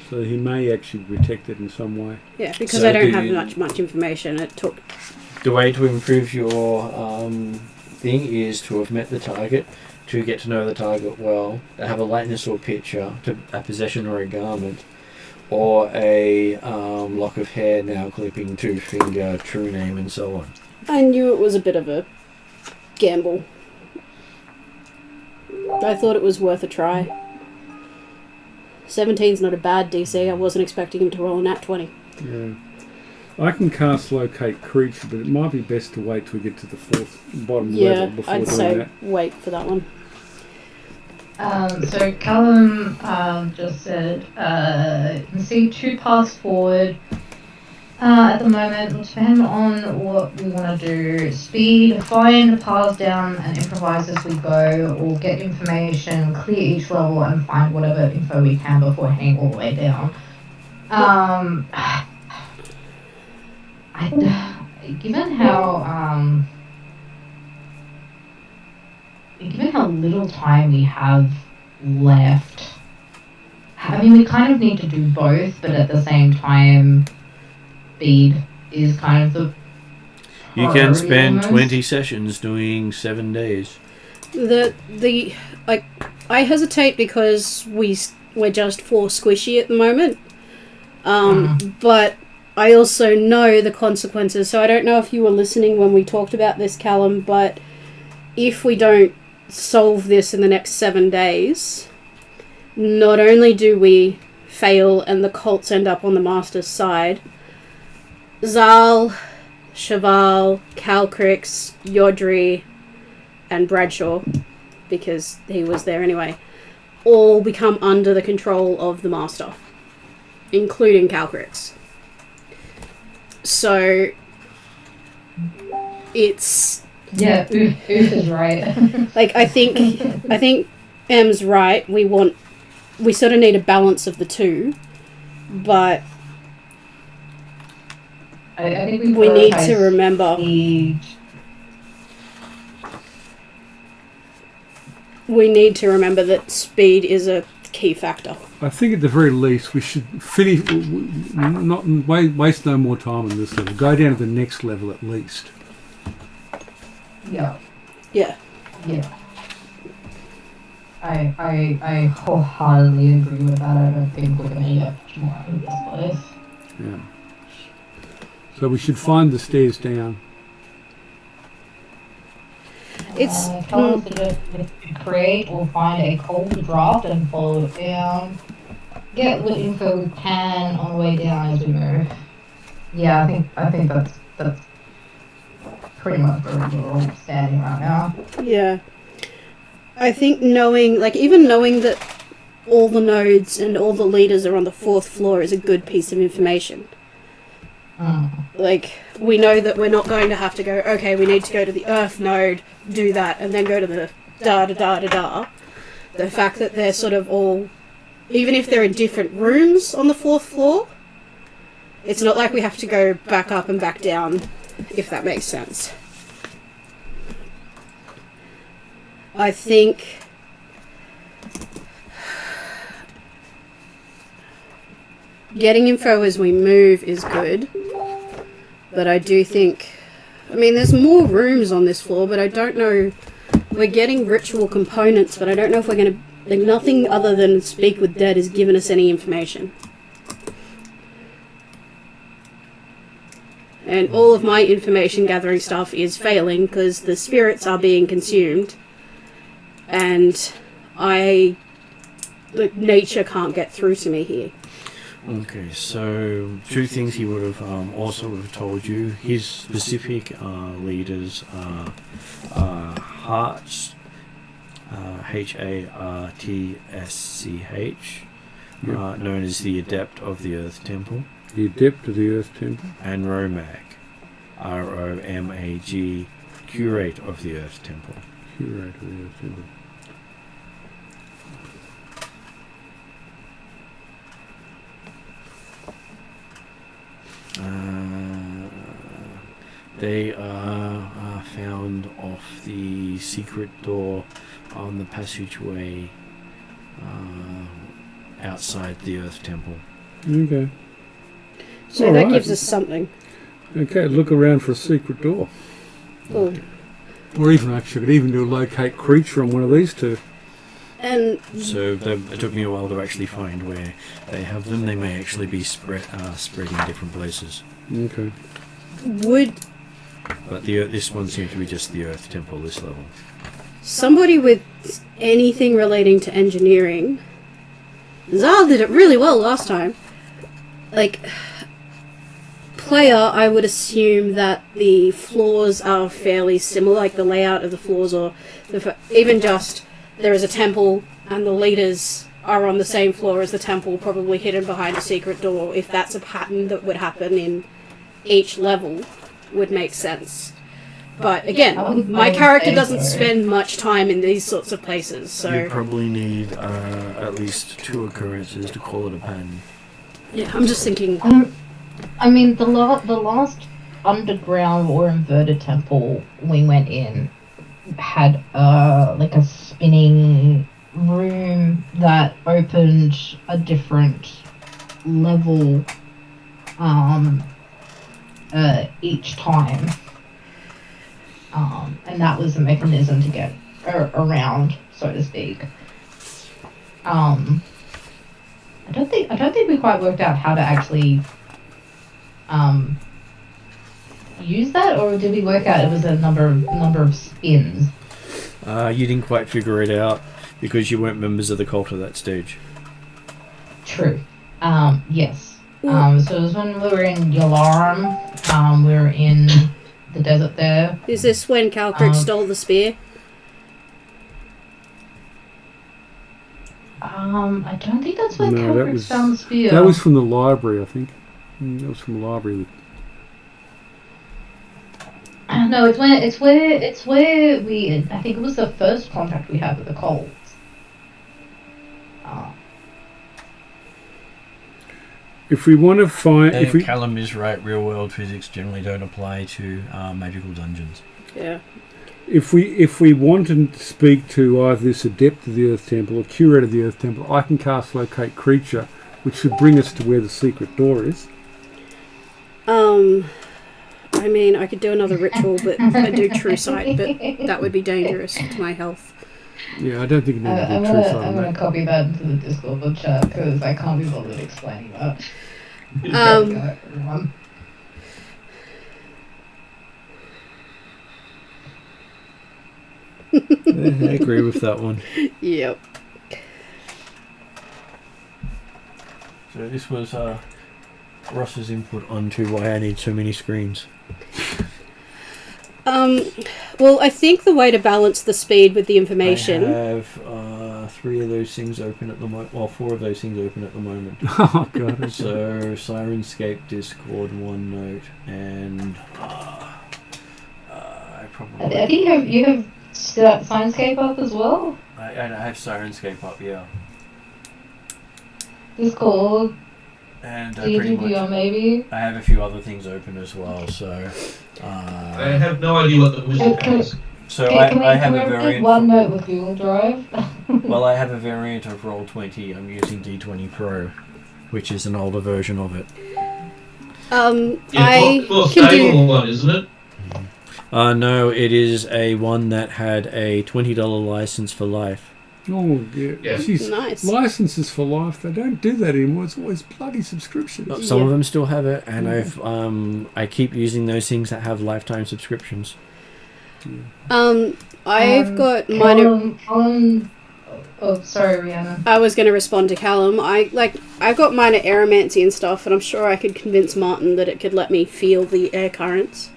So he may actually protect it in some way. Yeah, because So I don't do have you- much information. It took. The way to improve your thing is to have met the target, to get to know the target well, to have a likeness or picture, to a possession or a garment, or a lock of hair, nail clipping, 2-finger, true name, and so on. I knew it was a bit of a gamble. I thought it was worth a try. 17's not a bad DC. I wasn't expecting him to roll a nat 20. Yeah. I can cast locate creature, but it might be best to wait till we get to the bottom level before I'd doing say that. wait for that one. So Callum just said, you can see 2 paths forward. At the moment, it'll depend on what we want to do. Speed, find the paths down and improvise as we go, or get information, clear each level and find whatever info we can before heading all the way down. Given how little time we have left, I mean, we kind of need to do both, but at the same time, speed is kind of the You can spend almost. 20 sessions doing 7 days. I hesitate because we're just 4 squishy at the moment. But I also know the consequences. So I don't know if you were listening when we talked about this, Callum, but if we don't solve this in the next 7 days, not only do we fail and the cults end up on the master's side, Zal, Cheval, Calcrix, Yodri, and Bradshaw, because he was there anyway, all become under the control of the master, including Calcrix. So it's Yeah, Oof is right. like I think M's right. We sort of need a balance of the two, but I think we need to prioritize remember speed. that speed is a key factor. I think at the very least we should finish, not waste no more time on this level. Go down to the next level at least. Yeah. Yeah. Yeah. I wholeheartedly agree with that. I don't think we're gonna get much more out of this place. Yeah. So we should find the stairs down. It's Callum suggested to create or find a cold draft and follow it down. Get what info we can on the way down as we move. Yeah, I think that's pretty much where we're all standing right now. yeah. I think knowing that all the nodes and all the leaders are on the 4th floor is a good piece of information. Like, we know that we're not going to have to go, okay, we need to go to the Earth node, do that, and then go to the da-da-da-da-da. The fact that they're sort of all, even if they're in different rooms on the 4th floor, it's not like we have to go back up and back down, if that makes sense. I think getting info as we move is good, but I do think, I mean, there's more rooms on this floor, but I don't know, we're getting ritual components, but I don't know if we're going to, like, nothing other than Speak with Dead has given us any information. And all of my information gathering stuff is failing because the spirits are being consumed, and nature can't get through to me here. Okay, so 2 things he would have also would have told you. His specific leaders are Hartsch, Hartsch, known as the Adept of the Earth Temple, The Adept of the Earth Temple. and Romag, Romag, Curate of the Earth Temple. Curate of the Earth Temple. They are found off the secret door on the passageway outside the Earth Temple. Okay. So All that right. gives us something. Okay, look around for a secret door. Oh. Or even actually, I could even do a locate creature on one of these two. And So it took me a while to actually find where they have them. They may actually be spread in different places. Okay. would But this one seems to be just the Earth Temple, this level. somebody with anything relating to engineering... Zal did it really well last time. Like, player, I would assume that the floors are fairly similar, like the layout of the floors, or even just there is a temple and the leaders are on the same floor as the temple, probably hidden behind a secret door. If that's a pattern that would happen in each level, would make sense. But again, my character doesn't spend much time in these sorts of places, so... You probably need at least 2 occurrences to call it a pattern. Yeah, I'm just thinking... I mean, the last underground or inverted temple we went in had like a spinning room that opened a different level each time. And that was the mechanism to get around, so to speak. I don't think we quite worked out how to actually use that, or did we work out it was a number of spins? You didn't quite figure it out because you weren't members of the cult at that stage. True. Yes. So it was when we were in Yalarum. We were in the desert there. Is this when Calcrick stole the spear? I don't think that's when No, that Calcrick was- found the spear. That was from the library, I think. That was from the library. No, it's where we. I think it was the first contact we had with the Colts. If we want to find... If we, Callum is right, real world physics generally don't apply to magical dungeons. Yeah. If we want to speak to either this Adept of the Earth Temple or Curator of the Earth Temple, I can cast Locate Creature, which should bring us to where the secret door is. I mean, I could do another ritual, but I do True Sight, but that would be dangerous to my health. Yeah, I don't think it needs to I'm be true gonna side on that. copy that into the Discord chat because I can't be bothered explaining that. Everyone. I agree with that one. Yep. So this was Ross's input onto why I need so many screens. Well, I think the way to balance the speed with the information... I have 3 of those things open at the moment. Well, 4 of those things open at the moment. Oh, God. Okay. So, Sirenscape, Discord, OneNote, and I probably... I think you have Signscape up as well. I have Sirenscape up, yeah. Discord, And pretty DGVR much, maybe. I have a few other things open as well, so... I have no idea what the wizard is. So Can I have we a make variant... OneNote with Google Drive? Well, I have a variant of Roll20. I'm using D20 Pro, which is an older version of it. I More can do... stable one, isn't it? No, it is a one that had a $20 license for life. Oh, yeah. Yeah. Jeez. Nice. Licenses for life, they don't do that anymore. It's always bloody subscriptions. Some of Yeah. them still have it, and I keep using those things that have lifetime subscriptions. I've got minor... Oh, sorry, Rihanna. I was going to respond to Callum. I've got minor aeromancy and stuff, and I'm sure I could convince Martin that it could let me feel the air currents.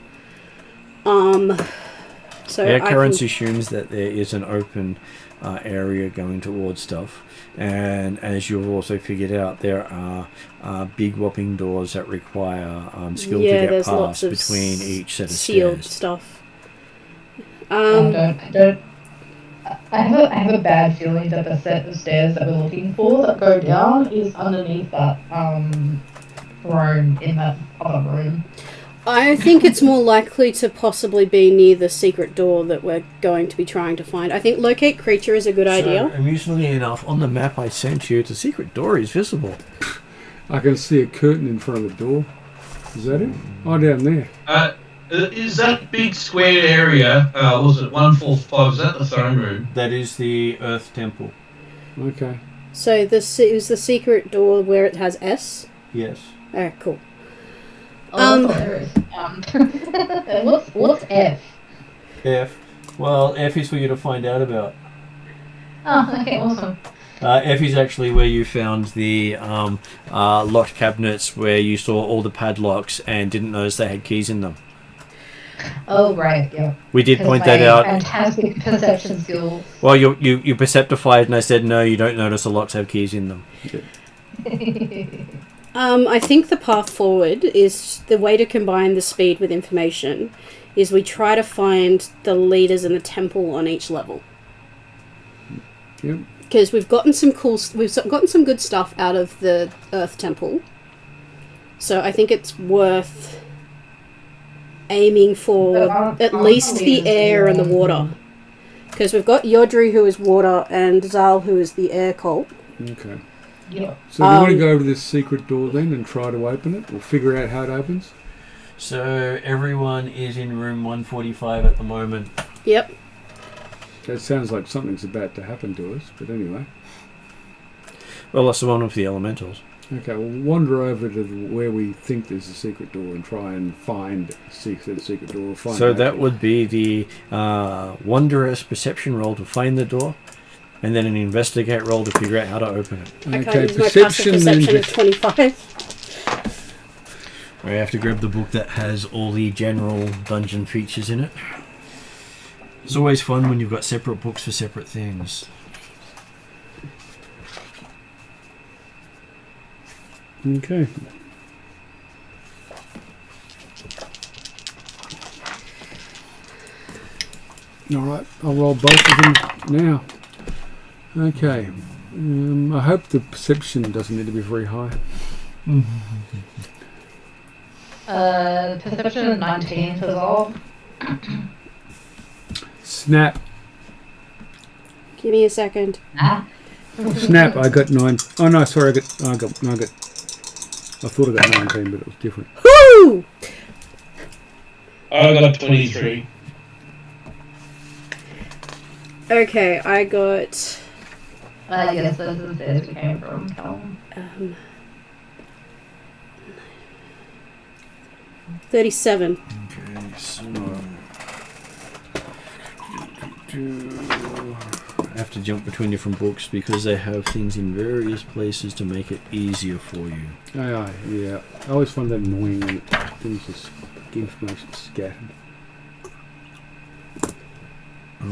So Air I currents can... assumes that there is an open area going towards stuff, and as you've also figured out, there are big whopping doors that require skill to get there's past lots of between each set of sealed stairs. stuff. I have a bad feeling that the set of stairs that we're looking for that go down is underneath that throne in that other room. I think it's more likely to possibly be near the secret door that we're going to be trying to find. I think locate creature is a good idea. So, amusingly enough, on the map I sent you, the secret door is visible. I can see a curtain in front of the door. Is that it? Oh, down there. Is that big square area, was it 145, is that the throne room? That is the Earth Temple. Okay. So it was the secret door where it has S? Yes. Oh, cool. Oh, there is. What's F? F. Well, F is for you to find out about. Oh, okay, awesome. F is actually where you found the locked cabinets where you saw all the padlocks and didn't notice they had keys in them. Oh, right, yeah. We did point that out. Fantastic perception skills. Well, you perceptified and I said, no, you don't notice the locks have keys in them. I think the path forward is the way to combine the speed with information is we try to find the leaders in the temple on each level. Yep. Because we've gotten some good stuff out of the Earth Temple. So I think it's worth aiming for at least the air and the water. Because we've got Yodri, who is water, and Zal, who is the air cult. Okay. Yeah. So we want to go to this secret door then and try to open it, or figure out how it opens? So everyone is in room 145 at the moment. Yep. That sounds like something's about to happen to us, but anyway. Well, that's the one with the elementals. Okay, we'll wander over to where we think there's a secret door and try and find the secret door. So that would be the Wanderer's perception roll to find the door, and then an investigate roll to figure out how to open it. I can't Okay, use my passive perception of 25. I have to grab the book that has all the general dungeon features in it. It's always fun when you've got separate books for separate things. Okay. Alright, I'll roll both of them now. Okay. I hope the perception doesn't need to be very high. Perception 19 for all. Snap. Give me a second. Snap, I got 9. Oh no, sorry, I thought I got 19, but it was different. Woo! I got 23. Okay, I got... Yes, this is where we came from. 37. Okay, so I have to jump between different books because they have things in various places to make it easier for you. Yeah. I always find that annoying when things just information scattered.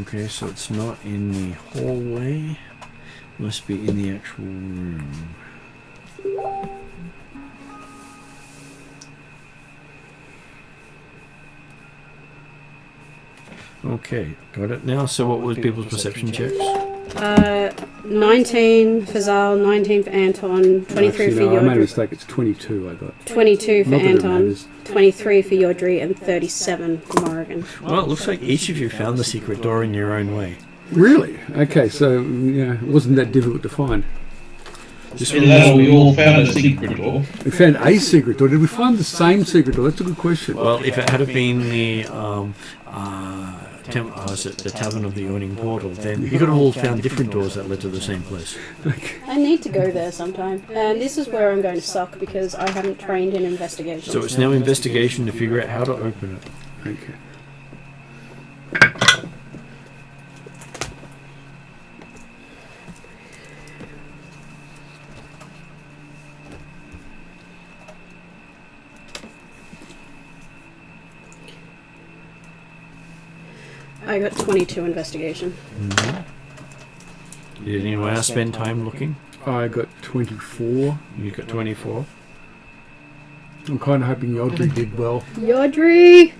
Okay, so it's not in the hallway. Must be in the actual room. Okay, got it now. So what was people's perception checks? 19 for Zal, 19 for Anton, 23 Actually, for no, I made a Yodri. mistake. It's 22 I got. 22 for Not that it Anton, matters. 23 for Yodri, and 37 for Morrigan. Well, it looks like each of you found the secret door in your own way. Really? Okay, so yeah, it wasn't that difficult to find. We all found a secret door. We found a secret door. Did we find the same secret door? That's a good question. Well, if it had been the the Tavern of the Yawning Portal, then you could have all found different doors that led to the same place. Okay. I need to go there sometime. And this is where I'm going to suck because I haven't trained in investigation. So it's now investigation to figure out how to open it. Okay. I got 22 investigation. Did anyone else spend time looking? I got 24. You got 24. I'm kind of hoping Yodri did well. Yodri!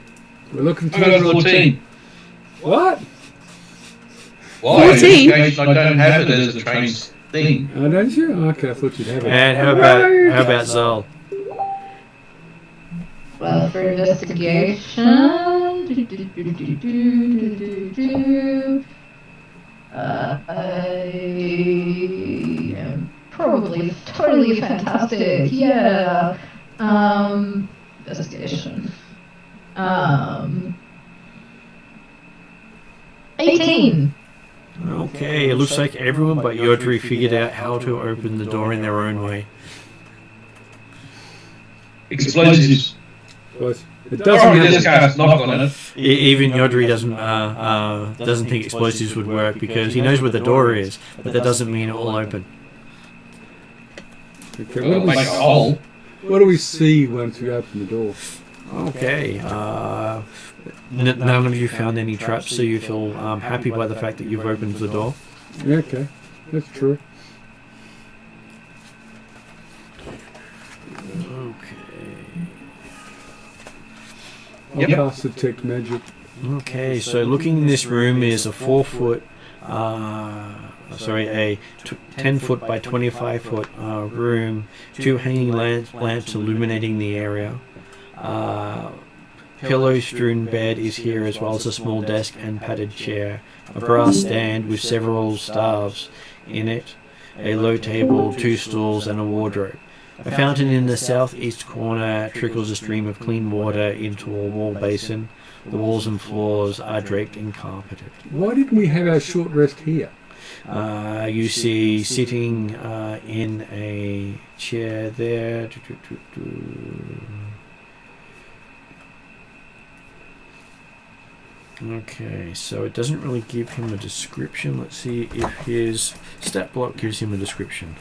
We're looking I got 14. What? Why? 14? In case I don't have it as a training thing. Oh, don't you? Okay, I thought you'd have it. And how about Zal? Well, for investigation... I am probably totally fantastic. Yeah. Investigation. 18. Okay, it looks like everyone but Yodri figured out how to open the door in their own way. Explosives. But it Alright, doesn't let's have. cast knock on it. Even Yodri doesn't think explosives would work because he knows where the door is, but that doesn't mean it will open. Okay, Well, make a hole. what do we see once we open the door? Okay, none of you found any traps, so you feel happy by the fact that you've opened the door. Yeah, okay, that's true. I'll Yep. cast detect magic. Okay, so looking in this room is a 4-foot, a 10-foot by 25-foot room, 2 hanging lamps illuminating the area. Pillow-strewn bed is here, as well as a small desk and padded chair, a brass stand with several staves in it, a low table, 2 stools, and a wardrobe. A fountain in the southeast corner trickles a stream of clean water into a wall basin. The walls and floors are draped and carpeted. Why didn't we have our short rest here? You see sitting in a chair there. Okay, so it doesn't really give him a description. Let's see if his stat block gives him a description.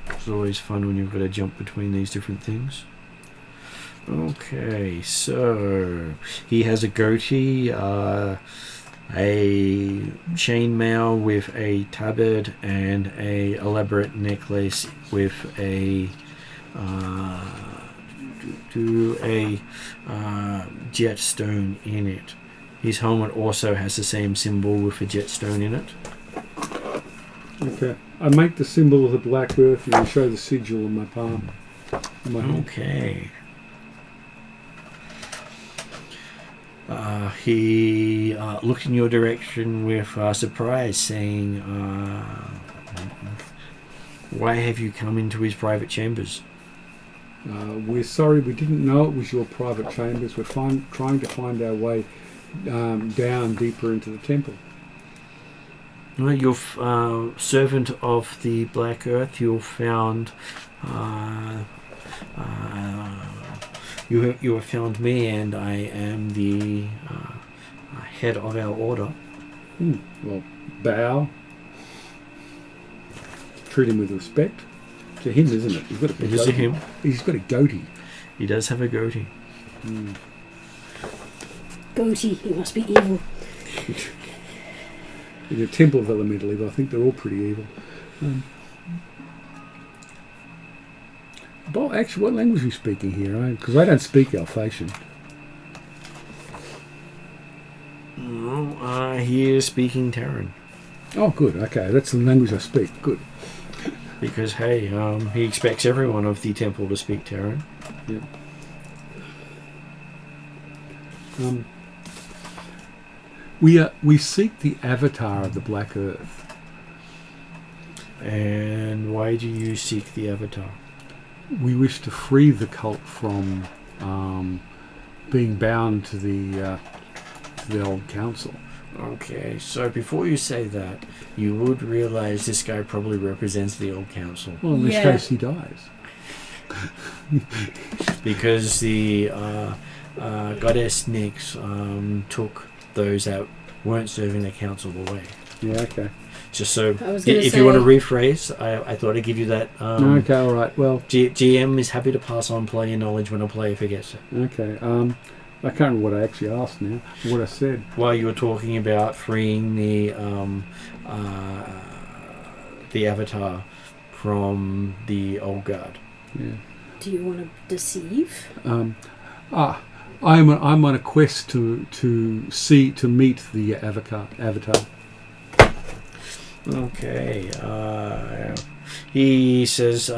It's always fun when you've got to jump between these different things. Okay, so he has a goatee, a chainmail with a tabard, and a elaborate necklace with a jetstone in it. His helmet also has the same symbol with a jetstone in it. Okay, I make the symbol of the black earth and show the sigil in my palm. In my hand. Okay. He looked in your direction with surprise, saying, "Why have you come into his private chambers?" We're sorry, we didn't know it was your private chambers. We're trying to find our way down deeper into the temple. Well, you're servant of the Black Earth. You've found you have found me, and I am the head of our order. Well, bow. Treat him with respect. To him, isn't it? He's got a It is to him. He's got a goatee. He does have a goatee. Goatee, he must be evil. In the Temple of Elemental Evil, I think they're all pretty evil. But actually, what language are you speaking here? Because I don't speak Alphatian. No, he is speaking Terran. Oh, good. Okay, that's the language I speak. Good. Because, hey, he expects everyone of the temple to speak Terran. Yeah. We seek the avatar of the Black Earth. And why do you seek the avatar? We wish to free the cult from being bound to the old council. Okay, so before you say that, you would realize this guy probably represents the old council. Well, in this Yeah. case, he dies. Because the goddess Nyx took those that weren't serving the council away. Yeah, okay. Just so, I was gonna if you want to say- rephrase, I thought I'd give you that. Okay, all right. Well, GM is happy to pass on player knowledge when a player forgets it. okay. I can't remember what I actually asked now. What I said. While you were talking about freeing the avatar from the old guard. Yeah. Do you want to deceive? I'm on a quest to meet the avatar. Okay. He says,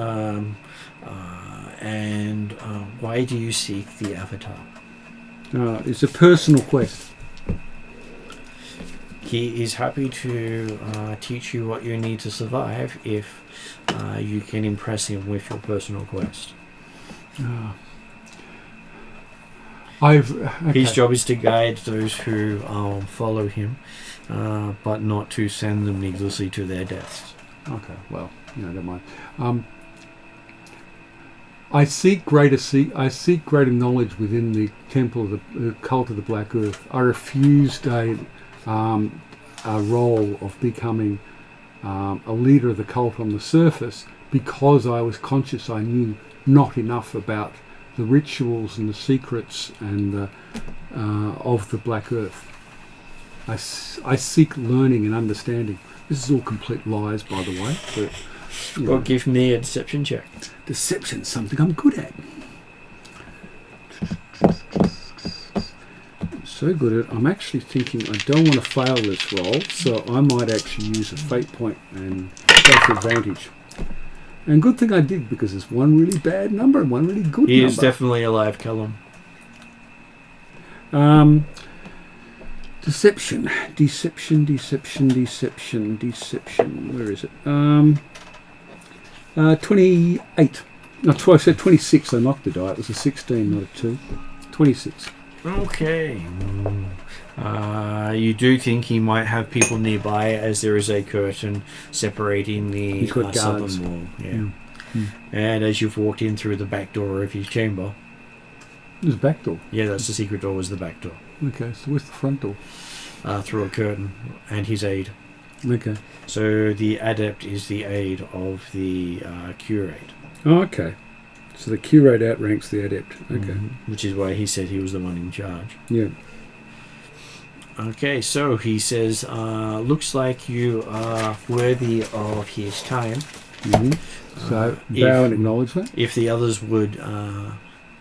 why do you seek the avatar? It's a personal quest. he is happy to teach you what you need to survive if you can impress him with your personal quest. His job is to guide those who follow him, but not to send them needlessly to their deaths. Okay, well, don't mind. I seek greater knowledge within the temple of the cult of the Black Earth. I refused a role of becoming a leader of the cult on the surface because I was conscious I knew not enough about the rituals and the secrets and of the Black Earth. I seek learning and understanding. This is all complete lies, by the way. But, Well, give me a deception check. Deception's something I'm good at. So good at. I'm actually thinking I don't want to fail this roll, so I might actually use a fate point and take advantage. And good thing I did, because there's one really bad number and one really good number. He is definitely alive, Callum. Deception. Where is it? 28. No, I said 26. I knocked the die. It was a 16, not a 2. 26. Okay. You do think he might have people nearby, as there is a curtain separating the southern wall. Yeah. And as you've walked in through the back door of his chamber. There's a back door? Yeah, that's the secret door, was the back door. Okay, so where's the front door? Through a curtain, and his aide. Okay. So the adept is the aide of the curate. Oh, okay. So the curate outranks the adept. Okay. Which is why he said he was the one in charge. Yeah. Okay, so he says, looks like you are worthy of his time. So, bow and acknowledgement. If the others would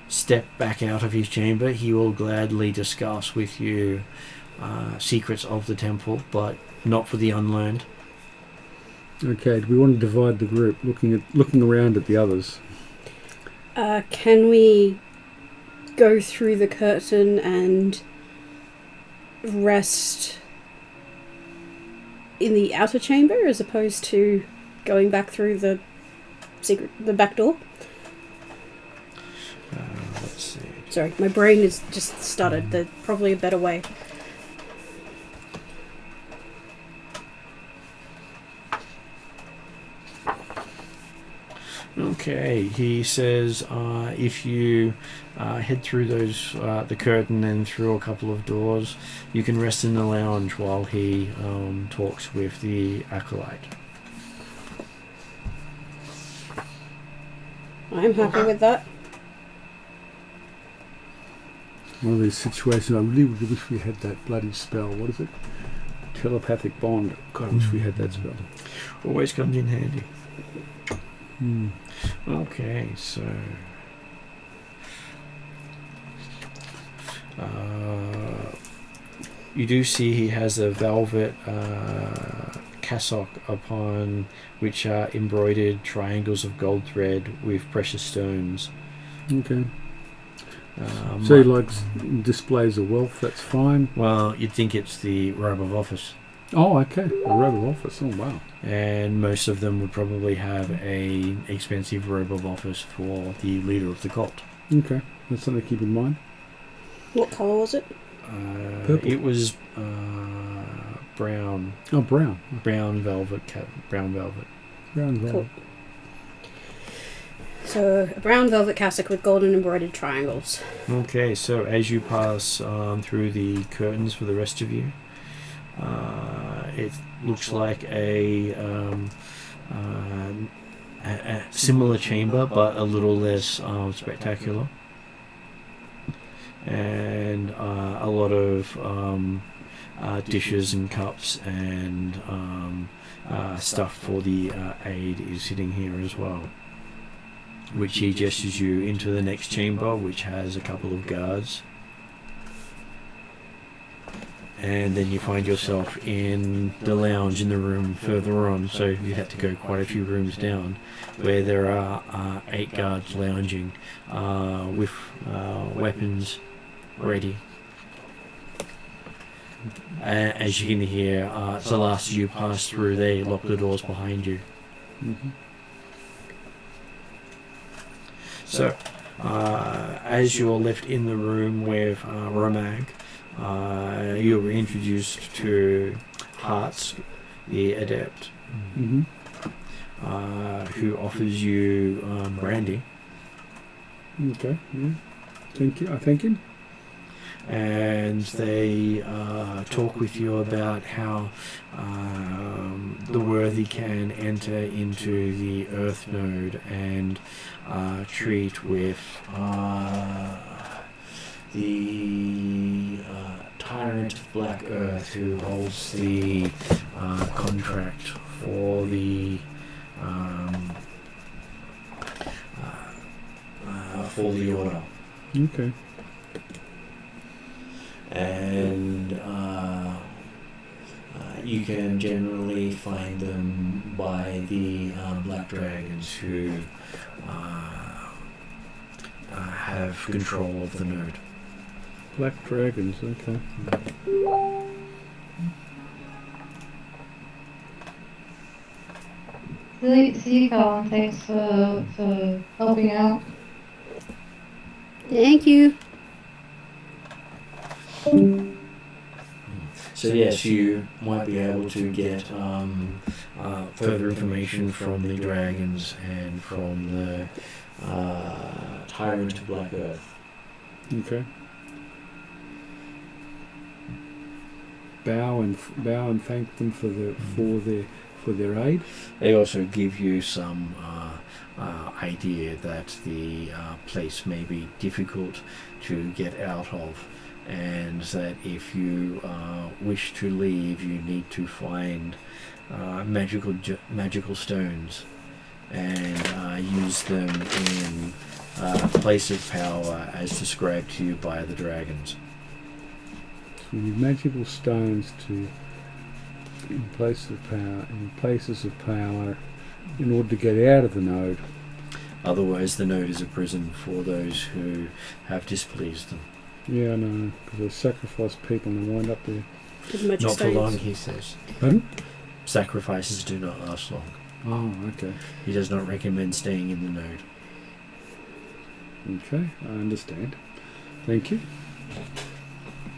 step back out of his chamber, he will gladly discuss with you secrets of the temple, but not for the unlearned. Okay, do we want to divide the group, looking around at the others? Can we go through the curtain and rest in the outer chamber as opposed to going back through the back door? Let's see. Sorry, my brain is just stuttered. There's probably a better way. Okay, he says if you head through the curtain and through a couple of doors, you can rest in the lounge while he talks with the acolyte. I'm happy with that. One of these situations, I really wish we had that bloody spell. What is it? Telepathic bond. God, I wish we had that spell. Always comes in handy. Okay, so you do see he has a velvet cassock upon which are embroidered triangles of gold thread with precious stones. Okay. So he likes displays of wealth, that's fine. Well, you'd think it's the robe of office. Oh, okay. A robe of office. Oh, wow. And most of them would probably have a expensive robe of office for the leader of the cult. Okay. That's something to keep in mind. What colour was it? Purple. It was brown. Oh, brown. Brown velvet. Brown velvet. Brown velvet. Cool. So, a brown velvet cassock with golden embroidered triangles. Okay, so as you pass through the curtains for the rest of you, it looks like a similar chamber, but a little less spectacular. And a lot of dishes and cups and stuff for the aide is sitting here as well, which he gestures you into the next chamber, which has a couple of guards. And then you find yourself in the lounge in the room further on, so you had to go quite a few rooms down, where there are 8 guards lounging with weapons ready. As you can hear, the last you pass through, they lock the doors behind you. Mm-hmm. So, as you're left in the room with Romag, you were introduced to Hearts, the adept, Mm-hmm. who offers you brandy. Okay. Yeah. Thank you. I thank him. And they talk with you about how the worthy can enter into the Earth Node and treat with the Tyrant of Black Earth, who holds the contract for the order. Okay. And you can generally find them by the black dragons who have control of the node. Black dragons. Okay. See you, Colin. Thanks for helping out. Thank you. So yes, you might be able to get further information from the dragons and from the Tyrant of Black Earth. Okay. Bow and thank them for their aid. They also give you some idea that the place may be difficult to get out of, and that if you wish to leave, you need to find magical stones and use them in place of power as described to you by the dragons. So we need magical stones in places of power in order to get out of the node. Otherwise, the node is a prison for those who have displeased them. Yeah, I know, because they sacrifice people and they wind up there. Not for long, he says. Pardon? Sacrifices do not last long. Oh, okay. He does not recommend staying in the node. Okay, I understand. Thank you.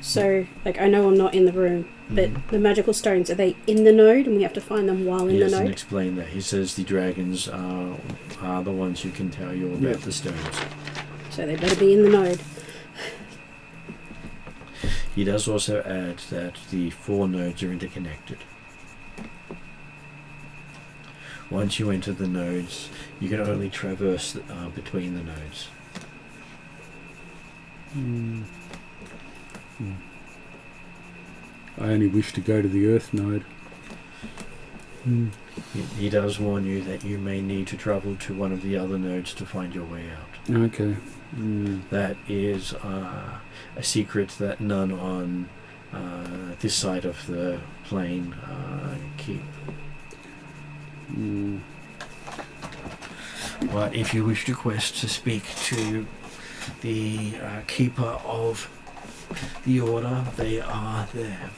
So, like, I know I'm not in the room, but the magical stones, are they in the node and we have to find them while in He the doesn't node? explain that. He says the dragons are the ones who can tell you about the stones. So they better be in the node. He does also add that the 4 nodes are interconnected. Once you enter the nodes, you can only traverse between the nodes. I only wish to go to the Earth node. He does warn you that you may need to travel to one of the other nodes to find your way out. Okay. That is a secret that none on this side of the plane keep. But if you wish to request to speak to the keeper of the order, they are there.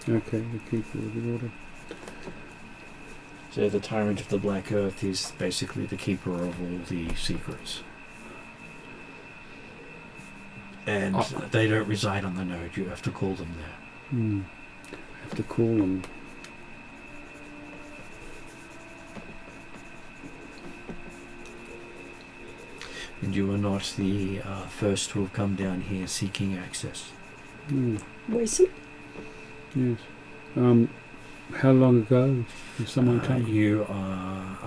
Okay, the keeper of the order. So the Tyrant of the Black Earth is basically the keeper of all the secrets. And they don't reside on the node, you have to call them there. I have to call them. And you are not the first to have come down here seeking access. Wilson? Yes. How long ago did someone come? You are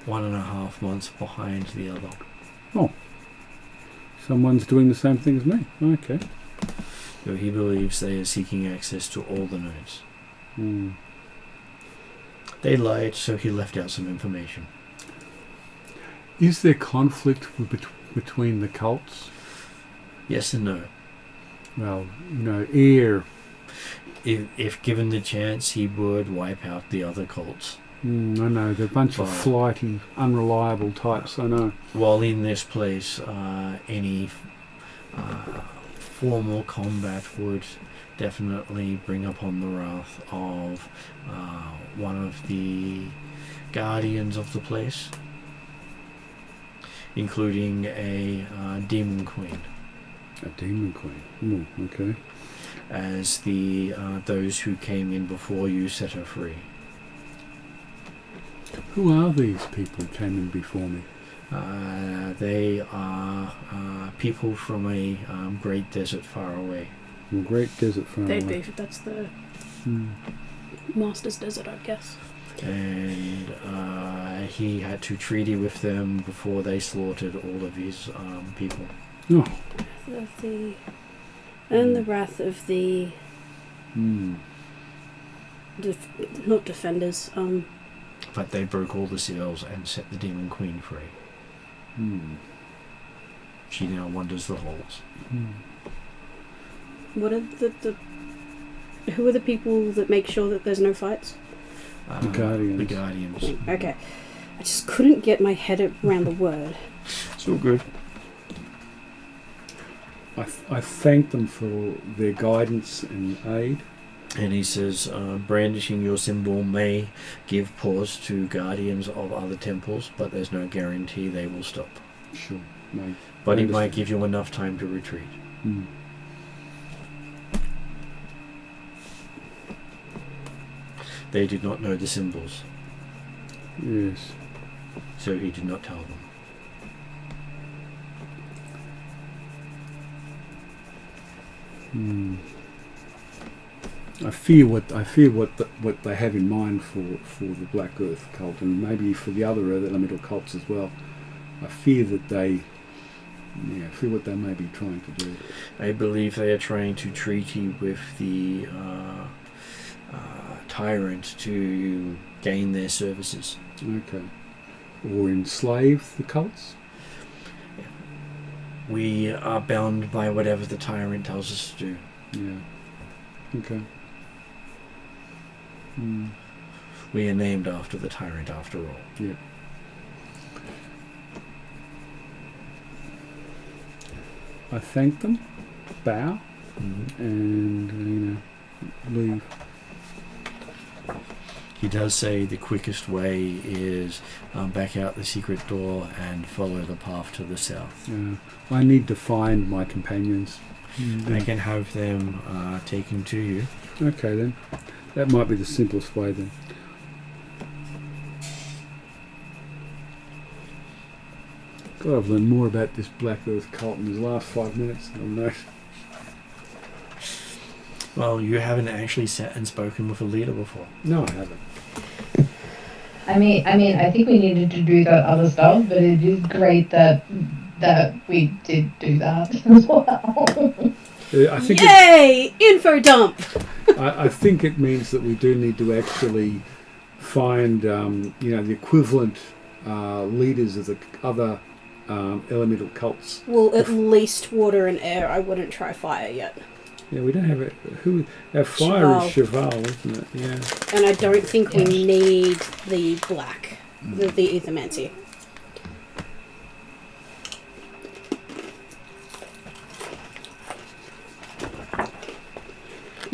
1.5 months behind the other. Oh. Someone's doing the same thing as me. Okay. So he believes they are seeking access to all the nodes. They lied, so he left out some information. Is there conflict between the cults? Yes and no. Well, air. If given the chance, he would wipe out the other cults. I know, they're a bunch of flighty, unreliable types, I know. While in this place, any formal combat would definitely bring upon the wrath of one of the guardians of the place, including a demon queen. A demon queen. Oh, okay. As the those who came in before you set her free. Who are these people who came in before me? They are people from a great desert far away. A great desert far away. They'd be. That's the Master's Desert, I guess. And he had to treaty with them before they slaughtered all of his people. Oh. And the wrath of the not defenders. But they broke all the seals and set the demon queen free. She now wanders the halls. What are the who are the people that make sure that there's no fights? The Guardians. The Guardians. Okay. I just couldn't get my head around the word. It's all good. I thank them for their guidance and aid. And he says, brandishing your symbol may give pause to guardians of other temples, but there's no guarantee they will stop. Sure. But it might give you enough time to retreat. They did not know the symbols. Yes. So he did not tell them. I fear what they have in mind for the Black Earth cult, and maybe for the other elemental cults as well. I fear that fear what they may be trying to do. I believe they are trying to treaty with the tyrant to gain their services. Okay. Or enslave the cults? We are bound by whatever the tyrant tells us to do. Yeah. Okay. We are named after the tyrant, after all. Yeah. I thank them, bow, and leave. He does say the quickest way is back out the secret door and follow the path to the south. I need to find my companions. I can have them taken to you. Okay then. That might be the simplest way then. God, I've learned more about this Black Earth cult in the last 5 minutes than I've known. Well, you haven't actually sat and spoken with a leader before. No, I haven't. I mean, I think we needed to do that other stuff, but it is great that we did do that as well. I think Yay! Info dump! I think it means that we do need to actually find, the equivalent leaders of the other elemental cults. Well, at least water and air. I wouldn't try fire yet. Yeah, we don't have it. Our fire is Cheval, isn't it? Yeah. And I don't think we need the black, the Ethermancy.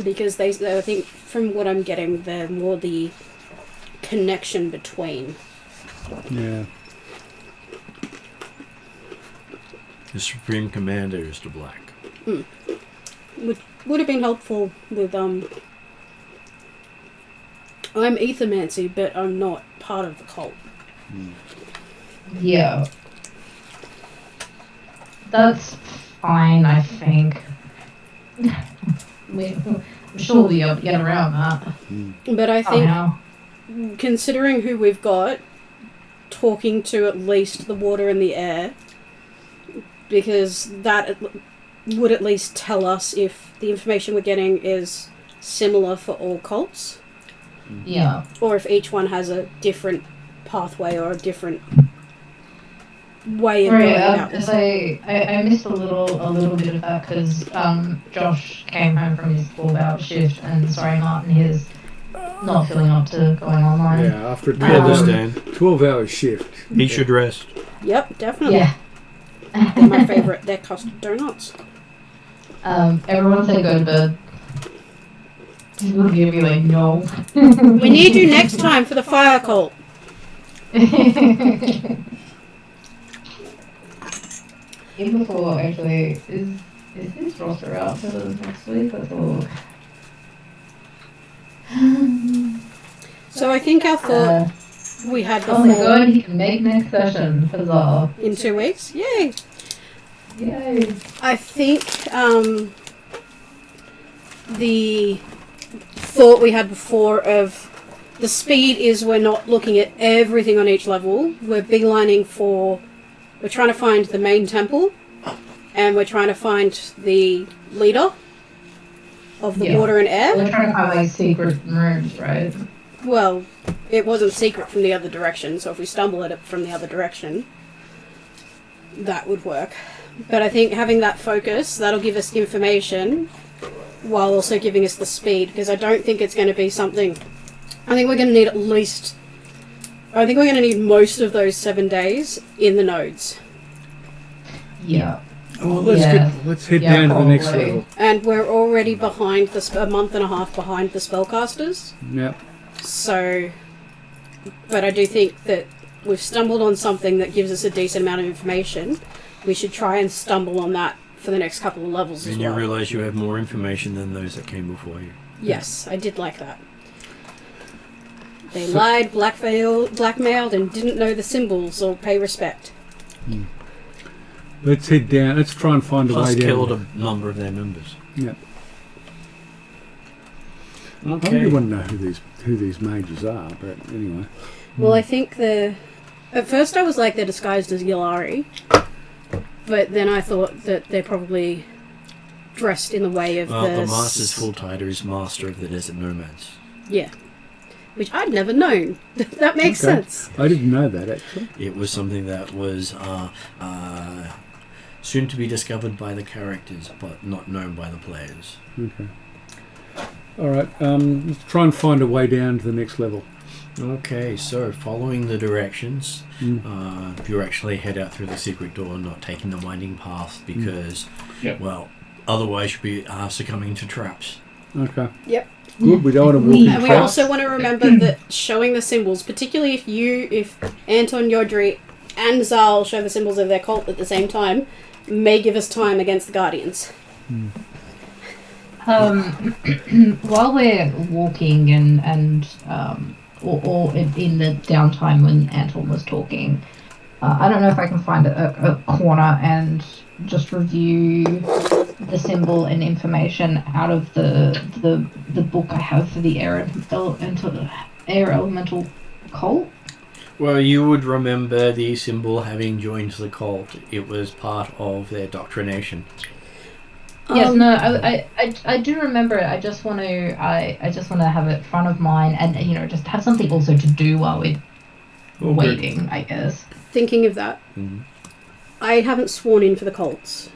Because I think from what I'm getting, they're more the connection between. Yeah. The Supreme Commander is the black. Would have been helpful with I'm Ethermancy, but I'm not part of the cult. Yeah. That's fine, I think. I'm sure we'll be able to get around that. But I think, considering who we've got, talking to at least the water and the air, because that would at least tell us if the information we're getting is similar for all cults. Yeah. Or if each one has a different pathway or a different way of going about this. I missed a little bit of that because Josh came home from his 12-hour shift and Martin is not feeling up to going online. Yeah, after a We understand. 12-hour shift. He should rest. Yep, definitely. Yeah. They're my favourite. They're custard donuts. Everyone say go to bed. She's gonna be like, no. We need you next time for the fire cult. Even before, actually, is this roster out for next week? Let's look. So I think our thought we had before Oh my god, he can make next session. Huzzah. in 2 weeks. Yay! Yay. I think the thought we had before of the speed is we're not looking at everything on each level. We're beelining for... We're trying to find the main temple, and we're trying to find the leader of the water and air. We're trying to find like secret rooms, right? Well, it wasn't secret from the other direction, so if we stumble at it from the other direction, that would work. But I think having that focus, that'll give us information while also giving us the speed, because I don't think it's going to be something... I think we're going to need at least... I think we're going to need most of those 7 days in the nodes. Yeah. Well, Yeah. let's head Yeah, down to the next probably. level. And we're already behind a month and a half behind the spellcasters. Yep. So, but I do think that we've stumbled on something that gives us a decent amount of information. We should try and stumble on that for the next couple of levels as And you well. realise you have more information than those that came before you. Yes, I did like that. They lied, blackmailed, and didn't know the symbols or pay respect. Let's head down. Let's try and find a Plus way down. killed a number of their members. Yep. I Okay. really want to know who these mages are, but anyway. Well, I think at first I was like they're disguised as Yalari, but then I thought that they're probably dressed in the way of The Master's full title is Master of the Desert Nomads. Yeah. Which I'd never known. That makes Okay. sense. I didn't know that, actually. It was something that was soon to be discovered by the characters, but not known by the players. Okay. All right. Let's try and find a way down to the next level. Okay, so following the directions, you actually head out through the secret door, not taking the winding path because, Yep. well, otherwise you'd be succumbing to traps. Okay. Yep. Good. We don't want to walk in And we traps. also want to remember that showing the symbols, particularly if Anton, Yodri, and Zal show the symbols of their cult at the same time, may give us time against the Guardians. While we're walking and or in the downtime when Anton was talking, I don't know if I can find a corner and just review the symbol and information out of the book I have for the air elemental cult. Well, you would remember the symbol having joined the cult. It was part of their doctrination. Yes, no, I do remember it. I just want to have it front of mind and just have something also to do while we're waiting, I guess. Thinking of that, I haven't sworn in for the cults,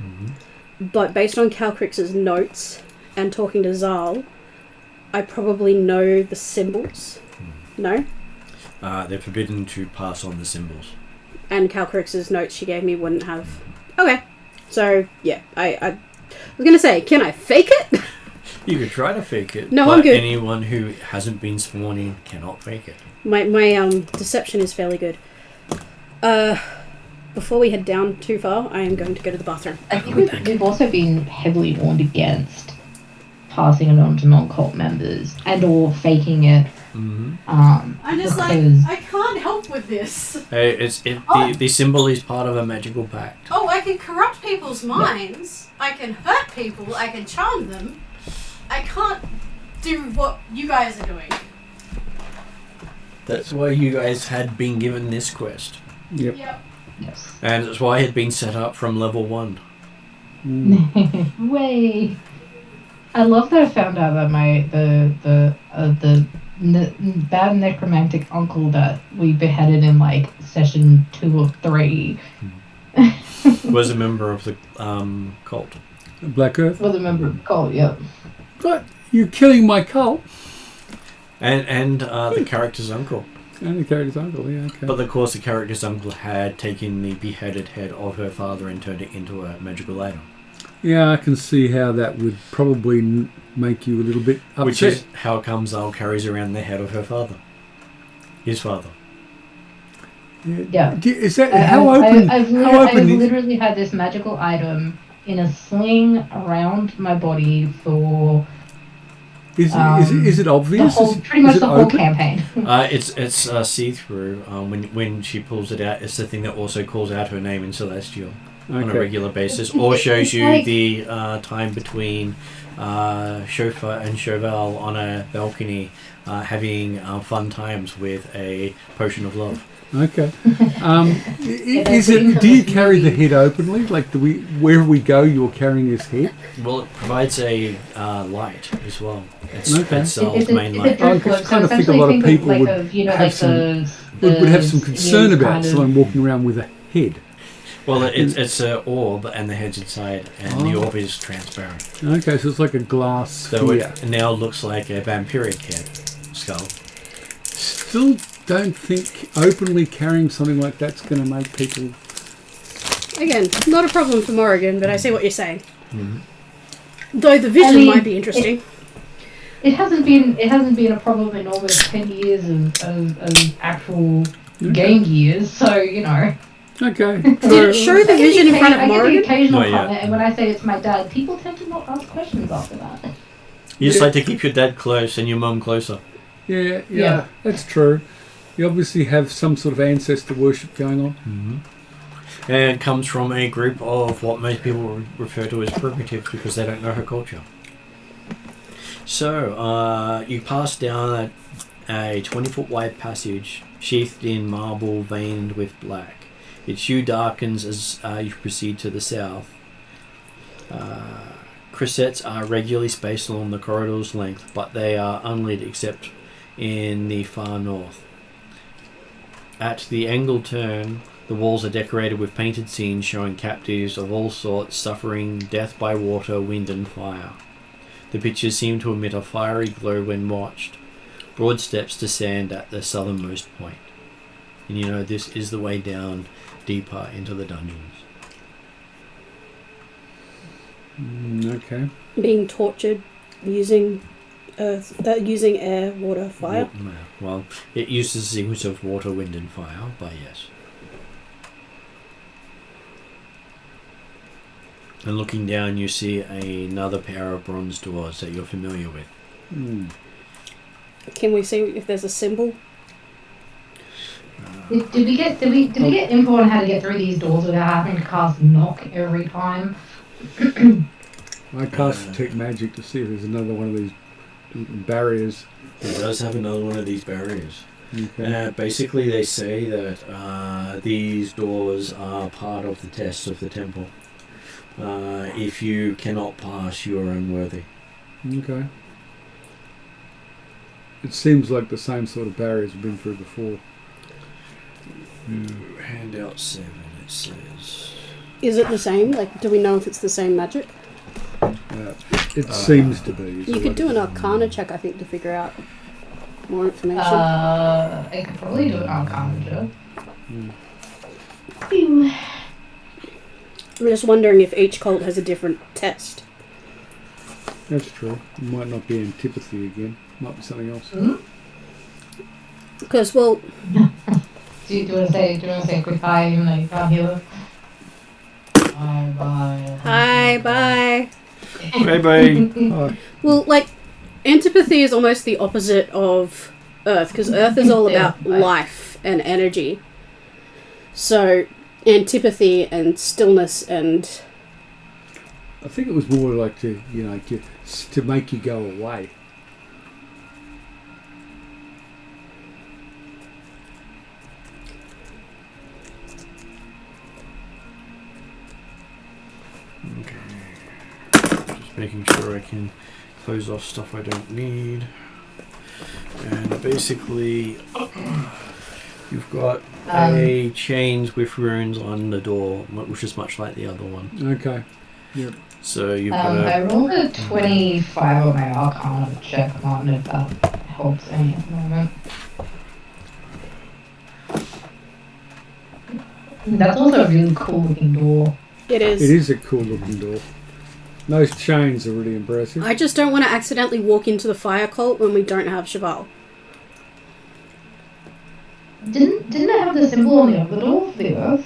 but based on Calcrix's notes and talking to Zal, I probably know the symbols. No? They're forbidden to pass on the symbols. And Calcrix's notes she gave me wouldn't have. Okay. So, yeah, I was going to say, can I fake it? You could try to fake it. No, but I'm good. Anyone who hasn't been sworn in cannot fake it. My deception is fairly good. Before we head down too far, I am going to go to the bathroom. I think we've also been heavily warned against passing it on to non-cult members and or faking it. I'm just because- I can't help with this. Hey, the symbol is part of a magical pact. Oh, I can corrupt people's minds. I can hurt people. I can charm them. I can't do what you guys are doing. That's why you guys had been given this quest. Yep. Yes. And that's why it had been set up from level 1. Way. I love that I found out that the bad necromantic uncle that we beheaded in like session 2 or 3 Was a member of the cult. Black Earth. was a member of the cult. Yep. What? You're killing my cult? And the character's uncle. And the character's uncle, yeah, okay. But of course the character's uncle had taken the beheaded head of her father and turned it into a magical item. Yeah, I can see how that would probably make you a little bit upset. Which is how comes Al carries around the head of her father. His father. Yeah. Is that how open? I've how open is? literally had this magical item in a sling around my body for Is it obvious? pretty much is it the whole open? campaign. It's see-through. When she pulls it out, it's the thing that also calls out her name in Celestial on a regular basis, or shows you the time between Shofa and Chauvel on a balcony having fun times with a potion of love. Okay. Do you carry the head openly? Like, wherever we go, you're carrying this head? Well, it provides a light as well. It's Okay. Sal's main light. I kind of think a lot of people would have some concern about someone walking around with a head. Well, it's an orb, and the head's inside, and the orb is transparent. Okay, so it's like a glass So sphere. it now looks like a vampiric head skull. Still don't think openly carrying something like that's going to make people... Again, not a problem for Morrigan, but I see what you're saying. Mm-hmm. Though the vision might be interesting. It hasn't been a problem in almost 10 years of actual game years, so Okay. Did it show the vision in front of I get the Morrigan? occasional Not yet. comment, and when I say it's my dad, people tend to not ask questions after that. You just like to keep your dad close and your mum closer. Yeah, that's true. You obviously have some sort of ancestor worship going on. Mm-hmm. And it comes from a group of what most people refer to as primitives because they don't know her culture. So, you pass down a 20-foot wide passage sheathed in marble veined with black. Its hue darkens as you proceed to the south. Cressets are regularly spaced along the corridor's length, but they are unlit except in the far north. At the angled turn, the walls are decorated with painted scenes showing captives of all sorts suffering death by water, wind and fire. The pictures seem to emit a fiery glow when watched. Broad steps descend at the southernmost point. And this is the way down deeper into the dungeons. Okay. Being tortured using air, water, fire. Well, it uses a sequence of water, wind and fire, but yes. And looking down, you see another pair of bronze doors that you're familiar with. Can we see if there's a symbol? Did we get info on how to get through these doors without having to cast knock every time? I cast detect magic to see if there's another one of these barriers. It does have another one of these barriers. Okay. Basically, they say that these doors are part of the test of the temple. If you cannot pass, you are unworthy. Okay. It seems like the same sort of barriers we've been through before. Handout 7, it says. Is it the same? Like, do we know if it's the same magic? It seems to be. You could do an Arcana check, I think, to figure out more information. I could probably do an Arcana check. I'm just wondering if each cult has a different test. That's true. It might not be antipathy again. Might be something else. Because, well... Do you want to say a quick hi even though you can't hear them? Hi, bye. Hi, bye. Bye-bye. Well, like, antipathy is almost the opposite of Earth, because Earth is all about life and energy. So, antipathy and stillness and... I think it was more like to make you go away. Just making sure I can close off stuff I don't need. And basically, you've got a chains with runes on the door, which is much like the other one. Okay. Yep. So you've got I rolled a 25 on my Arcana check. I don't know if that helps any at the moment. That's also a really cool looking door. It is. It is a cool looking door. Those chains are really impressive. I just don't want to accidentally walk into the fire cult when we don't have Cheval. Didn't it have the symbol on the other door for the earth?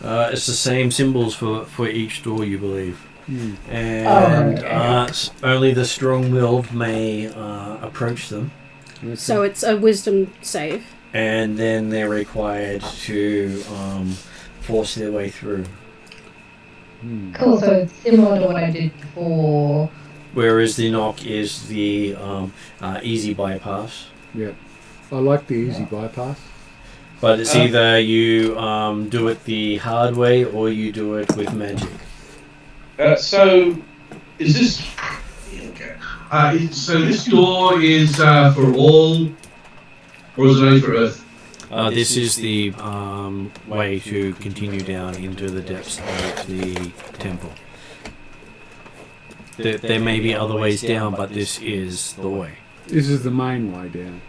It's the same symbols for each door, you believe. Hmm. And okay. only the strong-willed may approach them. Okay. So it's a wisdom save. And then they're required to force their way through. Hmm. Cool, so it's similar to what I did before. Whereas the knock is the easy bypass. Yeah. I like the easy bypass. But it's either you do it the hard way or you do it with magic. So, is this... so this door is for all, or is it only for Earth? This is the way to continue down into the depths of the temple. There may be other ways down, but this is the way. This is the main way down.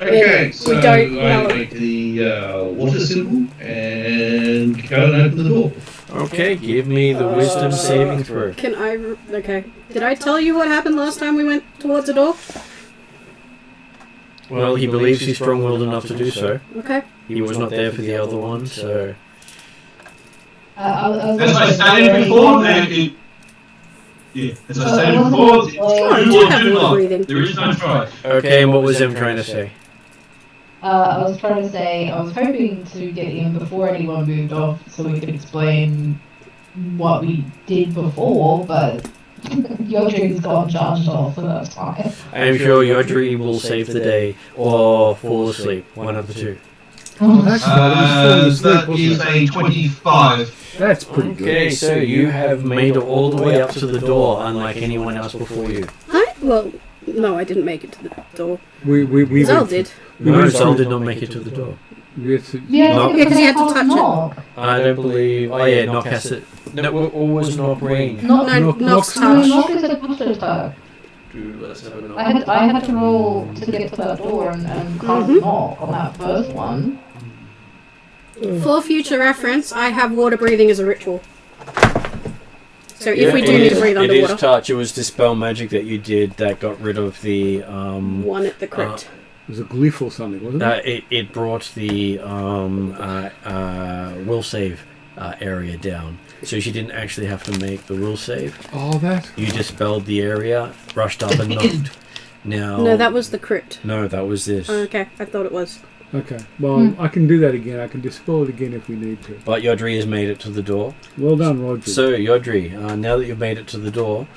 Okay, We so don't know. I make the water symbol and go and open the door. Okay, give me the wisdom saving throw. Can I... Okay. Did I tell you what happened last time we went towards the door? Well, he believes he's strong-willed enough to do so. Okay. He was not there for the other one, so... As I stated before, as I stated before, do I do or have do water not. breathing. There is no try. Okay, and what was him trying to say? I was trying to say, I was hoping to get in before anyone moved off so we could explain what we did before, but your dream's gone charged off, so that's fine. I am sure your dream will save the day, or fall asleep, one of the two. That's right, it was That falling is asleep, a 25. wasn't it? That's pretty Okay, good. so you have made it all the way up to the door, unlike anyone else before you. Well, no, I didn't make it to the door. We Zal went- did. We No, went Zal through- did not make it to the door. Yes, Yeah, No. Yeah, 'cause you had to touch it. I don't believe... Oh yeah, knock has it. No, or was knock range? Not, No, Knock- Nox knock- no, touch. not is a touch attack. Dude, let's have a knock. I had to roll to get to that door and cast Mhm. knock on that first one. For future reference, I have water breathing as a ritual. So if Yeah, we do it need is- to breathe It is underwater, touch. It was dispel magic that you did that got rid of the... one at the crypt. it was a glyph or something, wasn't it? it brought the will save area down. So she didn't actually have to make the will save. Oh, that. You dispelled the area, rushed up and knocked. Now... No, that was the crypt. No, that was this. Oh, okay, I thought it was. Okay. Well, I can do that again. I can dispel it again if we need to. But Yodri has made it to the door. Well done, Roger. So, Yodri, now that you've made it to the door,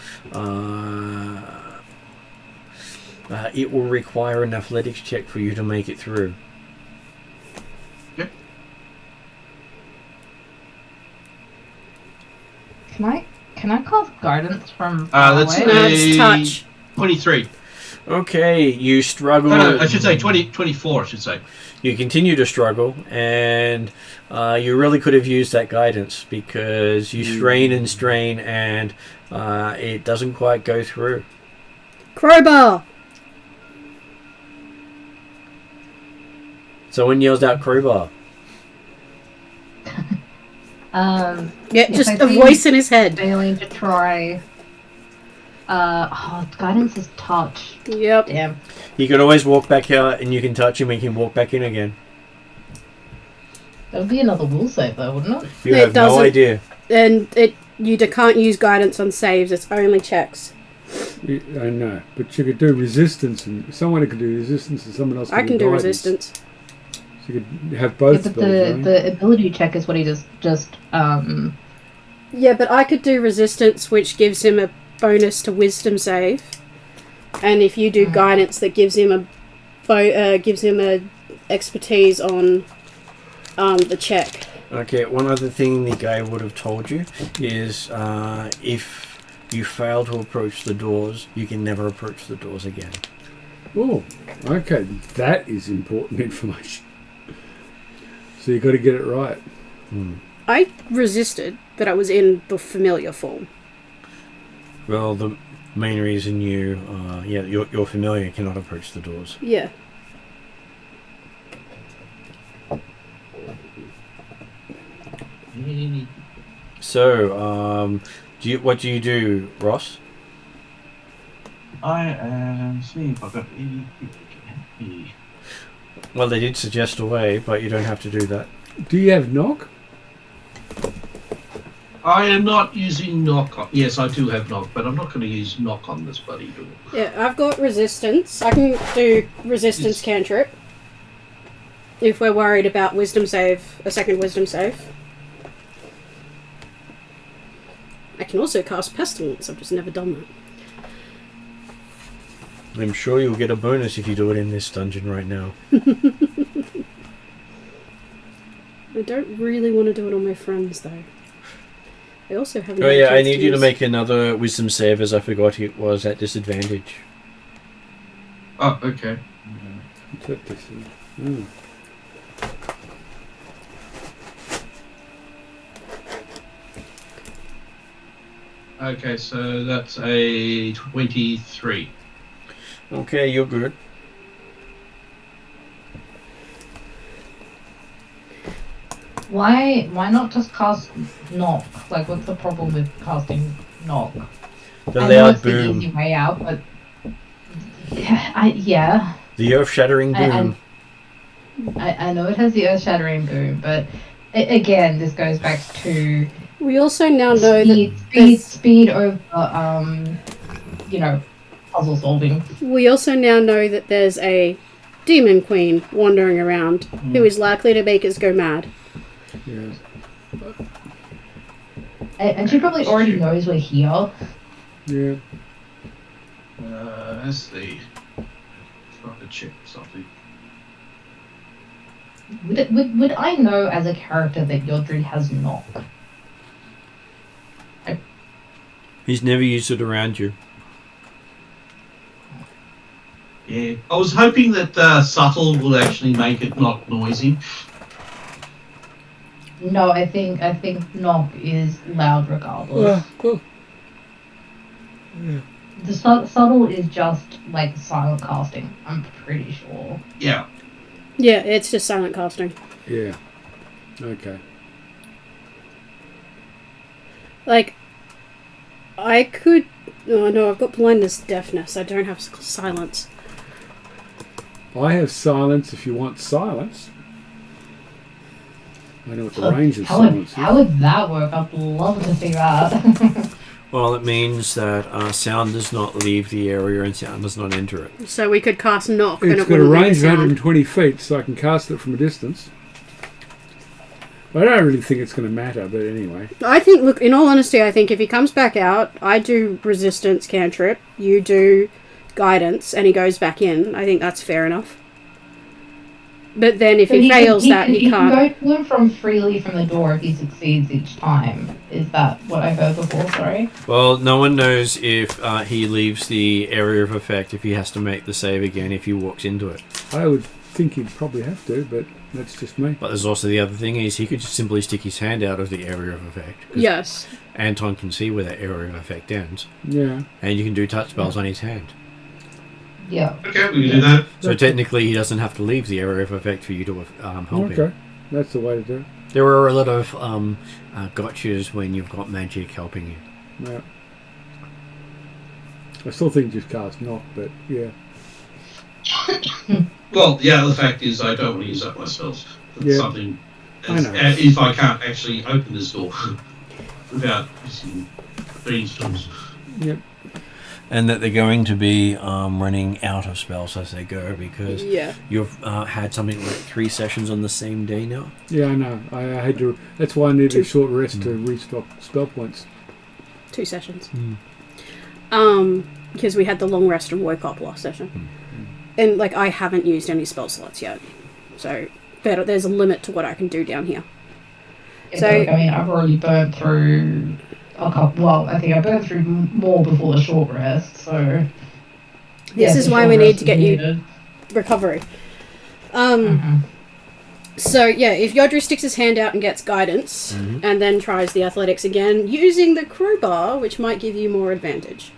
it will require an athletics check for you to make it through. Can I cast guidance from That's far away? That's touch. 23. Okay, you struggle. No, I should say 24, I should say. You continue to struggle, and you really could have used that guidance because you strain and strain, and it doesn't quite go through. Crowbar! Someone yells out crowbar. Yeah, Yes, just I a see. voice in his head. Failing to try. Guidance is touch. Yep. Damn. You can always walk back out, and you can touch him, and you can walk back in again. That would be another will save, though, wouldn't it? You It have no doesn't. idea. And can't use guidance on saves, it's only checks. I know, but you could do resistance, and someone could do resistance, and someone else could I can do guidance. resistance. So you could have both Yeah, but spells, right? the ability check is what he just Yeah, but I could do resistance, which gives him a bonus to wisdom save. And if you do guidance, that gives him a expertise on the check. Okay, one other thing the guy would have told you is if you fail to approach the doors, you can never approach the doors again. Oh, okay, that is important information. So you got to get it right. I resisted, but I was in the familiar form. Well, the main reason you're familiar cannot approach the doors. Yeah. So, do What do you do, Ross? I am. See if I've got any. Well, they did suggest a way, but you don't have to do that. Do you have knock? I am not using knock. Yes, I do have knock, but I'm not going to use knock on this bloody door. Yeah, I've got resistance. I can do resistance cantrip. If we're worried about wisdom save, a second wisdom save. I can also cast pestilence. I've just never done that. I'm sure you'll get a bonus if you do it in this dungeon right now. I don't really want to do it on my friends, though. I also have. Oh yeah, I need you to make another wisdom save, as I forgot it was at disadvantage. Oh, okay. Okay, so that's a 23. Okay, you're good. Why not just cast knock? Like, what's the problem with casting knock? The I know loud it's the boom. easy way out, but yeah. The earth-shattering boom. I know it has the earth-shattering boom, but again, this goes back to We also now know speed over puzzle solving. We also now know that there's a demon queen wandering around who is likely to make us go mad. Yeah. And she probably already knows we're here. Yeah. Let's see. Trying to check something. Would I know as a character that Yodri has knock? He's never used it around you. Yeah, I was hoping that subtle will actually make it not noisy. No, I think knock is loud regardless. Yeah. The subtle is just like silent casting. I'm pretty sure. Yeah. Yeah, it's just silent casting. Yeah. Okay. Like, I could... Oh no, I've got blindness, deafness. I don't have silence. I have silence if you want silence. I know what the range of silence is. How would that work? I'd love to see that. Well, it means that sound does not leave the area and sound does not enter it. So we could cast knock and It's it got a wouldn't make range of sound. 120 feet, so I can cast it from a distance. I don't really think it's going to matter, but anyway. I think, look, in all honesty, I think if he comes back out, I do resistance cantrip, you do guidance, and he goes back in. I think that's fair enough. But then if he fails he can't... He can go to and from freely from the door if he succeeds each time. Is that what I heard before? Sorry? Well, no one knows if he leaves the area of effect, if he has to make the save again, if he walks into it. I would think he'd probably have to, but that's just me. But there's also the other thing is he could just simply stick his hand out of the area of effect. Yes. Anton can see where that area of effect ends. Yeah. And you can do touch spells on his hand. Yeah. Okay, we can do that. So technically he doesn't have to leave the area of effect for you to help him. Okay. That's the way to do it. There are a lot of gotchas when you've got magic helping you. Yeah. I still think just cast knock, but yeah. Well, the other fact is I don't want to use up my spells. That's Yeah. something. I know. If I can't actually open this door without using brainstorms. Yep. And that they're going to be running out of spells as they go because you've had something like 3 sessions on the same day now. Yeah, I know. I had to. That's why I needed a short rest to restock spell points. 2 sessions. Because we had the long rest and woke up last session. And, like, I haven't used any spell slots yet. So, there's a limit to what I can do down here. Yeah, So, I mean, I've already burnt through a couple. Well, I think I burnt through more before the short rest. So this is why we need to get you recovery. So yeah, if Yodri sticks his hand out and gets guidance, and then tries the athletics again using the crowbar, which might give you more advantage.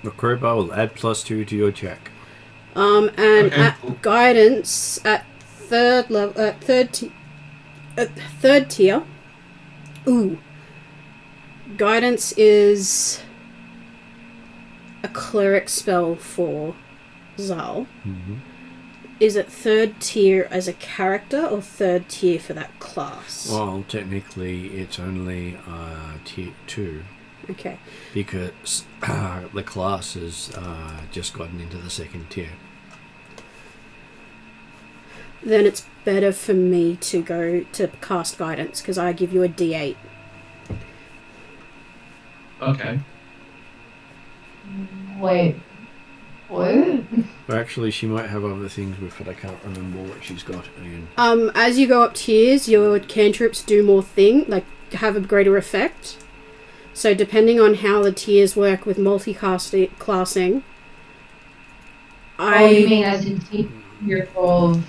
The crowbar will add +2 to your check. And at guidance at third level, third tier. Ooh. Guidance is a cleric spell for Zal. Mm-hmm. Is it 3rd tier as a character or 3rd tier for that class? Well, technically, it's only tier 2 Okay. because the class has just gotten into the 2nd tier. Then it's better for me to go to cast guidance because I give you a D8. Okay. Wait. What? Well, actually, she might have other things with it. I can't remember what she's got. And As you go up tiers, your cantrips do more have a greater effect. So depending on how the tiers work with multi-classing, Oh, you mean as in tier of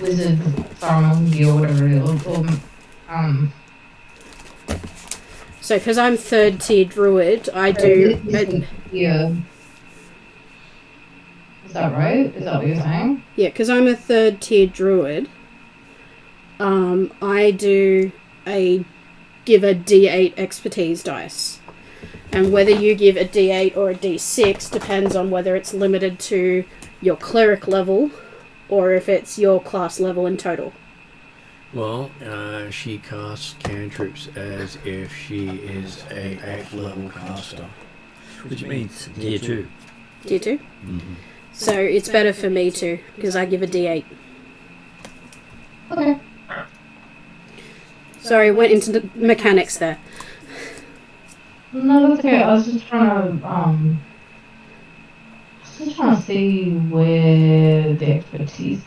wizard, ceremony, or whatever it is, So because I'm 3rd tier druid, I do... Yeah. Is that right? Is that what you're saying? Yeah, because I'm a 3rd tier druid, I give a D8 expertise dice. And whether you give a D8 or a D6 depends on whether it's limited to your cleric level or if it's your class level in total. well, she casts cantrips as if she is a 8th level caster, which means tier 2. Tier 2? Mm-hmm. So it's better for me too, because I give a D8. Okay. Sorry, went into the mechanics there. No, that's okay. I was just trying to see where the expertise.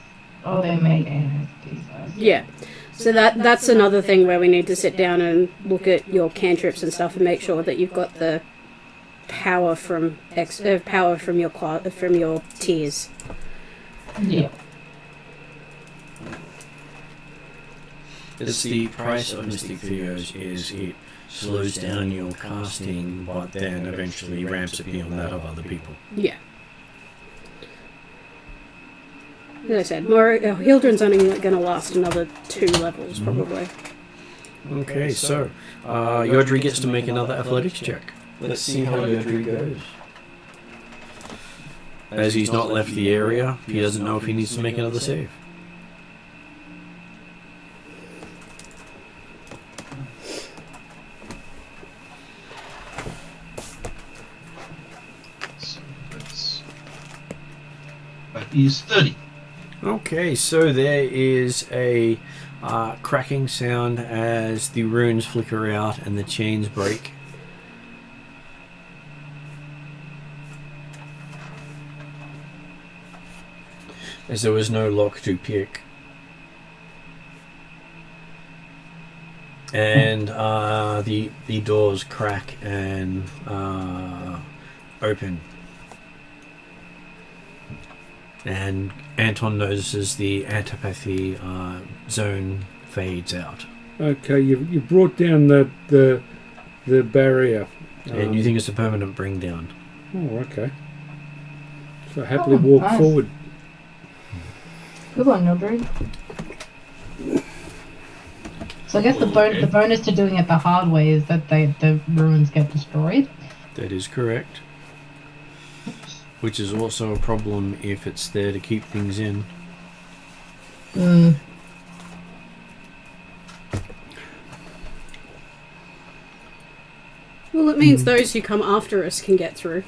Oh, they made an expertise. Yeah. So that's another thing where we need to sit down and look at your cantrips and stuff and make sure that you've got the power from your tiers. Yeah. It's the price of Mystic Videos is it slows down your casting, but then eventually ramps it beyond that of other people. Yeah. As I said, Hildren's only going to last another 2 levels, probably. Okay, so Yodri gets to make another athletics check. Let's see how Yodri goes. As he's not left the area, he doesn't know if he needs to make another save. That is 30. Okay, so there is a cracking sound as the runes flicker out and the chains break. As there was no lock to pick. And the doors crack and open. And Anton notices the antipathy zone fades out. Okay, you brought down the barrier. And you think it's a permanent bring down. Oh, okay. So happily walk nice. forward. Good one, Mildred. So I guess the bonus to doing it the hard way is that the ruins get destroyed. That is correct. Which is also a problem if it's there to keep things in. Mm. Well, it means those who come after us can get through.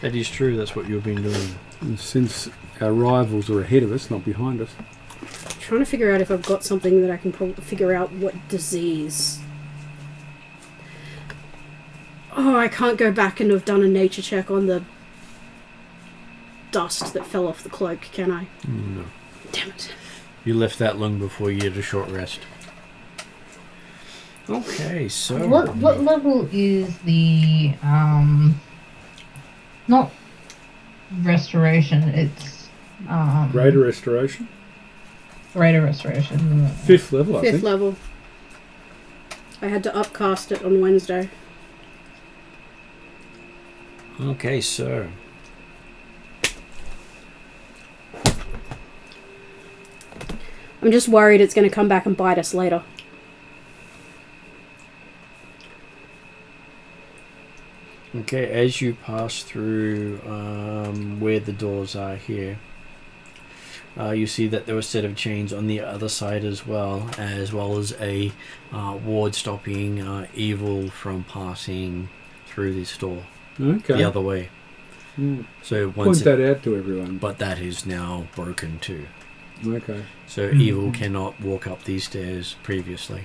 That is true, that's what you've been doing. And since our rivals are ahead of us, not behind us. I'm trying to figure out if I've got something that I can probably figure out what disease. Oh, I can't go back and have done a nature check on the dust that fell off the cloak, can I? No. Damn it. You left that long before you had a short rest. Okay, so... What level is the not restoration? It's Greater restoration. greater restoration. 5th level, I 5th think. level. I had to upcast it on Wednesday. Okay, so... I'm just worried it's going to come back and bite us later. Okay, as you pass through where the doors are here, you see that there are a set of chains on the other side as well as a ward stopping evil from passing through this door Okay. the other way. Mm. So once Point that out to everyone. but that is now broken too. Okay. So evil cannot walk up these stairs previously.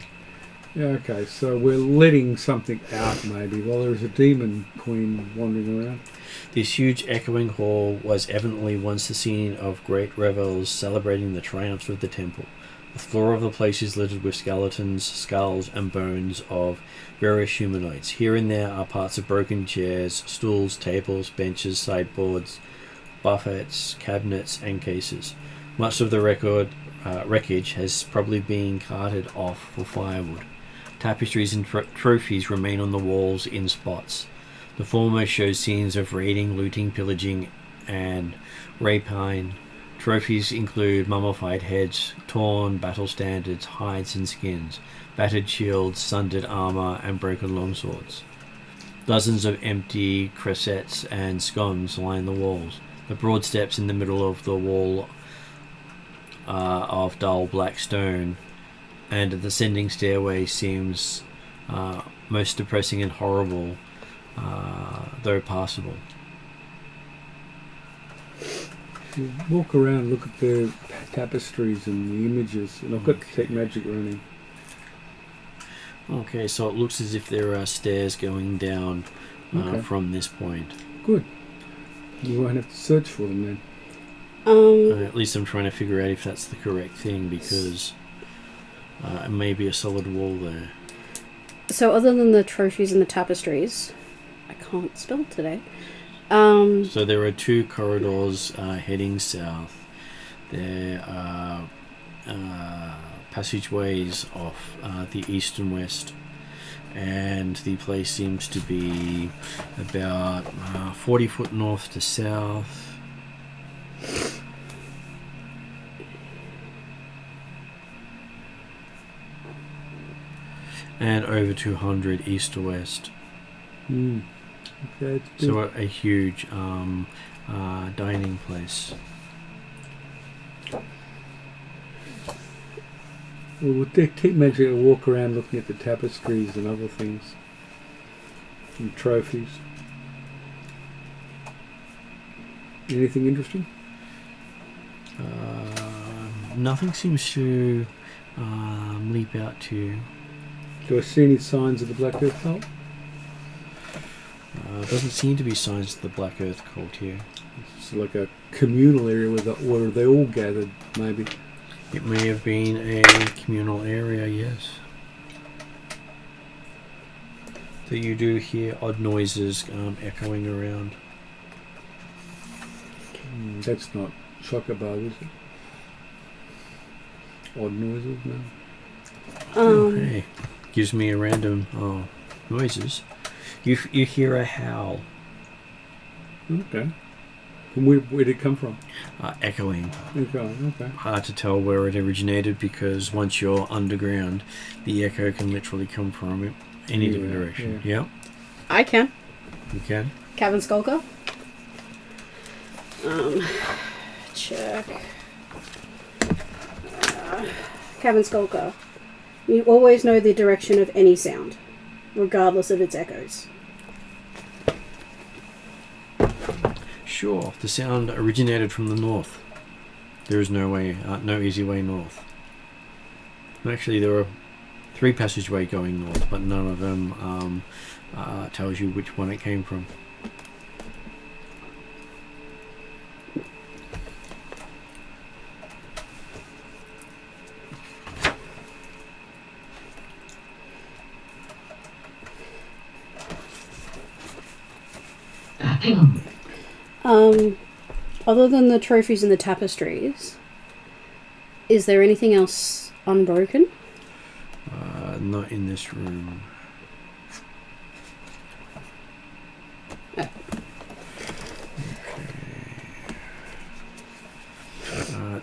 Yeah, okay. So we're letting something out maybe while there's a demon queen wandering around. This huge echoing hall was evidently once the scene of great revels celebrating the triumphs of the temple. The floor of the place is littered with skeletons, skulls, and bones of various humanoids. Here and there are parts of broken chairs, stools, tables, benches, sideboards, buffets, cabinets, and cases. Much of the wreckage has probably been carted off for firewood. Tapestries and trophies remain on the walls in spots. The former shows scenes of raiding, looting, pillaging, and rapine. Trophies include mummified heads, torn battle standards, hides and skins, battered shields, sundered armor, and broken longswords. Dozens of empty cressets and scones line the walls. The broad steps in the middle of the wall of dull black stone, and the descending stairway seems most depressing and horrible, though passable. You walk around, look at the tapestries and the images, and I've got Detect Magic running. Okay, so it looks as if there are stairs going down Okay. from this point. Good. You won't have to search for them then. At least I'm trying to figure out if that's the correct thing, because it may be a solid wall there. So other than the trophies and the tapestries, I can't spell today. So there are two corridors heading south. There are passageways off the east and west, and the place seems to be about 40 foot north to south. And over 200 east to west. Okay, it's big. So a huge dining place. Well, with Detect Magic, I walk around looking at the tapestries and other things. And trophies. Anything interesting? Nothing seems to leap out to you. Do I see any signs of the Black Earth cult? Doesn't seem to be signs of the Black Earth cult here. It's like a communal area where they all gathered, maybe. It may have been a communal area, yes. So you do hear odd noises echoing around. That's not Chocobo, is it? Odd noises, no. Okay. Gives me a random noises. You hear a howl. Okay. And where did it come from? Echoing. Okay. Hard to tell where it originated, because once you're underground, the echo can literally come from any different direction. Yeah. I can. You can. Cavern Skulker. Check. Cavern Skulker. You always know the direction of any sound, regardless of its echoes. Sure. The sound originated from the north. There is no way, no easy way north. Actually, there are 3 passageways going north, but none of them tells you which one it came from. Other than the trophies and the tapestries, is there anything else unbroken? Not in this room. Oh.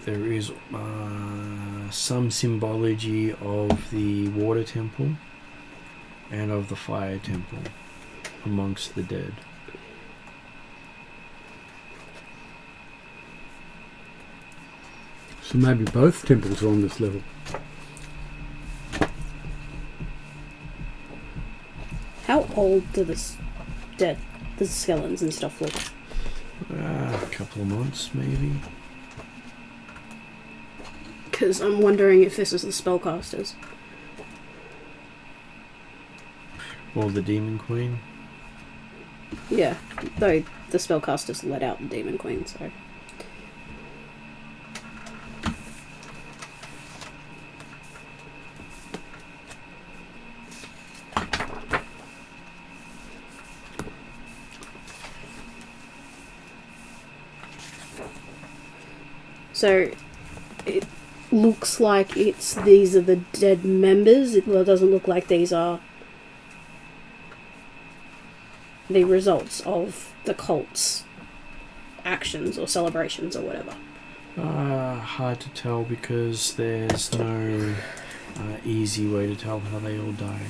There is some symbology of the water temple and of the fire temple amongst the dead. So maybe both temples are on this level. How old do the skeletons and stuff look? A couple of months, maybe. Because I'm wondering if this is the spellcasters. Or the Demon Queen. Yeah, though the spellcasters let out the Demon Queen, so... So, it looks like these are the dead members. It doesn't look like these are the results of the cult's actions or celebrations or whatever. Hard to tell because there's no easy way to tell how they all died.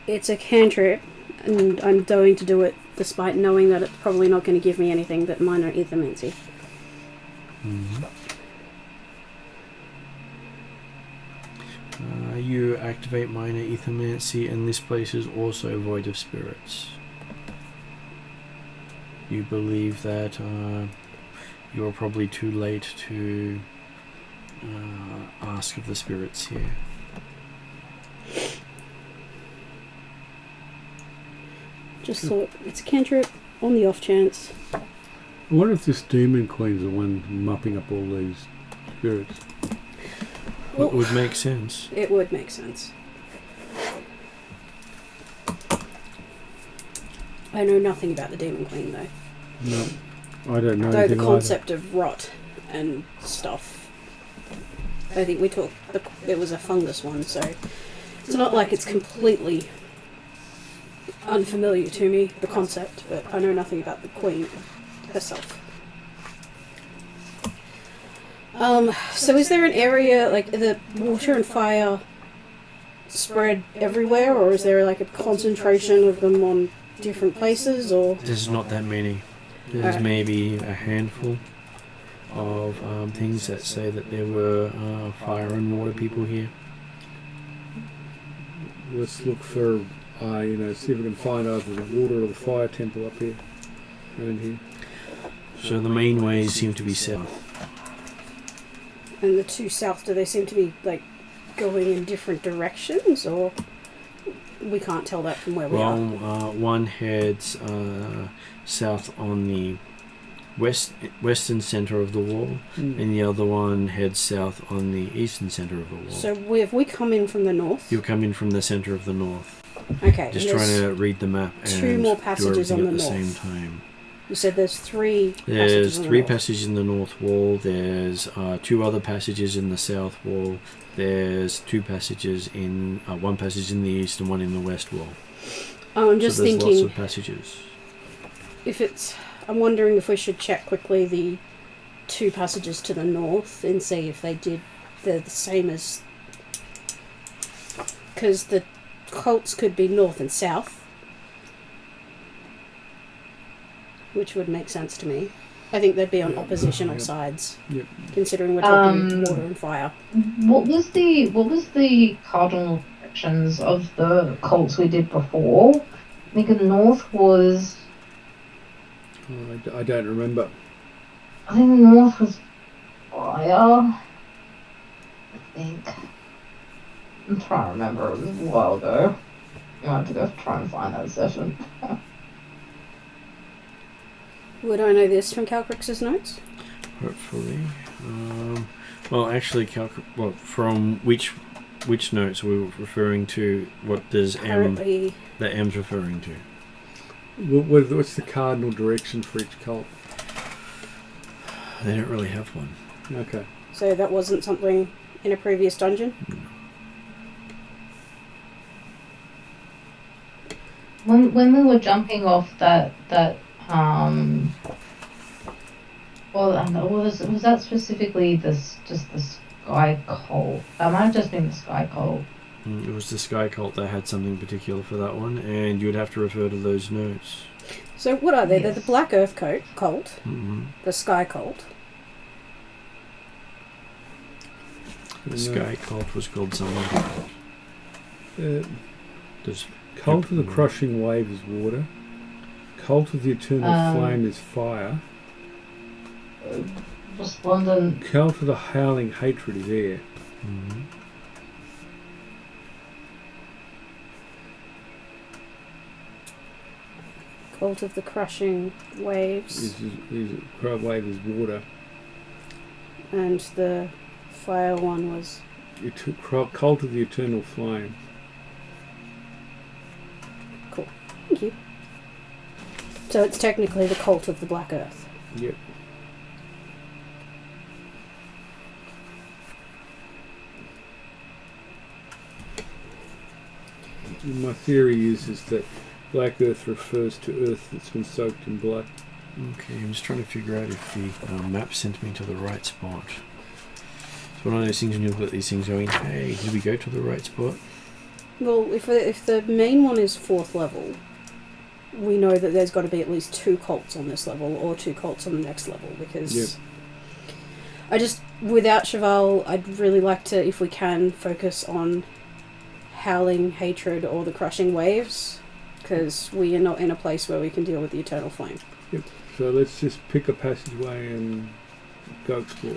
It's a cantrip, and I'm going to do it despite knowing that it's probably not going to give me anything but minor ethermancy. Mm-hmm. You activate minor ethermancy, and this place is also void of spirits. You believe that you're probably too late to ask of the spirits here. Just thought it's a cantrip on the off chance. I wonder if this Demon Queen's the one mopping up all these spirits. Well, it would make sense. It would make sense. I know nothing about the Demon Queen though. No, I don't know Though anything the concept of rot and stuff. I think we talked. It was a fungus one, so it's not like it's completely unfamiliar to me, the concept, but I know nothing about the Queen herself. So is there an area, like, the water and fire spread everywhere, or is there like a concentration of them on different places, or? There's not that many. There's maybe a handful of things that say that there were fire and water people here. Let's look for, see if we can find either the water or the fire temple up here, around here. So the main ways seem to be south. And the two south, do they seem to be, like, going in different directions, or we can't tell that from where we are? One heads south on the western center of the wall, and the other one heads south on the eastern center of the wall. So if we come in from the north? You'll come in from the center of the north. Okay. Just trying to read the map and two more passages do on everything the at the north. same time. You said there's three passages There's on the three north. passages in the north wall. There's two other passages in the south wall. There's two passages in one passage in the east and one in the west wall. I'm just so there's thinking, lots of passages. I'm wondering if we should check quickly the two passages to the north and see if they're the same as, because the cults could be north and south, which would make sense to me. I think they'd be on oppositional sides, considering we're talking water and fire. What was the cardinal directions of the cults we did before? I think the north was. I don't remember. I think the north was fire. I think. I'm trying to remember. It was a while ago. I have to go try and find that session. Would I know this from Calcrix's notes? Hopefully. Well, actually, from which notes are we referring to? What does Currently, the M's referring to? What's the cardinal direction for each cult? They don't really have one. Okay. so that wasn't something in a previous dungeon? When we were jumping off that was that specifically just the Sky Cult. That might have just been the Sky Cult. It was the Sky Cult that had something particular for that one, and you'd have to refer to those notes. So what are they? Yes. They're the Black Earth Cult, Mm-hmm. the Sky Cult. The Sky Cult was called something. There's Cult of the Crushing Wave is water. Cult of the Eternal Flame is fire. Resplendent. Cult of the Howling Hatred is air. Mm-hmm. Cult of the Crushing Waves. Crowd Wave is water. And the fire one was... Cult of the Eternal Flame. Cool. Thank you. So it's technically the Cult of the Black Earth. Yep. My theory is that Black Earth refers to Earth that's been soaked in blood. Okay, I'm just trying to figure out if the map sent me to the right spot. It's one of those things when you look at these things going, hey, did we go to the right spot? Well, if the main one is 4th level, we know that there's got to be at least 2 cults on this level, or 2 cults on the next level, because... Yep. I just, without Cheval, I'd really like to, if we can, focus on Howling Hatred or the Crushing Waves, because we are not in a place where we can deal with the Eternal Flame. Yep. So let's just pick a passageway and go explore.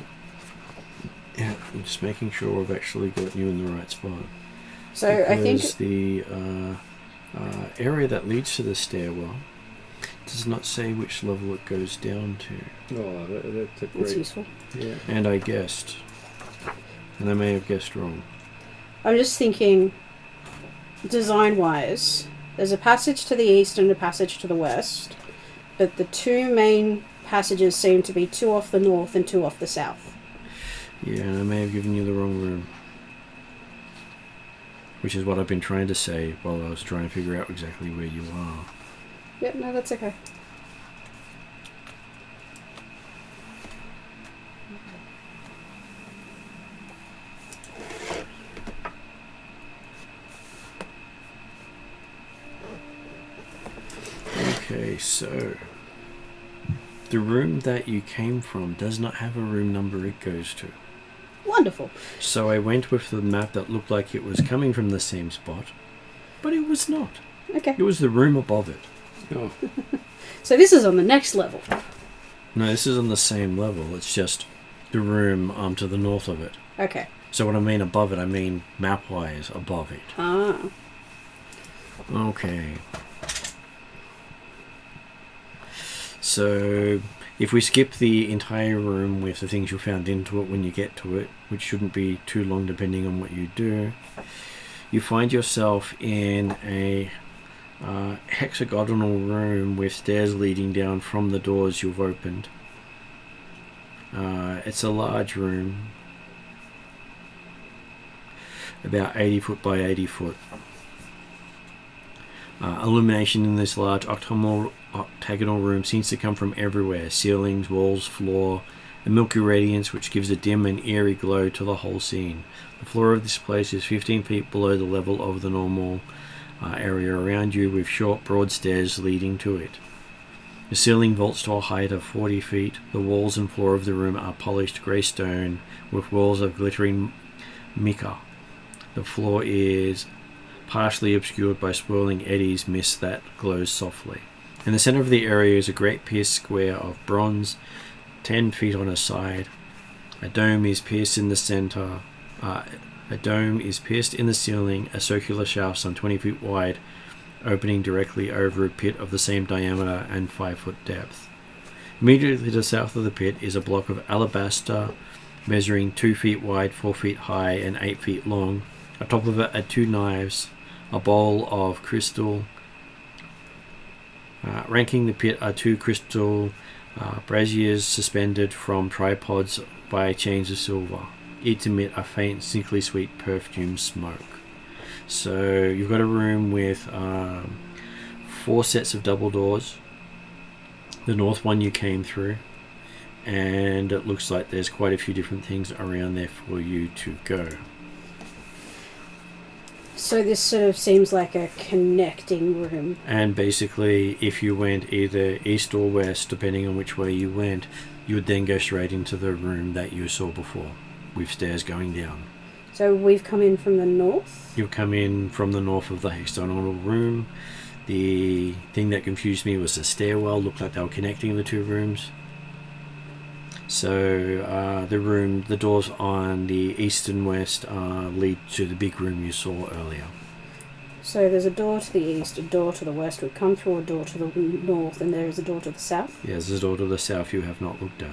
Yeah, I'm just making sure we've actually got you in the right spot. So I think... Because the area that leads to the stairwell does not say which level it goes down to. Oh, that's a great... That's useful. Yeah. And I guessed. And I may have guessed wrong. I'm just thinking, design-wise, there's a passage to the east and a passage to the west, but the 2 main passages seem to be 2 off the north and 2 off the south. Yeah, and I may have given you the wrong room. Which is what I've been trying to say while I was trying to figure out exactly where you are. Yep, no, that's okay. Okay, so the room that you came from does not have a room number it goes to. Wonderful. So I went with the map that looked like it was coming from the same spot, but it was not. Okay. It was the room above it. Oh, So this is on the next level. No, this is on the same level. It's just the room to the north of it. Okay. So when I mean above it, I mean map-wise above it. Ah. Okay. So if we skip the entire room with the things you found into it when you get to it, which shouldn't be too long depending on what you do, you find yourself in a hexagonal room with stairs leading down from the doors you've opened. It's a large room, about 80 foot by 80 foot. Illumination in this large octagonal room seems to come from everywhere: ceilings, walls, floor, a milky radiance which gives a dim and eerie glow to the whole scene. The floor of this place is 15 feet below the level of the normal area around you, with short, broad stairs leading to it. The ceiling vaults to a height of 40 feet. The walls and floor of the room are polished grey stone with walls of glittering mica. The floor is partially obscured by swirling eddies mist that glows softly. In the center of the area is a great pierced square of bronze, 10 feet on a side. A dome is pierced in the center. A dome is pierced in the ceiling, a circular shaft some 20 feet wide, opening directly over a pit of the same diameter and 5 foot depth. Immediately to the south of the pit is a block of alabaster measuring 2 feet wide, 4 feet high, and 8 feet long. Atop of it are 2 knives, a bowl of crystal. Ranking the pit are 2 crystal braziers suspended from tripods by chains of silver. Each emit a faint, sickly sweet perfume smoke. So you've got a room with 4 sets of double doors. The north one you came through. and it looks like there's quite a few different things around there for you to go. So this sort of seems like a connecting room. And basically, if you went either east or west, depending on which way you went, you would then go straight into the room that you saw before, with stairs going down. So we've come in from the north? You'll come in from the north of the hexagonal room. The thing that confused me was the stairwell. Looked like they were connecting the two rooms. So the doors on the east and west lead to the big room you saw earlier. So there's a door to the east, a door to the west. We've come through a door to the north, and there is a door to the south. Yes, there's a door to the south you have not looked at.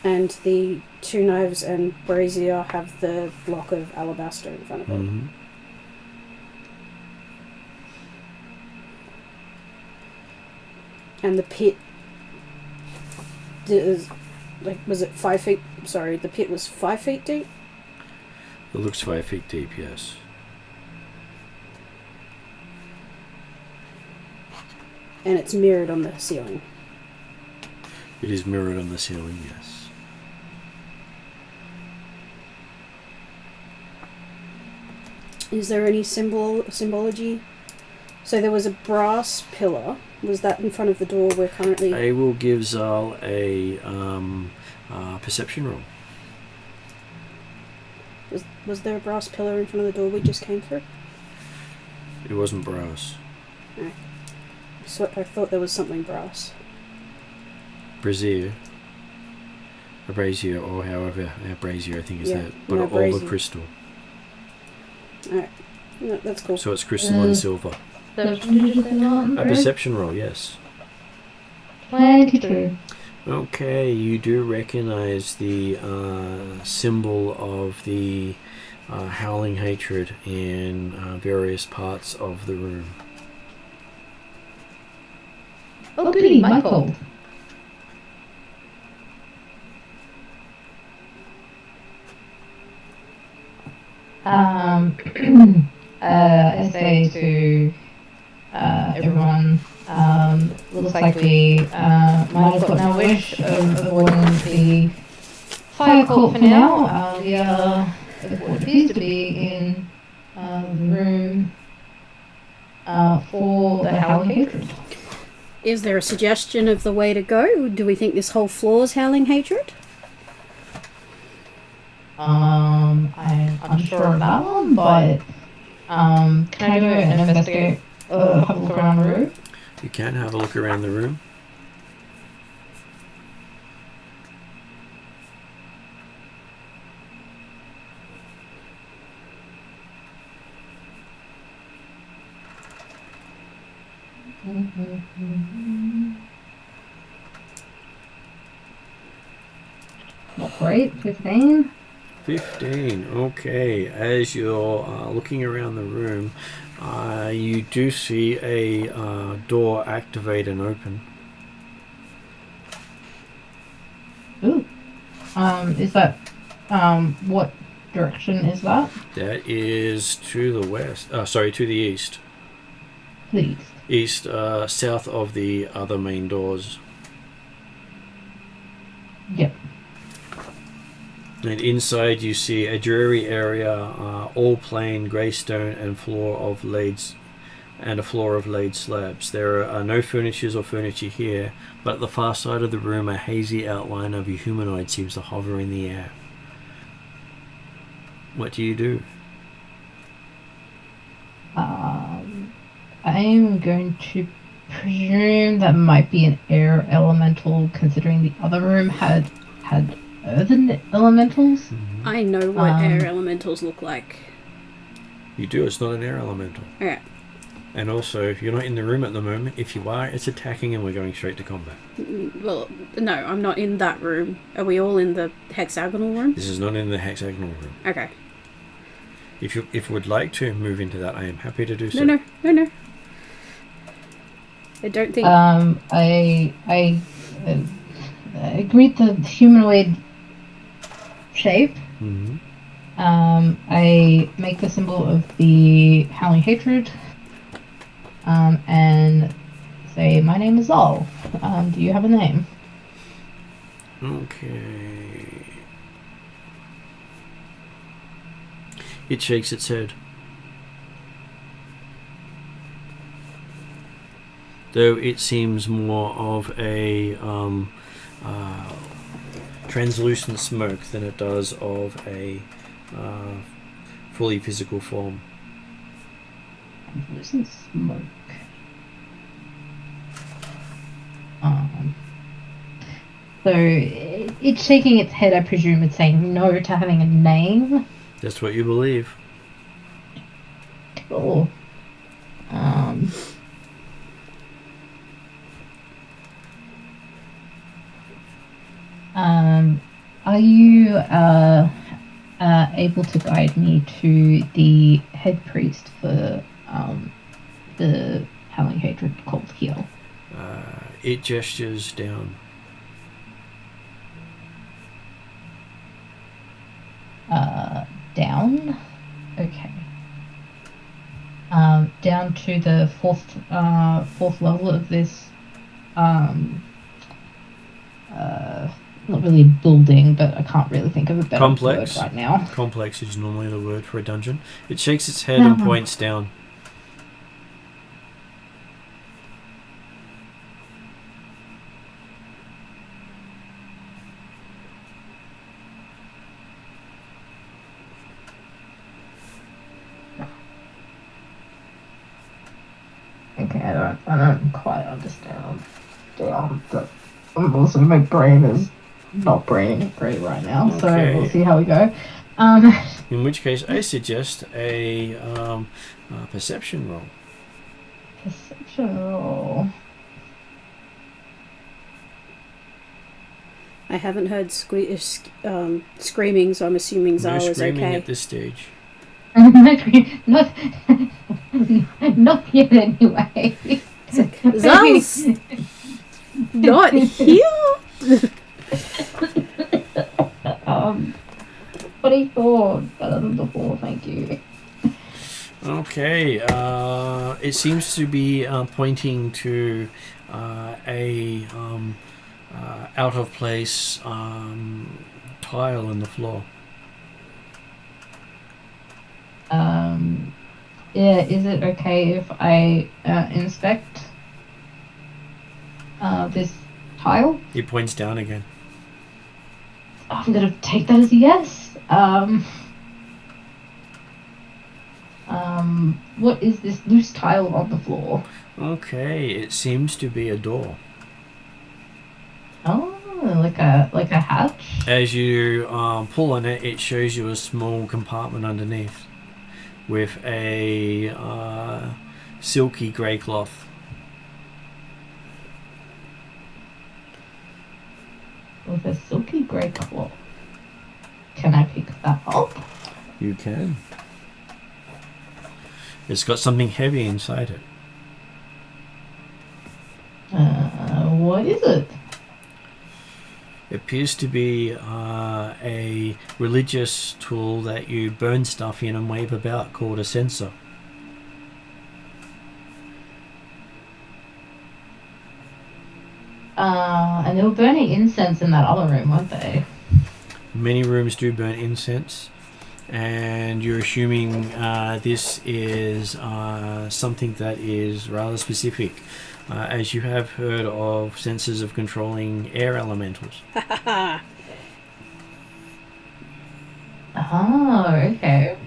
And the two knives and brazier have the block of alabaster in front of it. Mm-hmm. And the pit is, like, was it 5 feet? Sorry, the pit was 5 feet deep? It looks 5 feet deep, yes. And it's mirrored on the ceiling. It is mirrored on the ceiling, yes. Is there any symbology? So there was a brass pillar. Was that in front of the door we're currently... I will give Zal a perception roll. Was there a brass pillar in front of the door we just came through? It wasn't brass. No. So I thought there was something brass. Brazier. A brazier, or however a brazier I think is that. But no, all brazier. the crystal. Alright. No, that's cool. So it's crystal and silver. A perception roll, yes. 22. Okay, you do recognize the symbol of the howling hatred in various parts of the room. Oh, goody, Michael. I say to everyone, looks like we might have gotten our wish of avoiding the fire cult for now. We are what appears to be in the room for the howling hatred. Is there a suggestion of the way to go? Do we think this whole floor's howling hatred? I'm unsure of that one, but can I do an investigate, have a look around the room? You can have a look around the room. Not great, 15. 15, okay. As you're looking around the room, you do see a door activate and open. Ooh. Is that, what direction is that? That is to the west. Sorry, to the east. Please. East, south of the other main doors. Yep. And inside you see a dreary area, all plain grey stone and a floor of laid slabs. There are no furnitures or furniture here, but at the far side of the room a hazy outline of a humanoid seems to hover in the air. What do you do? I'm going to presume that might be an air elemental, considering the other room had earthen elementals. Mm-hmm. I know what air elementals look like. You do, it's not an air elemental. Okay. And also, you're not in the room at the moment. If you are, it's attacking and we're going straight to combat. Well, no, I'm not in that room. Are we all in the hexagonal room? This is not in the hexagonal room. Okay. If you would like to move into that, I am happy to do so. No. I don't think... I greet the humanoid shape. Mm-hmm. I make the symbol of the howling hatred, and say, my name is Zal. Do you have a name? Okay. It shakes its head. Though it seems more of a translucent smoke than it does of a fully physical form. Translucent smoke. So it's shaking its head. I presume it's saying no to having a name. That's what you believe. Cool. Are you able to guide me to the head priest for the Howling Hatred cult here? It gestures down. Down? Okay. Down to the fourth level of this not really building, but I can't really think of a better Complex. word right now. Complex is normally the word for a dungeon. It shakes its head and points down. Okay, I don't quite understand. Also, my brain is not braining great right now, so Okay. we'll see how we go. In which case, I suggest a perception roll. Perception roll. I haven't heard screaming, so I'm assuming No Zal is screaming okay. at this stage. not yet anyway. It's like, Zal's not here. 24, better than before, thank you. Okay, it seems to be pointing to a out of place tile in the floor. Yeah, is it okay if I inspect this tile? It points down again. I'm gonna take that as a yes. What is this loose tile on the floor? Okay, it seems to be a door. Oh, like a hatch. As you pull on it, it shows you a small compartment underneath with a silky grey cloth. With a silky grey cloth. Can I pick that up? You can. It's got something heavy inside it. What is it? It appears to be a religious tool that you burn stuff in and wave about called a censer. And they were burning incense in that other room, weren't they? Many rooms do burn incense, and you're assuming this is something that is rather specific, as you have heard of sensors of controlling air elementals. Oh, okay.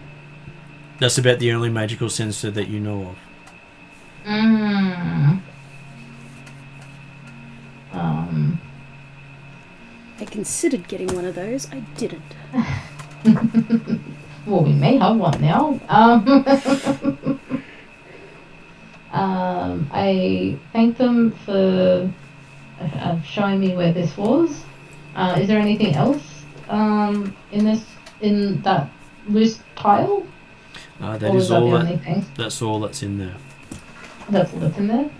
That's about the only magical sensor that you know of. I considered getting one of those. I didn't. Well, we may have one now. I thank them for showing me where this was. Is there anything else in that loose tile? That Or is was that all the that. only thing? That's all that's in there. That's all that's in there.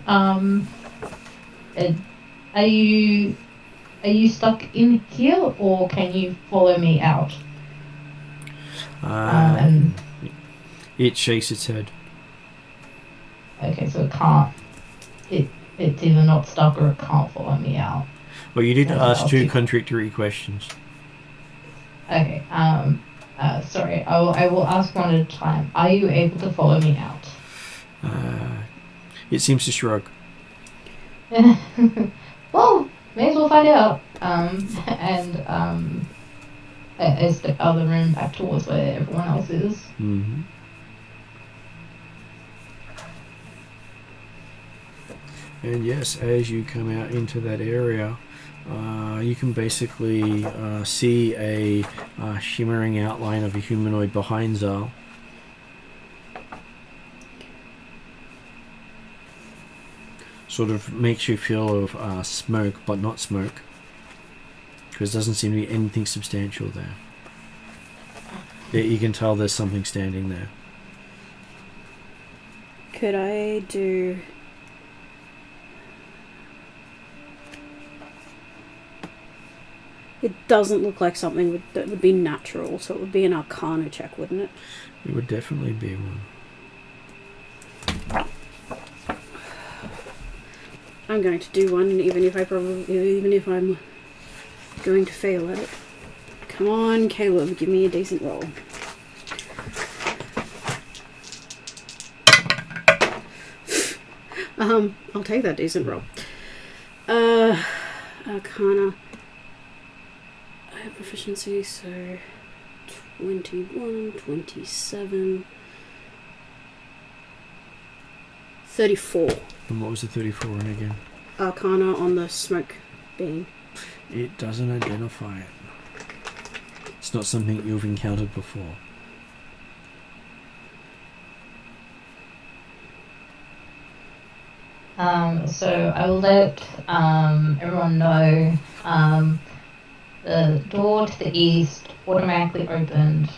Are you stuck in here, or can you follow me out? It shakes its head. Okay, so it can't. It's either not stuck or it can't follow me out. Well, you did Yeah, ask I'll 2 keep- contradictory questions. Okay. Sorry. I will ask one at a time. Are you able to follow me out? It seems to shrug. Well, may as well find out. I step out of the room back towards where everyone else is. Mm-hmm. And yes, as you come out into that area, you can basically see a shimmering outline of a humanoid behind Zal. Sort of makes you feel of smoke, but not smoke. Because there doesn't seem to be anything substantial there. Yeah, you can tell there's something standing there. Could I do... It doesn't look like something that would be natural, so it would be an Arcana check, wouldn't it? It would definitely be one. I'm going to do one, even if I'm going to fail at it. Come on, Caleb, give me a decent roll. I'll take that decent roll. Arcana. I have proficiency, so 21, 27, 34. And what was the 34 in again? Arcana on the smoke being. It doesn't identify it. It's not something you've encountered before. So I will let everyone know the door to the east automatically opened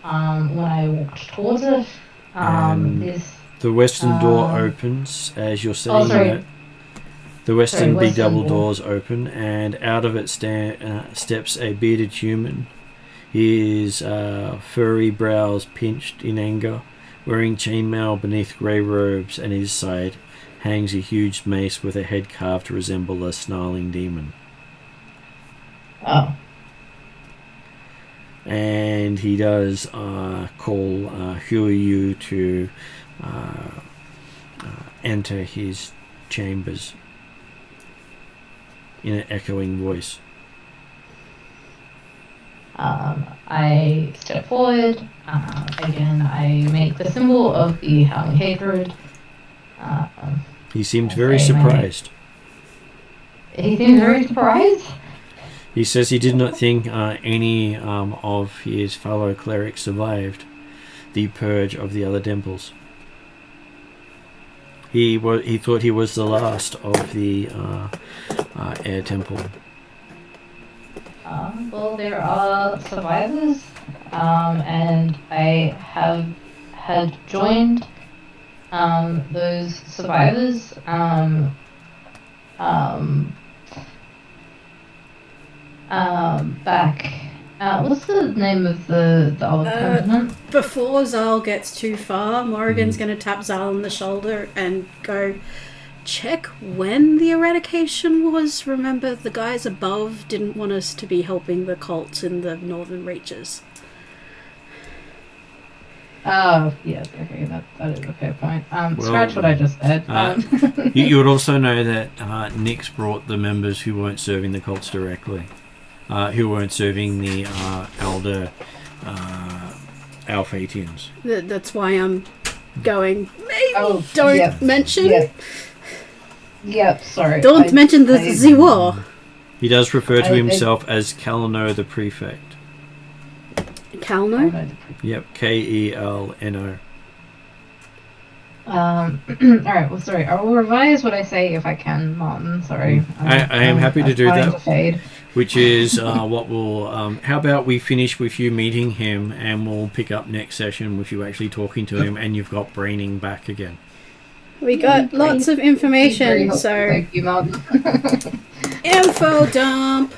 when I walked towards it. The western door Um, opens as you're saying sorry. that. The western big western double door. doors open, and out of it steps a bearded human. His furry brows pinched in anger, wearing chainmail beneath grey robes, and his side hangs a huge mace with a head carved to resemble a snarling demon. Oh. And he does call Huiyu to enter his chambers in an echoing voice. I step forward. Again, I make the symbol of the howling hatred. He seemed Okay, very my- surprised. He seems very surprised. He says he did not think any of his fellow clerics survived the purge of the other temples. He thought he was the last of the air temple. Well, there are survivors, and I had joined those survivors. Back. What's the name of the other continent? Before Zal gets too far, Morrigan's going to tap Zal on the shoulder and go, check when the eradication was. Remember, the guys above didn't want us to be helping the cults in the northern reaches. Oh, yes, okay, that is a fair point. Well, Scratch what I just said. You would also know that Nyx brought the members who weren't serving the cults directly, who weren't serving the elder Alphatians. That's why I'm going, maybe Oh, don't yeah, mention. yeah. Yep, sorry. Don't mention the war. He does refer to I- himself as Kalno the Prefect. Kalno? Yep, Kelno. Alright, well, sorry. I will revise what I say if I can, Martin. Sorry. I am happy to I'm do trying that. to fade. Which is what we'll... how about we finish with you meeting him, and we'll pick up next session with you actually talking to him, and you've got braining back again. We got lots of Very information, helpful, so thank you, Martin. info dump.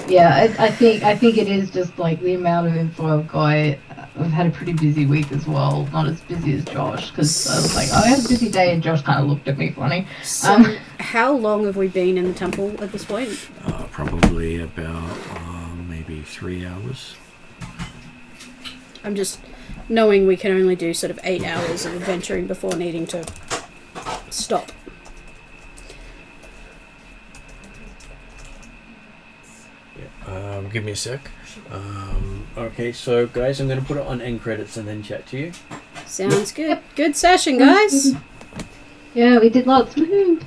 Yeah, I think it is just like the amount of info I've got. I've had a pretty busy week as well. Not as busy as Josh, because I was like, oh, I had a busy day, and Josh kind of looked at me funny. So, how long have we been in the temple at this point? Probably about maybe 3 hours. I'm just knowing we can only do sort of 8 hours of adventuring before needing to stop. Give me a sec. Okay, so guys, I'm going to put it on end credits and then chat to you. Sounds good. Good session, guys. Yeah, we did lots. Woohoo!